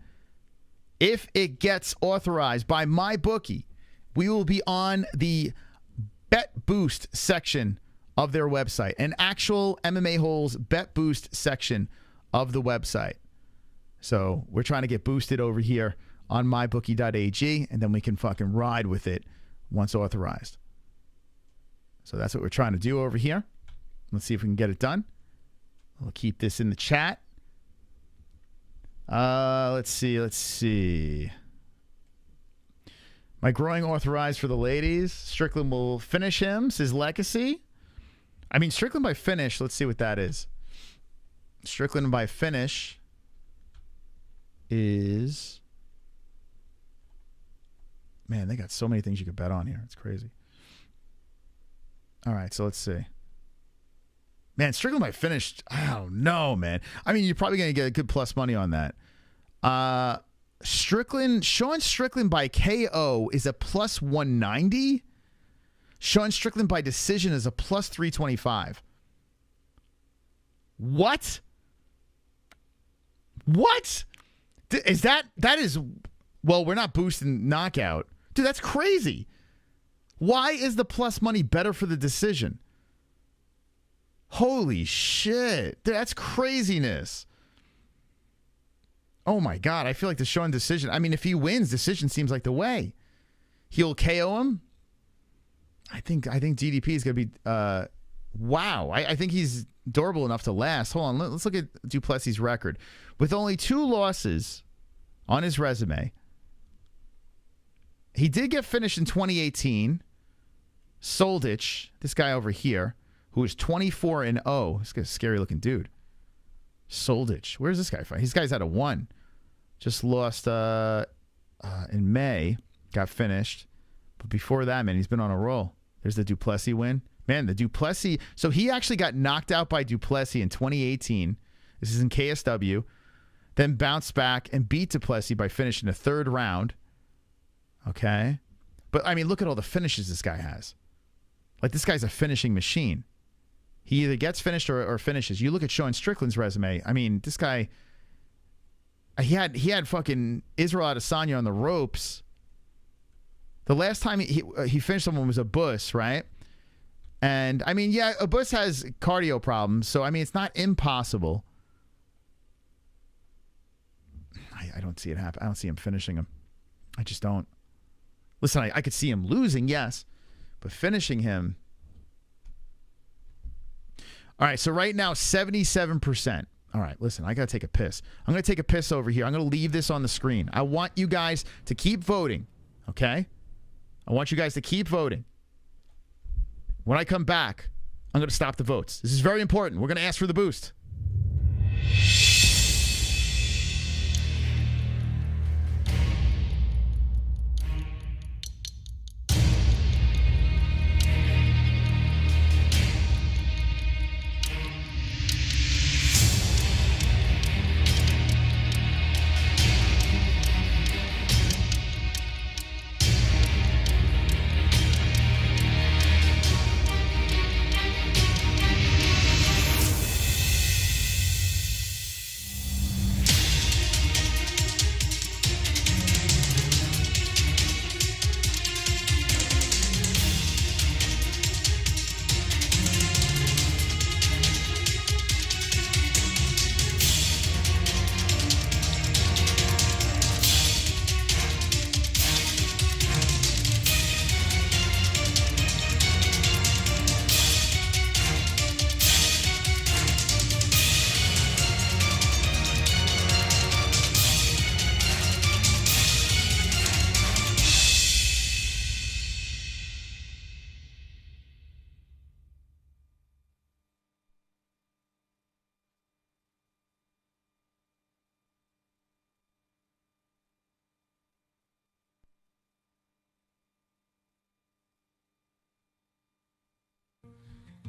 if it gets authorized by MyBookie, we will be on the Bet Boost section of their website, an actual MMA-Holes Bet Boost section of the website. So we're trying to get boosted over here on mybookie.ag, and then we can fucking ride with it once authorized. So that's what we're trying to do over here. Let's see if we can get it done. We'll keep this in the chat. Let's see. My growing authorized for the ladies. Strickland will finish him, says Legacy. I mean, Strickland by finish, let's see what that is. Strickland by finish is... Man, they got so many things you could bet on here. It's crazy. All right, so let's see. Man, Strickland by finish, I don't know, man. I mean, you're probably going to get a good plus money on that. Sean Strickland by KO is a plus 190. Sean Strickland by decision is a plus 325. What? Is that is, well, we're not boosting knockout. Dude, that's crazy. Why is the plus money better for the decision? Holy shit. Dude, that's craziness. Oh my God, I feel like the Sean decision. I mean, if he wins, decision seems like the way. He'll KO him. I think DDP is going to be, wow. I think he's durable enough to last. Hold on, let's look at Du Plessis' record. With only 2 losses on his resume, he did get finished in 2018. Soldich, this guy over here, who is 24-0. This guy's a scary looking dude. Soldich. Where's this guy from? These guys had a 1. Just lost in May. Got finished. But before that, man, he's been on a roll. There's the Du Plessis win. Man, the Du Plessis. So he actually got knocked out by Du Plessis in 2018. This is in KSW. Then bounced back and beat Du Plessis by finishing the 3rd round. Okay. But, I mean, look at all the finishes this guy has. Like, this guy's a finishing machine. He either gets finished or finishes. You look at Sean Strickland's resume. I mean, this guy, he had fucking Israel Adesanya on the ropes. The last time he finished someone was a Bus, right? And, I mean, yeah, a Bus has cardio problems, so, I mean, it's not impossible. I don't see it happen. I don't see him finishing him. I just don't. Listen, I could see him losing, yes, but finishing him. All right, so right now, 77%. All right, listen, I got to take a piss. I'm going to take a piss over here. I'm going to leave this on the screen. I want you guys to keep voting, okay? I want you guys to keep voting. When I come back, I'm going to stop the votes. This is very important. We're going to ask for the boost.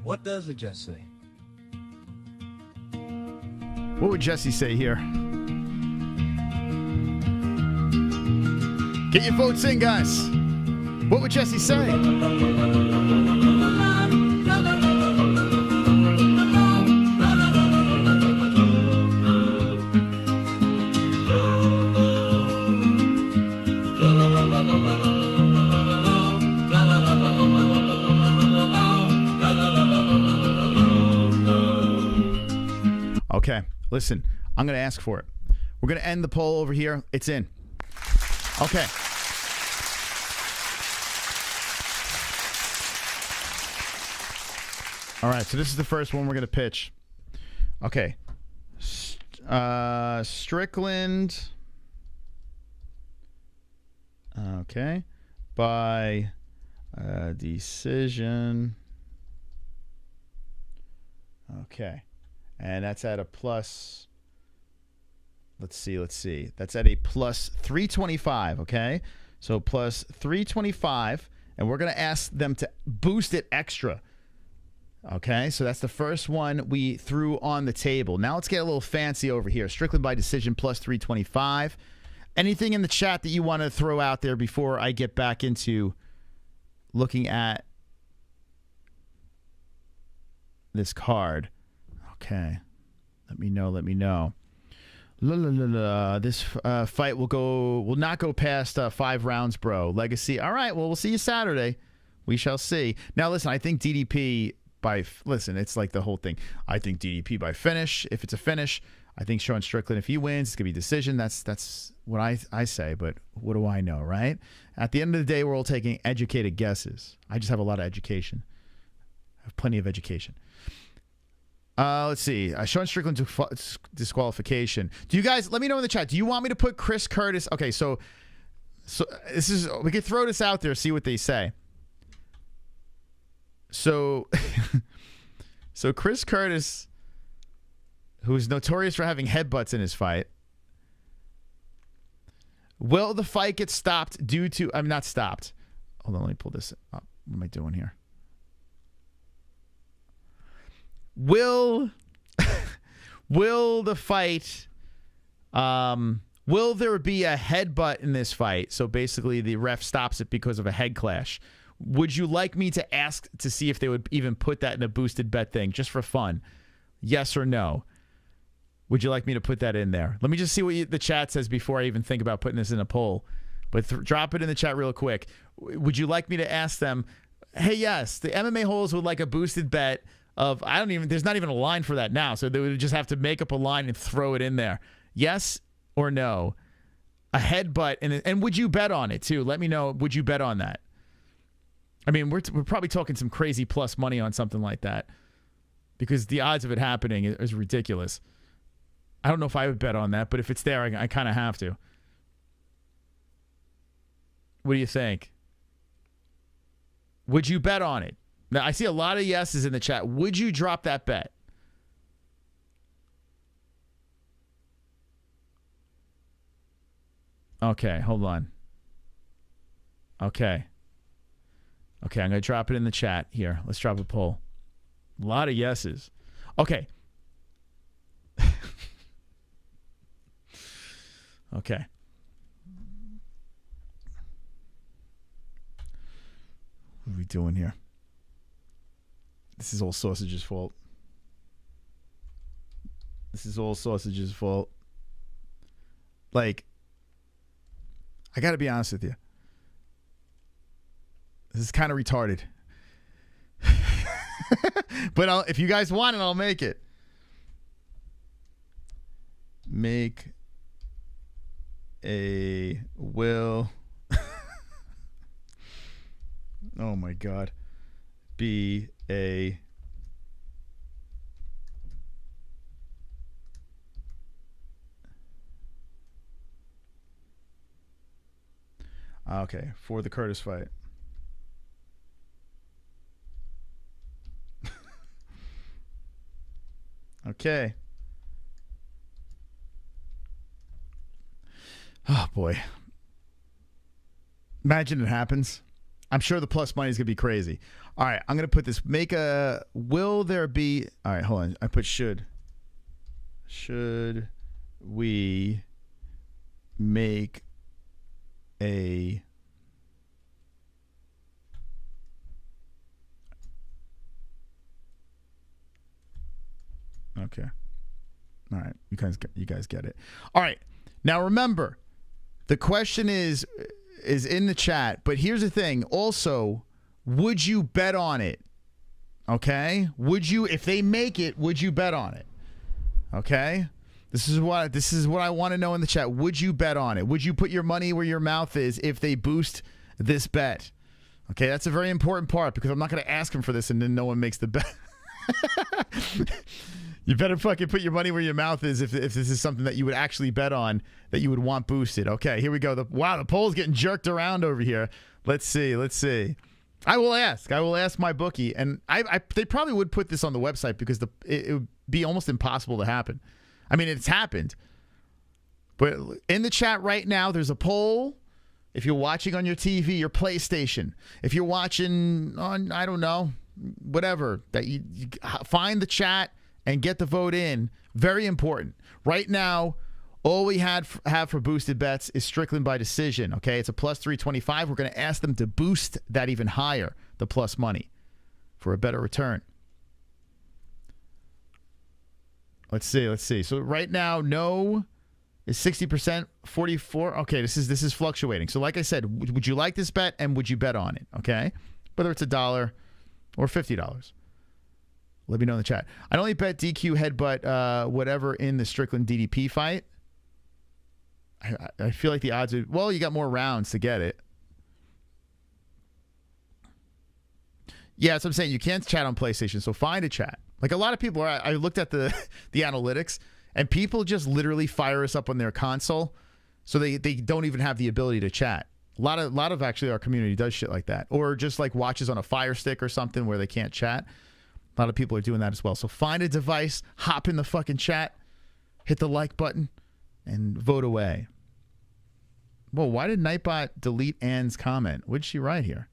What does the judge say? What would Jesse say here? Get your votes in, guys. What would Jesse say? Okay, listen, I'm going to ask for it. We're going to end the poll over here. It's in. Okay. All right, so this is the first one we're going to pitch. Okay. Strickland. Okay. By decision. Okay. And that's at a plus, let's see. That's at a plus 325, okay? So plus 325, and we're going to ask them to boost it extra. Okay, so that's the first one we threw on the table. Now let's get a little fancy over here. Strickland by decision plus 325. Anything in the chat that you want to throw out there before I get back into looking at this card? Okay. Let me know. This fight will not go past 5 rounds, bro. Legacy. All right, well, we'll see you Saturday. We shall see. Now, listen, I think DDP listen, it's like the whole thing. I think DDP by finish. If it's a finish, I think Sean Strickland, if he wins, it's going to be decision. That's what I say, but what do I know, right? At the end of the day, we're all taking educated guesses. I just have a lot of education. I have plenty of education. Let's see. Sean Strickland disqualification. Do you guys, let me know in the chat. Do you want me to put Chris Curtis? Okay, so this is, we could throw this out there, see what they say. So, so Chris Curtis, who's notorious for having headbutts in his fight, will the fight get stopped due to, I'm not stopped. Hold on, let me pull this up. What am I doing here? Will the fight Will there be a headbutt in this fight? So basically the ref stops it because of a head clash. Would you like me to ask to see if they would even put that in a boosted bet thing just for fun? Yes or no? Would you like me to put that in there? Let me just see what the chat says before I even think about putting this in a poll. But drop it in the chat real quick. Would you like me to ask them, hey, yes, the MMA-Holes would like a boosted bet of, there's not even a line for that now. So they would just have to make up a line and throw it in there. Yes or no? A headbutt, and would you bet on it too? Let me know, would you bet on that? I mean, we're probably talking some crazy plus money on something like that because the odds of it happening is ridiculous. I don't know if I would bet on that, but if it's there, I kind of have to. What do you think? Would you bet on it? Now, I see a lot of yeses in the chat. Would you drop that bet? Okay, hold on. Okay, I'm going to drop it in the chat here. Let's drop a poll. A lot of yeses. Okay. Okay. What are we doing here? This is all Sausage's fault. This is all Sausage's fault. Like, I got to be honest with you. This is kind of retarded. But if you guys want it, I'll make it. Make a will. Oh my God. Be a okay, for the Curtis fight. Okay. Oh boy. Imagine it happens. I'm sure the plus money is going to be crazy. All right, I'm going to put this. Will there be... All right, hold on. I put should. Should we make a... Okay. All right, you guys get it. All right, now remember, the question is in the chat, but here's the thing. Also, would you bet on it? Okay? Would you, if they make it, would you bet on it? Okay? This is what I want to know in the chat. Would you bet on it? Would you put your money where your mouth is if they boost this bet? Okay, that's a very important part because I'm not going to ask them for this and then no one makes the bet. You better fucking put your money where your mouth is if this is something that you would actually bet on, that you would want boosted. Okay, here we go. Wow, the poll's getting jerked around over here. Let's see. I will ask MyBookie, and they probably would put this on the website because it would be almost impossible to happen. I mean, it's happened. But in the chat right now, there's a poll. If you're watching on your TV, your PlayStation, if you're watching on, I don't know, whatever, that you find the chat and get the vote in. Very important. Right now, all we have for boosted bets is Strickland by decision. Okay, it's a plus 325. We're going to ask them to boost that even higher, the plus money, for a better return. Let's see. So right now, no is 60%, 44. Okay, this is fluctuating. So like I said, would you like this bet and would you bet on it? Okay, whether it's $1 or $50. Let me know in the chat. I'd only bet DQ headbutt whatever in the Strickland DDP fight. I feel like the odds are, well, you got more rounds to get it. Yeah, that's what I'm saying. You can't chat on PlayStation, so find a chat. Like a lot of people I looked at the analytics, and people just literally fire us up on their console, so they don't even have the ability to chat. A lot of actually our community does shit like that, or just like watches on a Fire Stick or something where they can't chat. A lot of people are doing that as well. So find a device, hop in the fucking chat, hit the like button, and vote away. Whoa, why did Nightbot delete Anne's comment? What'd she write here?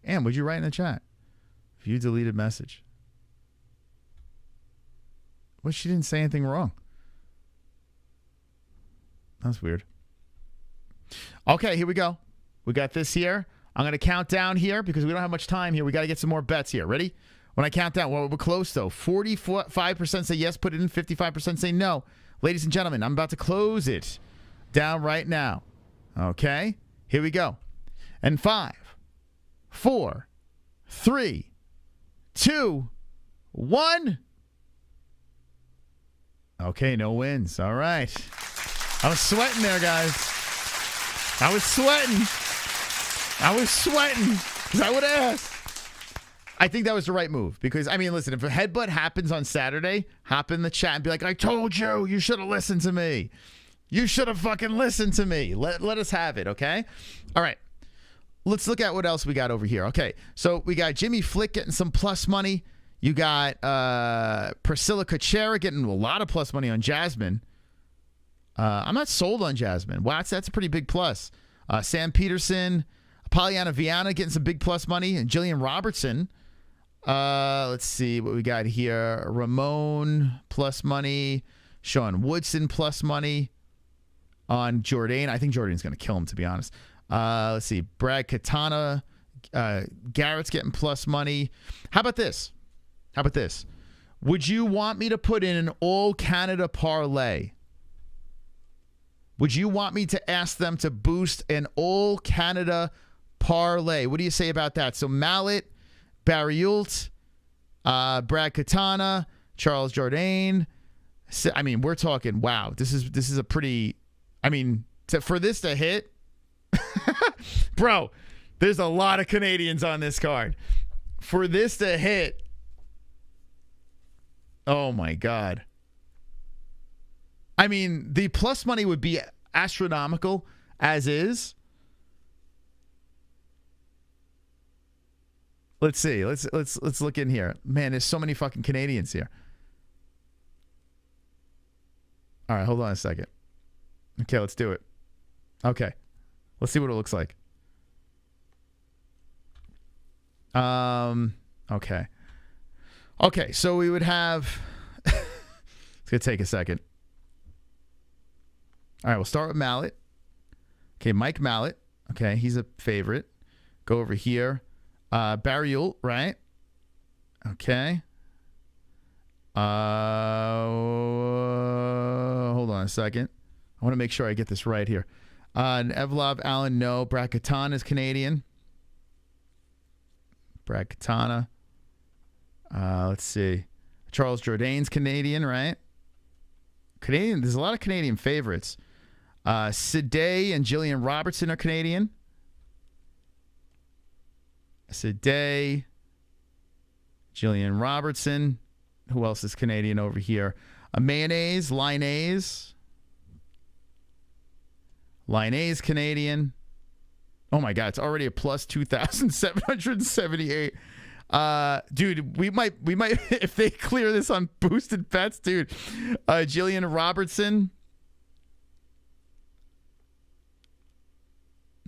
Anne, what'd you write in the chat? View deleted message. Well, she didn't say anything wrong. That's weird. Okay, here we go. We got this here. I'm going to count down here because we don't have much time here. We got to get some more bets here. Ready? When I count down, well, we're close, though. 45% say yes, put it in. 55% say no. Ladies and gentlemen, I'm about to close it down right now. Okay? Here we go. And 5, 4, 3, 2, 1. Okay, no wins. All right. I was sweating there, guys. I was sweating because I would have asked. I think that was the right move because, I mean, listen, if a headbutt happens on Saturday, hop in the chat and be like, I told you, you should have listened to me. You should have fucking listened to me. Let us have it, okay? All right. Let's look at what else we got over here. Okay, so we got Jimmy Flick getting some plus money. You got Priscilla Kuchera getting a lot of plus money on Jasmine. I'm not sold on Jasmine. Wow, that's a pretty big plus. Sam Peterson, Polyana Viana getting some big plus money, and Jillian Robertson. Let's see what we got here. Ramon plus money. Sean Woodson plus money on Jourdain. I think Jourdain's going to kill him, to be honest. Let's see. Brad Katana. Garrett's getting plus money. How about this? Would you want me to put in an all-Canada parlay? Would you want me to ask them to boost an all-Canada parlay? What do you say about that? So Mallet, Barriult, Brad Katana, Charles Jourdain. I mean, we're talking, wow, this is a pretty, I mean, for this to hit, bro, there's a lot of Canadians on this card. For this to hit, oh my God. I mean, the plus money would be astronomical as is. Let's see. Let's look in here. Man, there's so many fucking Canadians here. All right, hold on a second. Okay, let's do it. Okay. Let's see what it looks like. Okay. Okay, so we would have it's going to take a second. All right, we'll start with Mallet. Okay, Mike Mallet. Okay, he's a favorite. Go over here. Barriult, right? Okay. Hold on a second. I want to make sure I get this right here. Evlov Allen, no. Brad Katana is Canadian. Brad Katana. Let's see. Charles Jourdain's Canadian, right? Canadian. There's a lot of Canadian favorites. Sidey and Jillian Robertson are Canadian. Sidey, Jillian Robertson. Who else is Canadian over here? Mayonnaise, Linnaeus. Linnaeus Canadian. Oh my God, it's already a plus 2,778. Dude, we might if they clear this on boosted bets, dude. Jillian Robertson.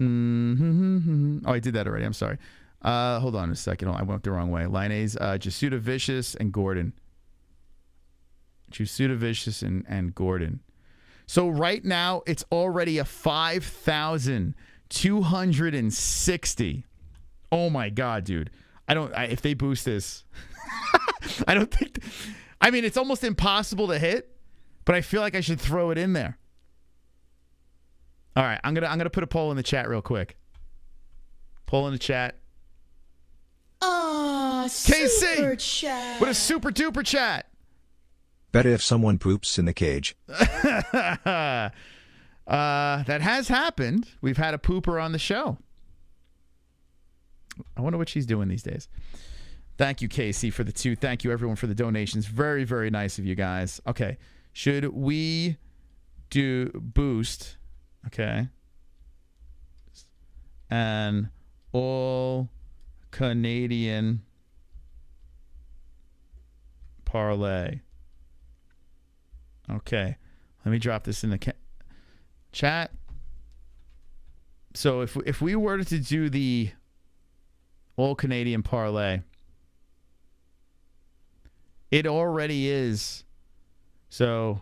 Oh, I did that already. I'm sorry. Hold on a second. I went the wrong way. Linnaeus, Jesuan Vicious and Gordon. Jesuan Vicious and Gordon. So right now it's already a 5,260. Oh my God, dude. If they boost this, I don't think. I mean, it's almost impossible to hit, but I feel like I should throw it in there. All right, I'm gonna put a poll in the chat real quick. Poll in the chat. KC, super chat. What a super duper chat. Bet if someone poops in the cage. That has happened. We've had a pooper on the show. I wonder what she's doing these days. Thank you, Casey, for the 2. Thank you, everyone, for the donations. Very, very nice of you guys. Okay. Should we do boost? Okay. An all Canadian parlay. Okay. Let me drop this in the chat. So if we were to do the all Canadian parlay, it already is. So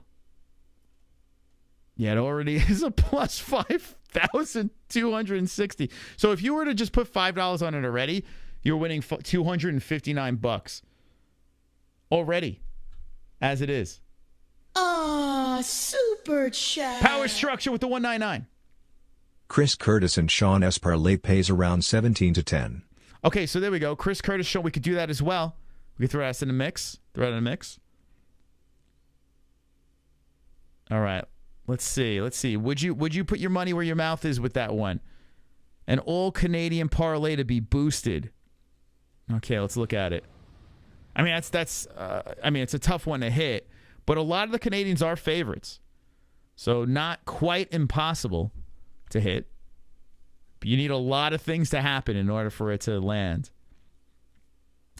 Yeah, it already is a plus 5,260. So if you were to just put $5 on it already, you're winning $259 already, as it is. Super chat. Power structure with the 199. Chris Curtis and Sean S. parlay pays around 17 to 10. Okay, so there we go. Chris Curtis show. We could do that as well. We could throw that in the mix. All right. Let's see. Would you put your money where your mouth is with that one? An all Canadian parlay to be boosted. Okay, let's look at it. I mean, it's a tough one to hit, but a lot of the Canadians are favorites. So not quite impossible to hit. But you need a lot of things to happen in order for it to land.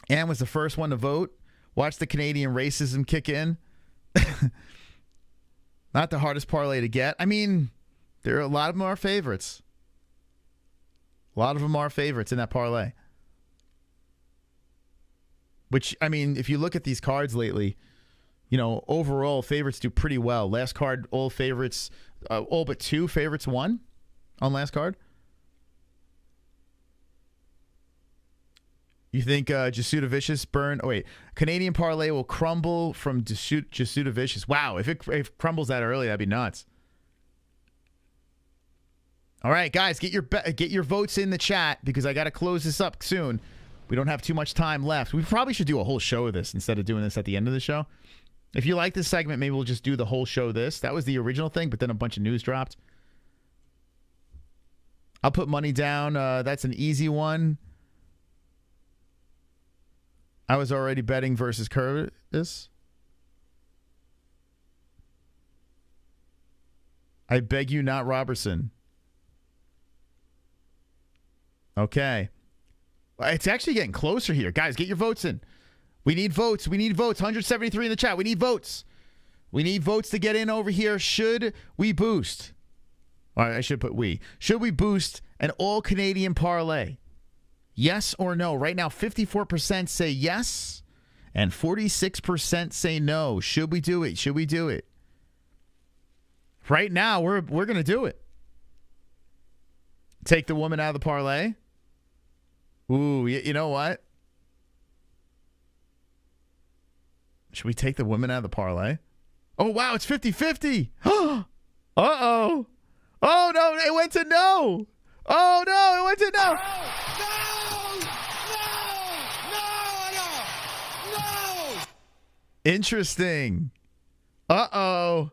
Ann was the first one to vote. Watch the Canadian racism kick in. Not the hardest parlay to get. I mean, there are a lot of them are favorites. A lot of them are favorites in that parlay. Which, I mean, if you look at these cards lately, you know, overall favorites do pretty well. Last card, all favorites, all but 2 favorites won on last card. You think Jesuan burn? Oh wait, Canadian parlay will crumble from Jesuan. Wow, if it crumbles that early, that'd be nuts. All right, guys, get your votes in the chat because I got to close this up soon. We don't have too much time left. We probably should do a whole show of this instead of doing this at the end of the show. If you like this segment, maybe we'll just do the whole show. That was the original thing, but then a bunch of news dropped. I'll put money down. That's an easy one. I was already betting versus Curtis. I beg you not, Robertson. Okay. It's actually getting closer here. Guys, get your votes in. We need votes. 173 in the chat. We need votes. We need votes to get in over here. Should we boost? All right, I should put we. Should we boost an all-Canadian parlay? Yes or no? Right now, 54% say yes, and 46% say no. Should we do it? Right now, we're going to do it. Take the woman out of the parlay. Ooh, you know what? Should we take the women out of the parlay? Oh, wow, it's 50-50. Uh-oh. Oh, no, it went to no. Oh, no, it went to no. No. Interesting. Uh-oh.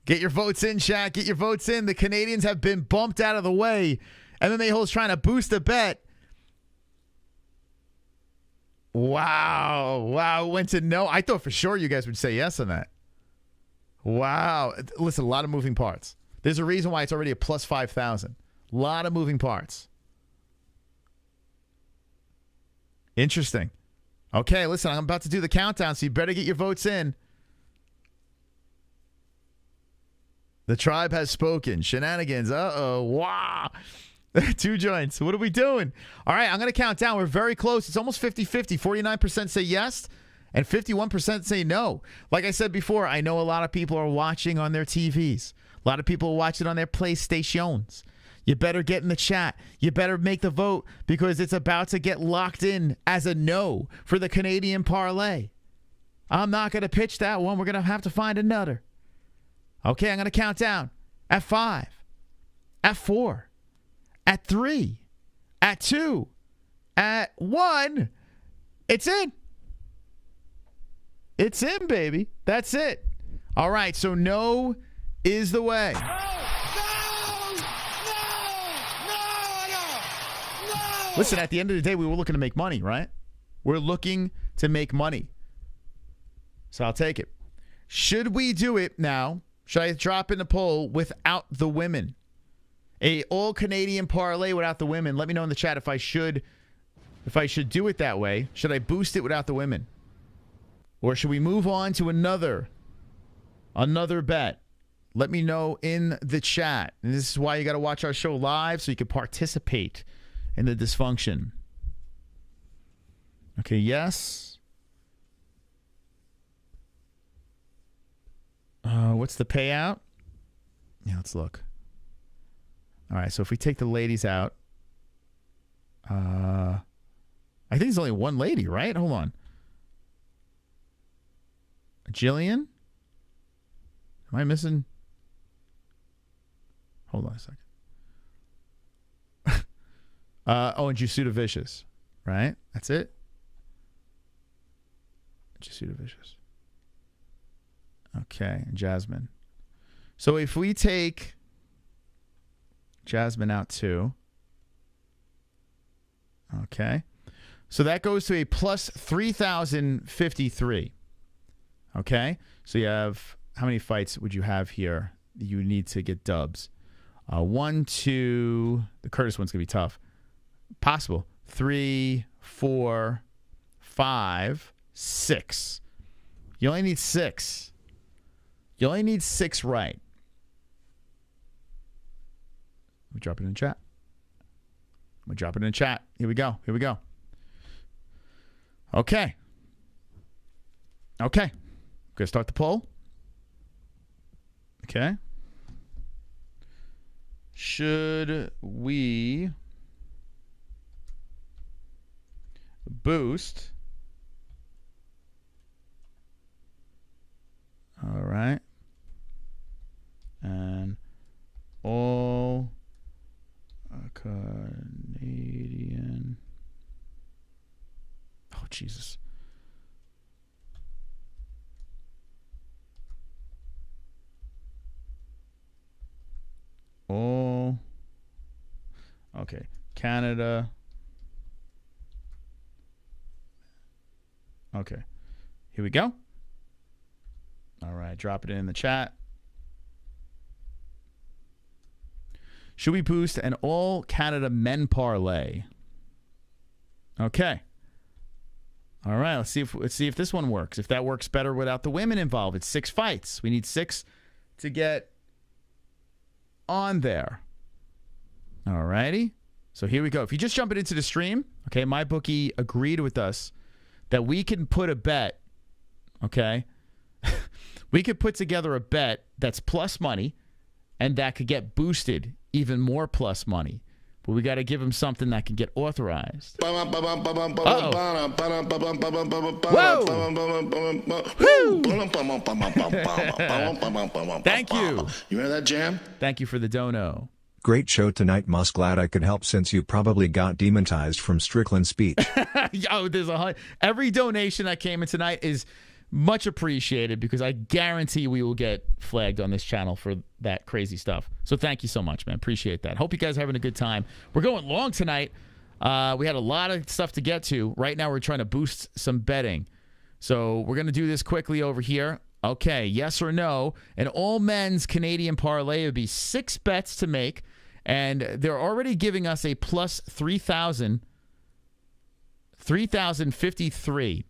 Get your votes in, chat. Get your votes in. The Canadians have been bumped out of the way. MMA-Holes trying to boost the bet. Wow. It went to no. I thought for sure you guys would say yes on that. Wow. Listen, a lot of moving parts. There's a reason why it's already a plus 5,000. A lot of moving parts. Interesting. Okay, listen, I'm about to do the countdown, so you better get your votes in. The tribe has spoken. Shenanigans. Uh-oh. Wow. 2 joints. What are we doing? All right, I'm going to count down. We're very close. It's almost 50-50. 49% say yes, and 51% say no. Like I said before, I know a lot of people are watching on their TVs. A lot of people are watching on their PlayStations. You better get in the chat. You better make the vote because it's about to get locked in as a no for the Canadian parlay. I'm not going to pitch that one. We're going to have to find another. Okay, I'm going to count down. At 5. At 4. At 3. At 2. At 1. It's in. It's in, baby. That's it. All right, so no is the way. Listen, at the end of the day, we were looking to make money, right? We're looking to make money. So I'll take it. Should we do it now? Should I drop in the poll without the women? A all-Canadian parlay without the women. Let me know in the chat if I should do it that way. Should I boost it without the women? Or should we move on to another bet? Let me know in the chat. And this is why you got to watch our show live so you can participate in the dysfunction. Okay, yes. What's the payout? Yeah, let's look. All right, so if we take the ladies out, I think there's only one lady, right? Hold on. Jillian? Am I missing? Hold on a second. And Jesuan Vicious, right? That's it? Jesuan Vicious. Okay, Jasmine. So if we take Jasmine out too, okay, so that goes to a plus 3,053. Okay, so you have, how many fights would you have here? You need to get dubs. 1, 2, the Curtis one's gonna be tough. Possible. 3, 4, 5, 6. You only need 6. You only need 6 right. We drop it in the chat. We drop it in the chat. Here we go. Here we go. Okay. Okay. Gonna start the poll. Okay. Should we boost? All right. And all Canadian. Oh, Jesus. All. Okay. Canada. Okay. Here we go. All right. Drop it in the chat. Should we boost an all Canada men parlay? Okay. All right. Let's see if this one works. If that works better without the women involved. It's 6 fights. We need 6 to get on there. All righty. So here we go. If you just jump it into the stream, okay, MyBookie agreed with us that we can put a bet, okay? We could put together a bet that's plus money and that could get boosted even more plus money. But we got to give him something that can get authorized. Thank you. You hear that jam? Thank you for the dono. Great show tonight, Musk. Glad I could help since you probably got demonetized from Strickland's speech. Yo, every donation that came in tonight is much appreciated because I guarantee we will get flagged on this channel for that crazy stuff. So thank you so much, man. Appreciate that. Hope you guys are having a good time. We're going long tonight. We had a lot of stuff to get to. Right now we're trying to boost some betting. So we're going to do this quickly over here. Okay, yes or no. An all-men's Canadian parlay would be 6 bets to make, and they're already giving us a plus 3,053.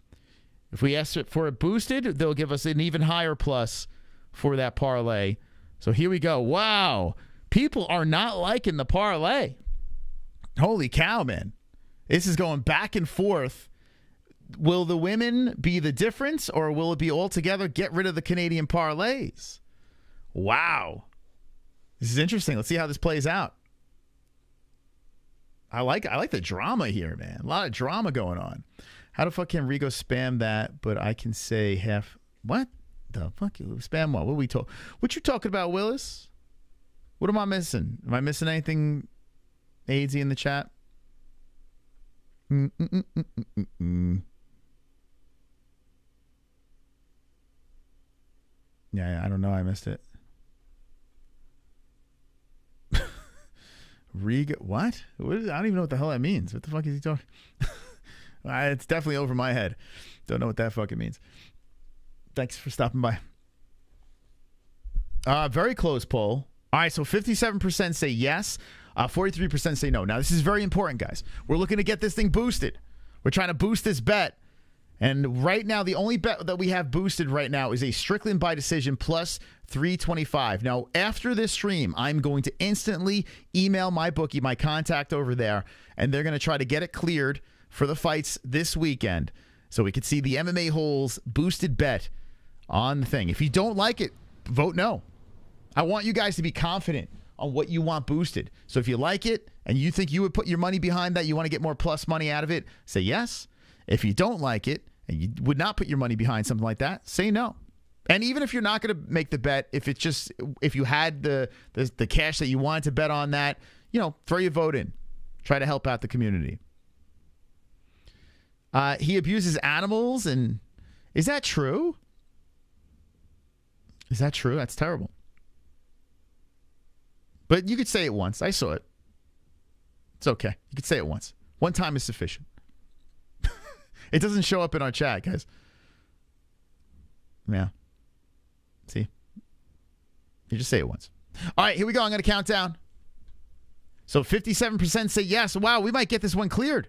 If we ask for it boosted, they'll give us an even higher plus for that parlay. So here we go. Wow. People are not liking the parlay. Holy cow, man. This is going back and forth. Will the women be the difference, or will it be altogether get rid of the Canadian parlays? Wow. This is interesting. Let's see how this plays out. I like the drama here, man. A lot of drama going on. How the fuck can Rigo spam that, but I can say half? What the fuck? Spam what? What are we talking? What you talking about, Willis? What am I missing? Am I missing anything, AZ, in the chat? Yeah, I don't know. I missed it. What? I don't even know what the hell that means. What the fuck is he talking? It's definitely over my head. Don't know what that fucking means. Thanks for stopping by. Very close poll. All right, so 57% say yes. 43% say no. Now, this is very important, guys. We're looking to get this thing boosted. We're trying to boost this bet. And right now, the only bet that we have boosted right now is a Strickland by decision plus 325. Now, after this stream, I'm going to instantly email MyBookie, my contact over there, and they're going to try to get it cleared for the fights this weekend so we can see the MMA-Holes boosted bet on the thing. If you don't like it, vote no. I want you guys to be confident on what you want boosted. So if you like it and you think you would put your money behind that, you want to get more plus money out of it, say yes. If you don't like it and you would not put your money behind something like that, say no. And even if you're not going to make the bet, if you had the cash that you wanted to bet on that, throw your vote in. Try to help out the community. He abuses animals, and is that true? Is that true? That's terrible. But you could say it once. I saw it. It's okay. You could say it once. One time is sufficient. It doesn't show up in our chat, guys. Yeah. See? You just say it once. All right, here we go. I'm going to count down. So 57% say yes. Wow, we might get this one cleared.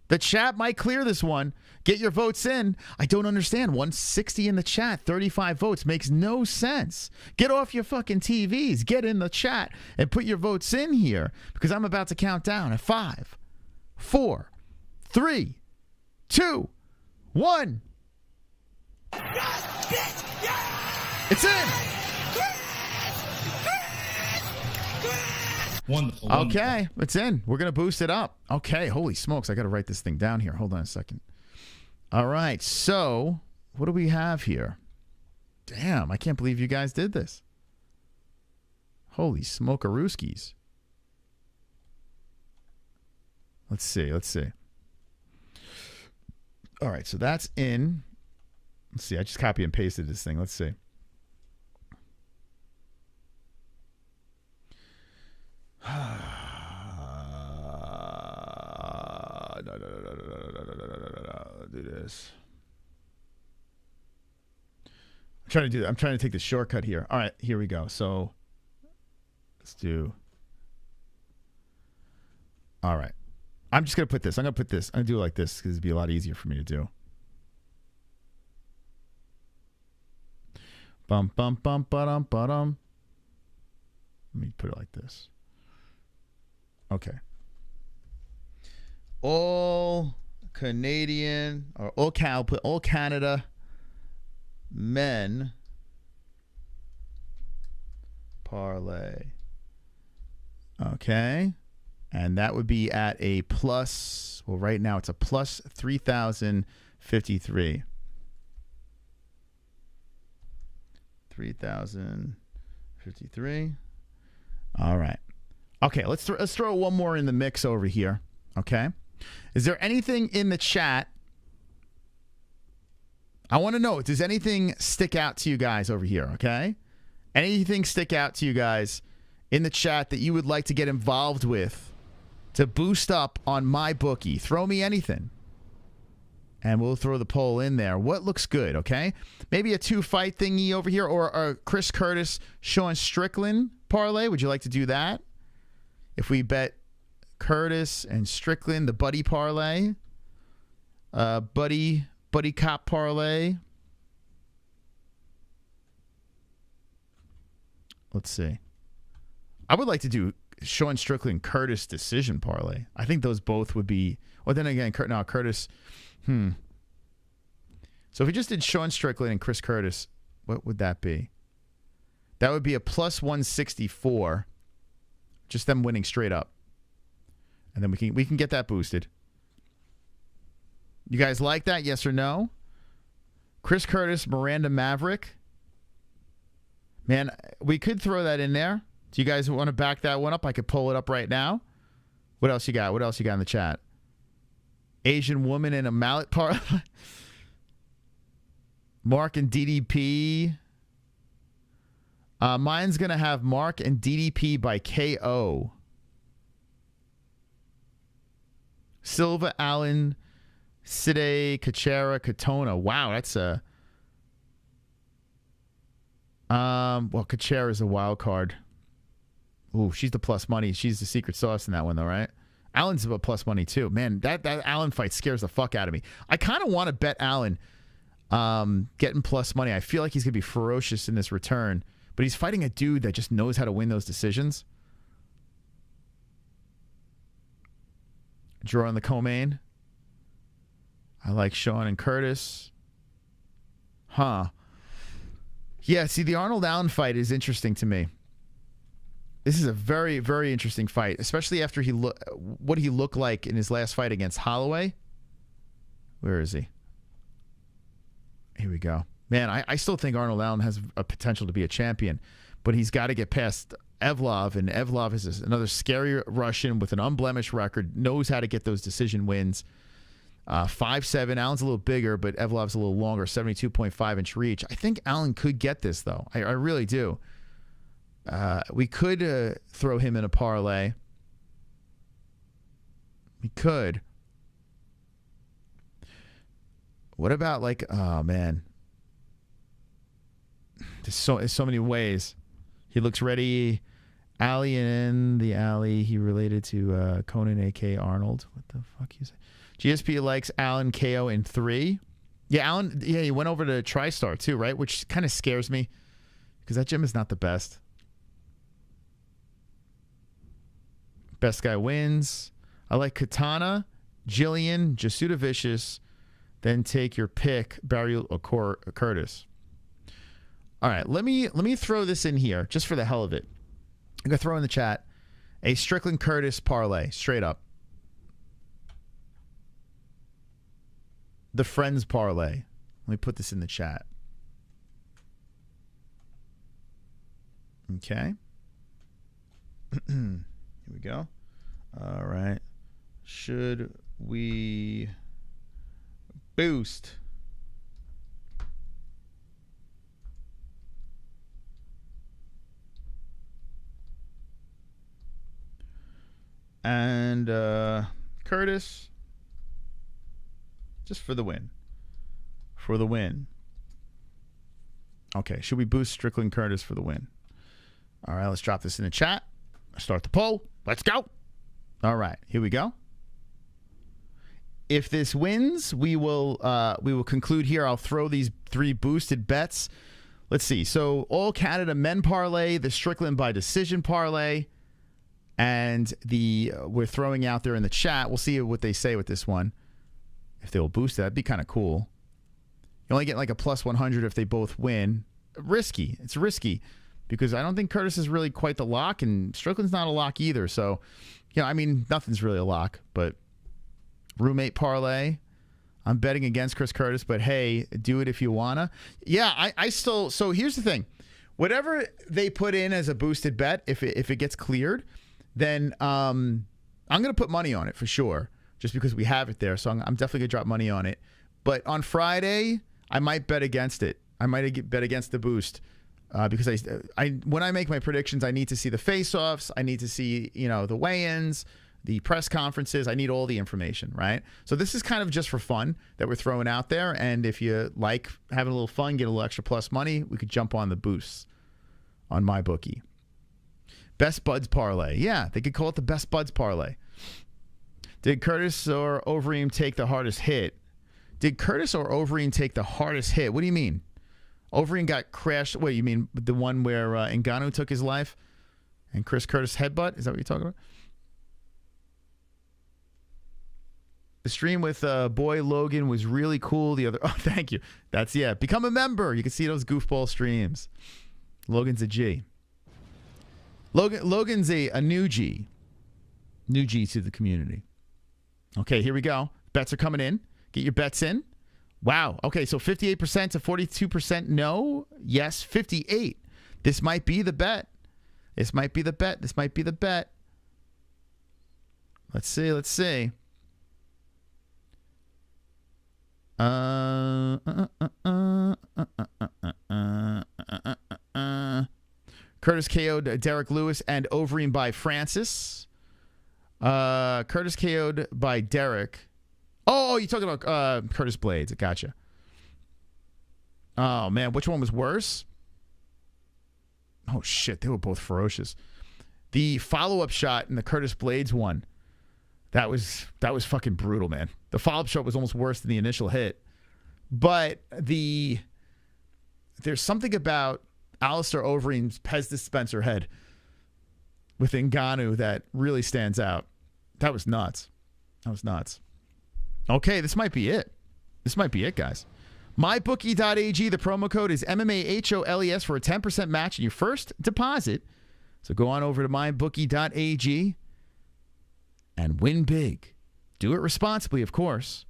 The chat might clear this one. Get your votes in. I don't understand. 160 in the chat, 35 votes. Makes no sense. Get off your fucking TVs. Get in the chat and put your votes in here because I'm about to count down at 5, 4, 3, 2, 1. It's in. Wonderful. Okay, it's in. We're going to boost it up. Okay, holy smokes. I got to write this thing down here. Hold on a second. All right, so what do we have here? Damn, I can't believe you guys did this. Holy smokerooskies. Let's see. All right, so that's in. Let's see. I just copy and pasted this thing. Let's see. Do this. I'm trying to take the shortcut here. All right, here we go. So let's do. All right. I'm just going to put this. I'm going to do it like this because it'd be a lot easier for me to do. Bum, bum, bum, ba-dum, ba-dum. Let me put it like this. Okay. All Canadian, or all Canada men parlay. Okay. And that would be at a plus, well, right now it's a plus 3,053. 3,053. All right. Okay, let's throw one more in the mix over here. Okay. Is there anything in the chat? I want to know, does anything stick out to you guys over here? Okay. Anything stick out to you guys in the chat that you would like to get involved with to boost up on MyBookie? Throw me anything. And we'll throw the poll in there. What looks good, okay? Maybe a 2-fight thingy over here, or a Chris Curtis, Sean Strickland parlay. Would you like to do that? If we bet Curtis and Strickland, the buddy parlay, buddy cop parlay. Let's see. I would like to do Sean Strickland Curtis decision parlay. I think those both would be. Well, then again, Curtis. So if we just did Sean Strickland and Chris Curtis, what would that be? That would be a plus 164. Just them winning straight up. And then we can get that boosted. You guys like that? Yes or no? Chris Curtis, Miranda Maverick. Man, we could throw that in there. Do you guys want to back that one up? I could pull it up right now. What else you got? What else you got in the chat? Asian woman in a mallet parlay. Mark and DDP. Mine's going to have Mark and DDP by KO. Silva, Allen, Side, Kachera, Katona. Wow, that's a... well, Kachera is a wild card. Ooh, she's the plus money. She's the secret sauce in that one, though, right? Allen's a plus money, too. Man, that Allen fight scares the fuck out of me. I kind of want to bet Allen getting plus money. I feel like he's going to be ferocious in this return. But he's fighting a dude that just knows how to win those decisions. Draw on the co-main. I like Sean and Curtis. Huh. Yeah, see, the Arnold Allen fight is interesting to me. This is a very, very interesting fight, especially after what he looked like in his last fight against Holloway. Where is he? Here we go. Man, I still think Arnold Allen has a potential to be a champion, but he's got to get past Evlov, and Evlov is another scary Russian with an unblemished record, knows how to get those decision wins. 5'7", Allen's a little bigger, but Evlov's a little longer, 72.5-inch reach. I think Allen could get this, though. I really do. We could throw him in a parlay. We could. What about like, oh man, there's so many ways. He looks ready. Ali in the alley. He related to Conan, A.K. Arnold. What the fuck you say? GSP likes Allen KO in 3. Yeah, Allen. Yeah, he went over to TriStar too, right? Which kind of scares me because that gym is not the best. Best guy wins. I like Katana, Jillian, Jesuan Vicious. Then take your pick, Barry or Curtis. All right, let me throw this in here just for the hell of it. I'm gonna throw in the chat a Strickland Curtis parlay, straight up. The Friends parlay. Let me put this in the chat. Okay. Here we go. All right. Should we boost and Curtis just for the win? For the win. Okay, should we boost Strickland Curtis for the win? All right, let's drop this in the chat. Start the poll. Let's go. All right, here we go. If this wins, we will conclude here. I'll throw these 3 boosted bets. Let's see. So all Canada men parlay, the Strickland by decision parlay, and we're throwing out there in the chat. We'll see what they say with this one. If they'll boost that, that'd be kind of cool. You only get like a plus 100 if they both win. Risky. It's risky because I don't think Curtis is really quite the lock, and Strickland's not a lock either. So, I mean, nothing's really a lock, but roommate parlay. I'm betting against Chris Curtis, but hey, do it if you wanna. Yeah, I still. So here's the thing: whatever they put in as a boosted bet, if it gets cleared, then I'm gonna put money on it for sure, just because we have it there. So I'm definitely gonna drop money on it. But on Friday, I might bet against it. I might bet against the boost because when I make my predictions, I need to see the face-offs. I need to see the weigh-ins, the press conferences. I need all the information, right? So this is kind of just for fun that we're throwing out there. And if you like having a little fun, get a little extra plus money, we could jump on the boosts on MyBookie. Best Buds parlay. Yeah, they could call it the Best Buds parlay. Did Curtis or Overeem take the hardest hit? Did Curtis or Overeem take the hardest hit? What do you mean? Overeem got crashed. Wait, you mean the one where Ngannou took his life and Chris Curtis headbutt? Is that what you're talking about? The stream with Boy Logan was really cool. Oh, thank you. That's, yeah. Become a member. You can see those goofball streams. Logan's a G. Logan's a new G. New G to the community. Okay, here we go. Bets are coming in. Get your bets in. Wow. Okay, so 58% to 42% no. Yes, 58. This might be the bet. This might be the bet. This might be the bet. Let's see. Let's see. Curtis KO'd Derek Lewis and Overeem by Francis. Curtis KO'd by Derek. Oh, you're talking about Curtis Blades. Gotcha. Oh, man. Which one was worse? Oh, shit. They were both ferocious. The follow-up shot in the Curtis Blades one, that was fucking brutal, man. The follow-up shot was almost worse than the initial hit. But there's something about Alistair Overeem's Pez dispenser head with Ngannou that really stands out. That was nuts. That was nuts. Okay, this might be it. This might be it, guys. MyBookie.ag, the promo code is MMAHOLES for a 10% match in your first deposit. So go on over to MyBookie.ag and win big. Do it responsibly, of course.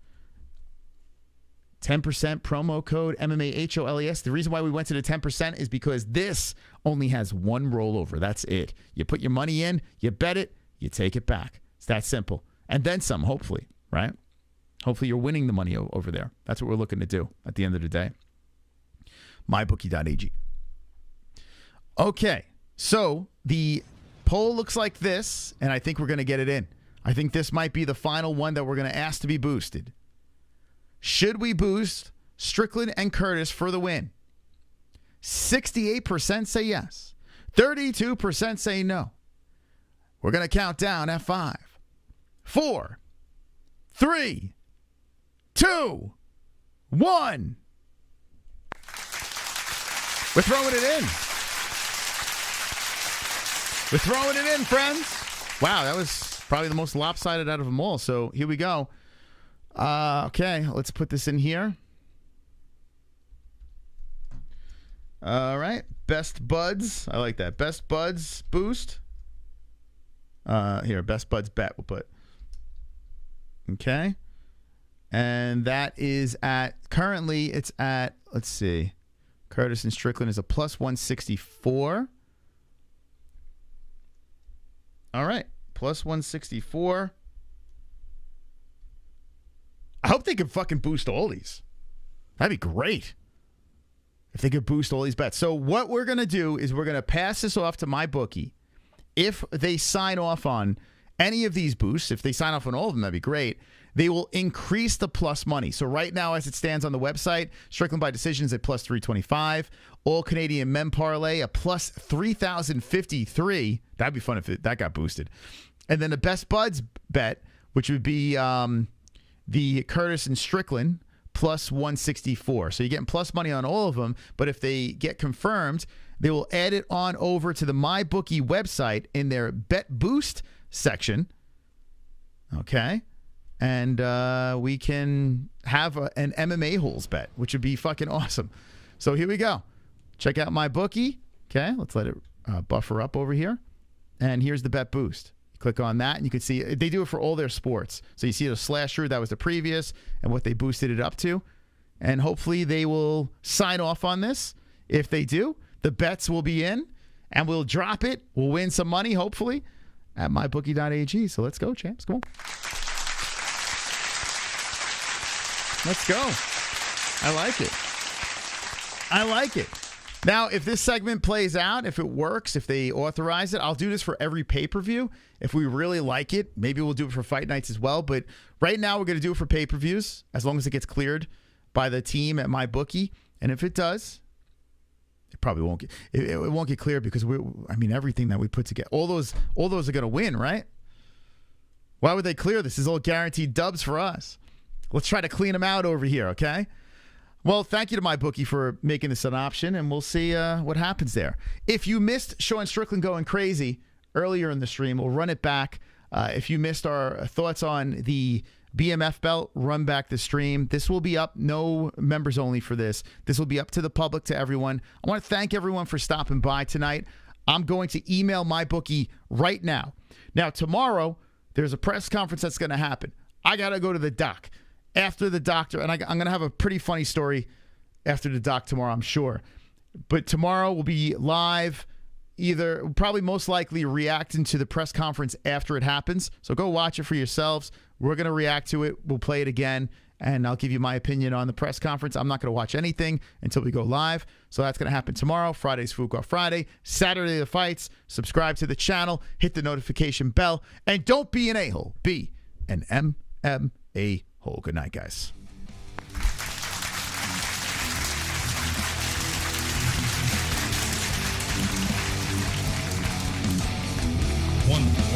10% promo code MMAHOLES. The reason why we went to the 10% is because this only has one rollover. That's it. You put your money in, you bet it, you take it back. It's that simple. And then some, hopefully, right? Hopefully you're winning the money over there. That's what we're looking to do at the end of the day. MyBookie.ag. Okay, so the poll looks like this, and I think we're going to get it in. I think this might be the final one that we're going to ask to be boosted. Should we boost Strickland and Curtis for the win? 68% say yes. 32% say no. We're going to count down at 5, 4, 3, 2, 1. We're throwing it in. We're throwing it in, friends. Wow, that was probably the most lopsided out of them all. So here we go. Okay, let's put this in here. All right, best buds. I like that. Best buds boost. Here, best buds bet we'll put. Okay. And that is at, currently it's at, let's see. Curtis and Strickland is a plus 164. All right, plus 164. I hope they can fucking boost all these. That'd be great if they could boost all these bets. So what we're going to do is we're going to pass this off to MyBookie. If they sign off on any of these boosts, if they sign off on all of them, that'd be great. They will increase the plus money. So right now, as it stands on the website, Strickland by decision is at plus 325. All Canadian Men Parlay, a plus 3,053. That'd be fun if that got boosted. And then the Best Buds bet, which would be the Curtis and Strickland, plus 164. So you're getting plus money on all of them, but if they get confirmed, they will add it on over to the MyBookie website in their Bet Boost section. Okay. And we can have an MMA-Holes bet, which would be fucking awesome. So here we go. Check out MyBookie. Okay, let's let it buffer up over here. And here's the Bet Boost. Click on that, and you can see they do it for all their sports. So you see the slasher, that was the previous, and what they boosted it up to. And hopefully they will sign off on this. If they do, the bets will be in, and we'll drop it. We'll win some money, hopefully, at mybookie.ag. So let's go, champs. Come on. Let's go. I like it. I like it. Now, if this segment plays out, if it works, if they authorize it, I'll do this for every pay-per-view. If we really like it, maybe we'll do it for fight nights as well. But right now, we're going to do it for pay-per-views, as long as it gets cleared by the team at MyBookie. And if it does, it probably won't get it won't get cleared because everything that we put together, all those are going to win, right? Why would they clear this? This is all guaranteed dubs for us. Let's try to clean them out over here, okay? Well, thank you to MyBookie for making this an option, and we'll see what happens there. If you missed Sean Strickland going crazy earlier in the stream, we'll run it back. If you missed our thoughts on the BMF belt, run back the stream. This will be up, no members only for this. This will be up to the public, to everyone. I want to thank everyone for stopping by tonight. I'm going to email MyBookie right now. Now, tomorrow, there's a press conference that's going to happen. I got to go to the doc. After the doctor, and I'm going to have a pretty funny story after the doc tomorrow, I'm sure. But tomorrow we'll be live, probably most likely reacting to the press conference after it happens. So go watch it for yourselves. We're going to react to it. We'll play it again, and I'll give you my opinion on the press conference. I'm not going to watch anything until we go live. So that's going to happen tomorrow. Friday's Food Off Friday. Saturday, the fights. Subscribe to the channel. Hit the notification bell. And don't be an a-hole. Be an MMA hole. Good night, guys. One.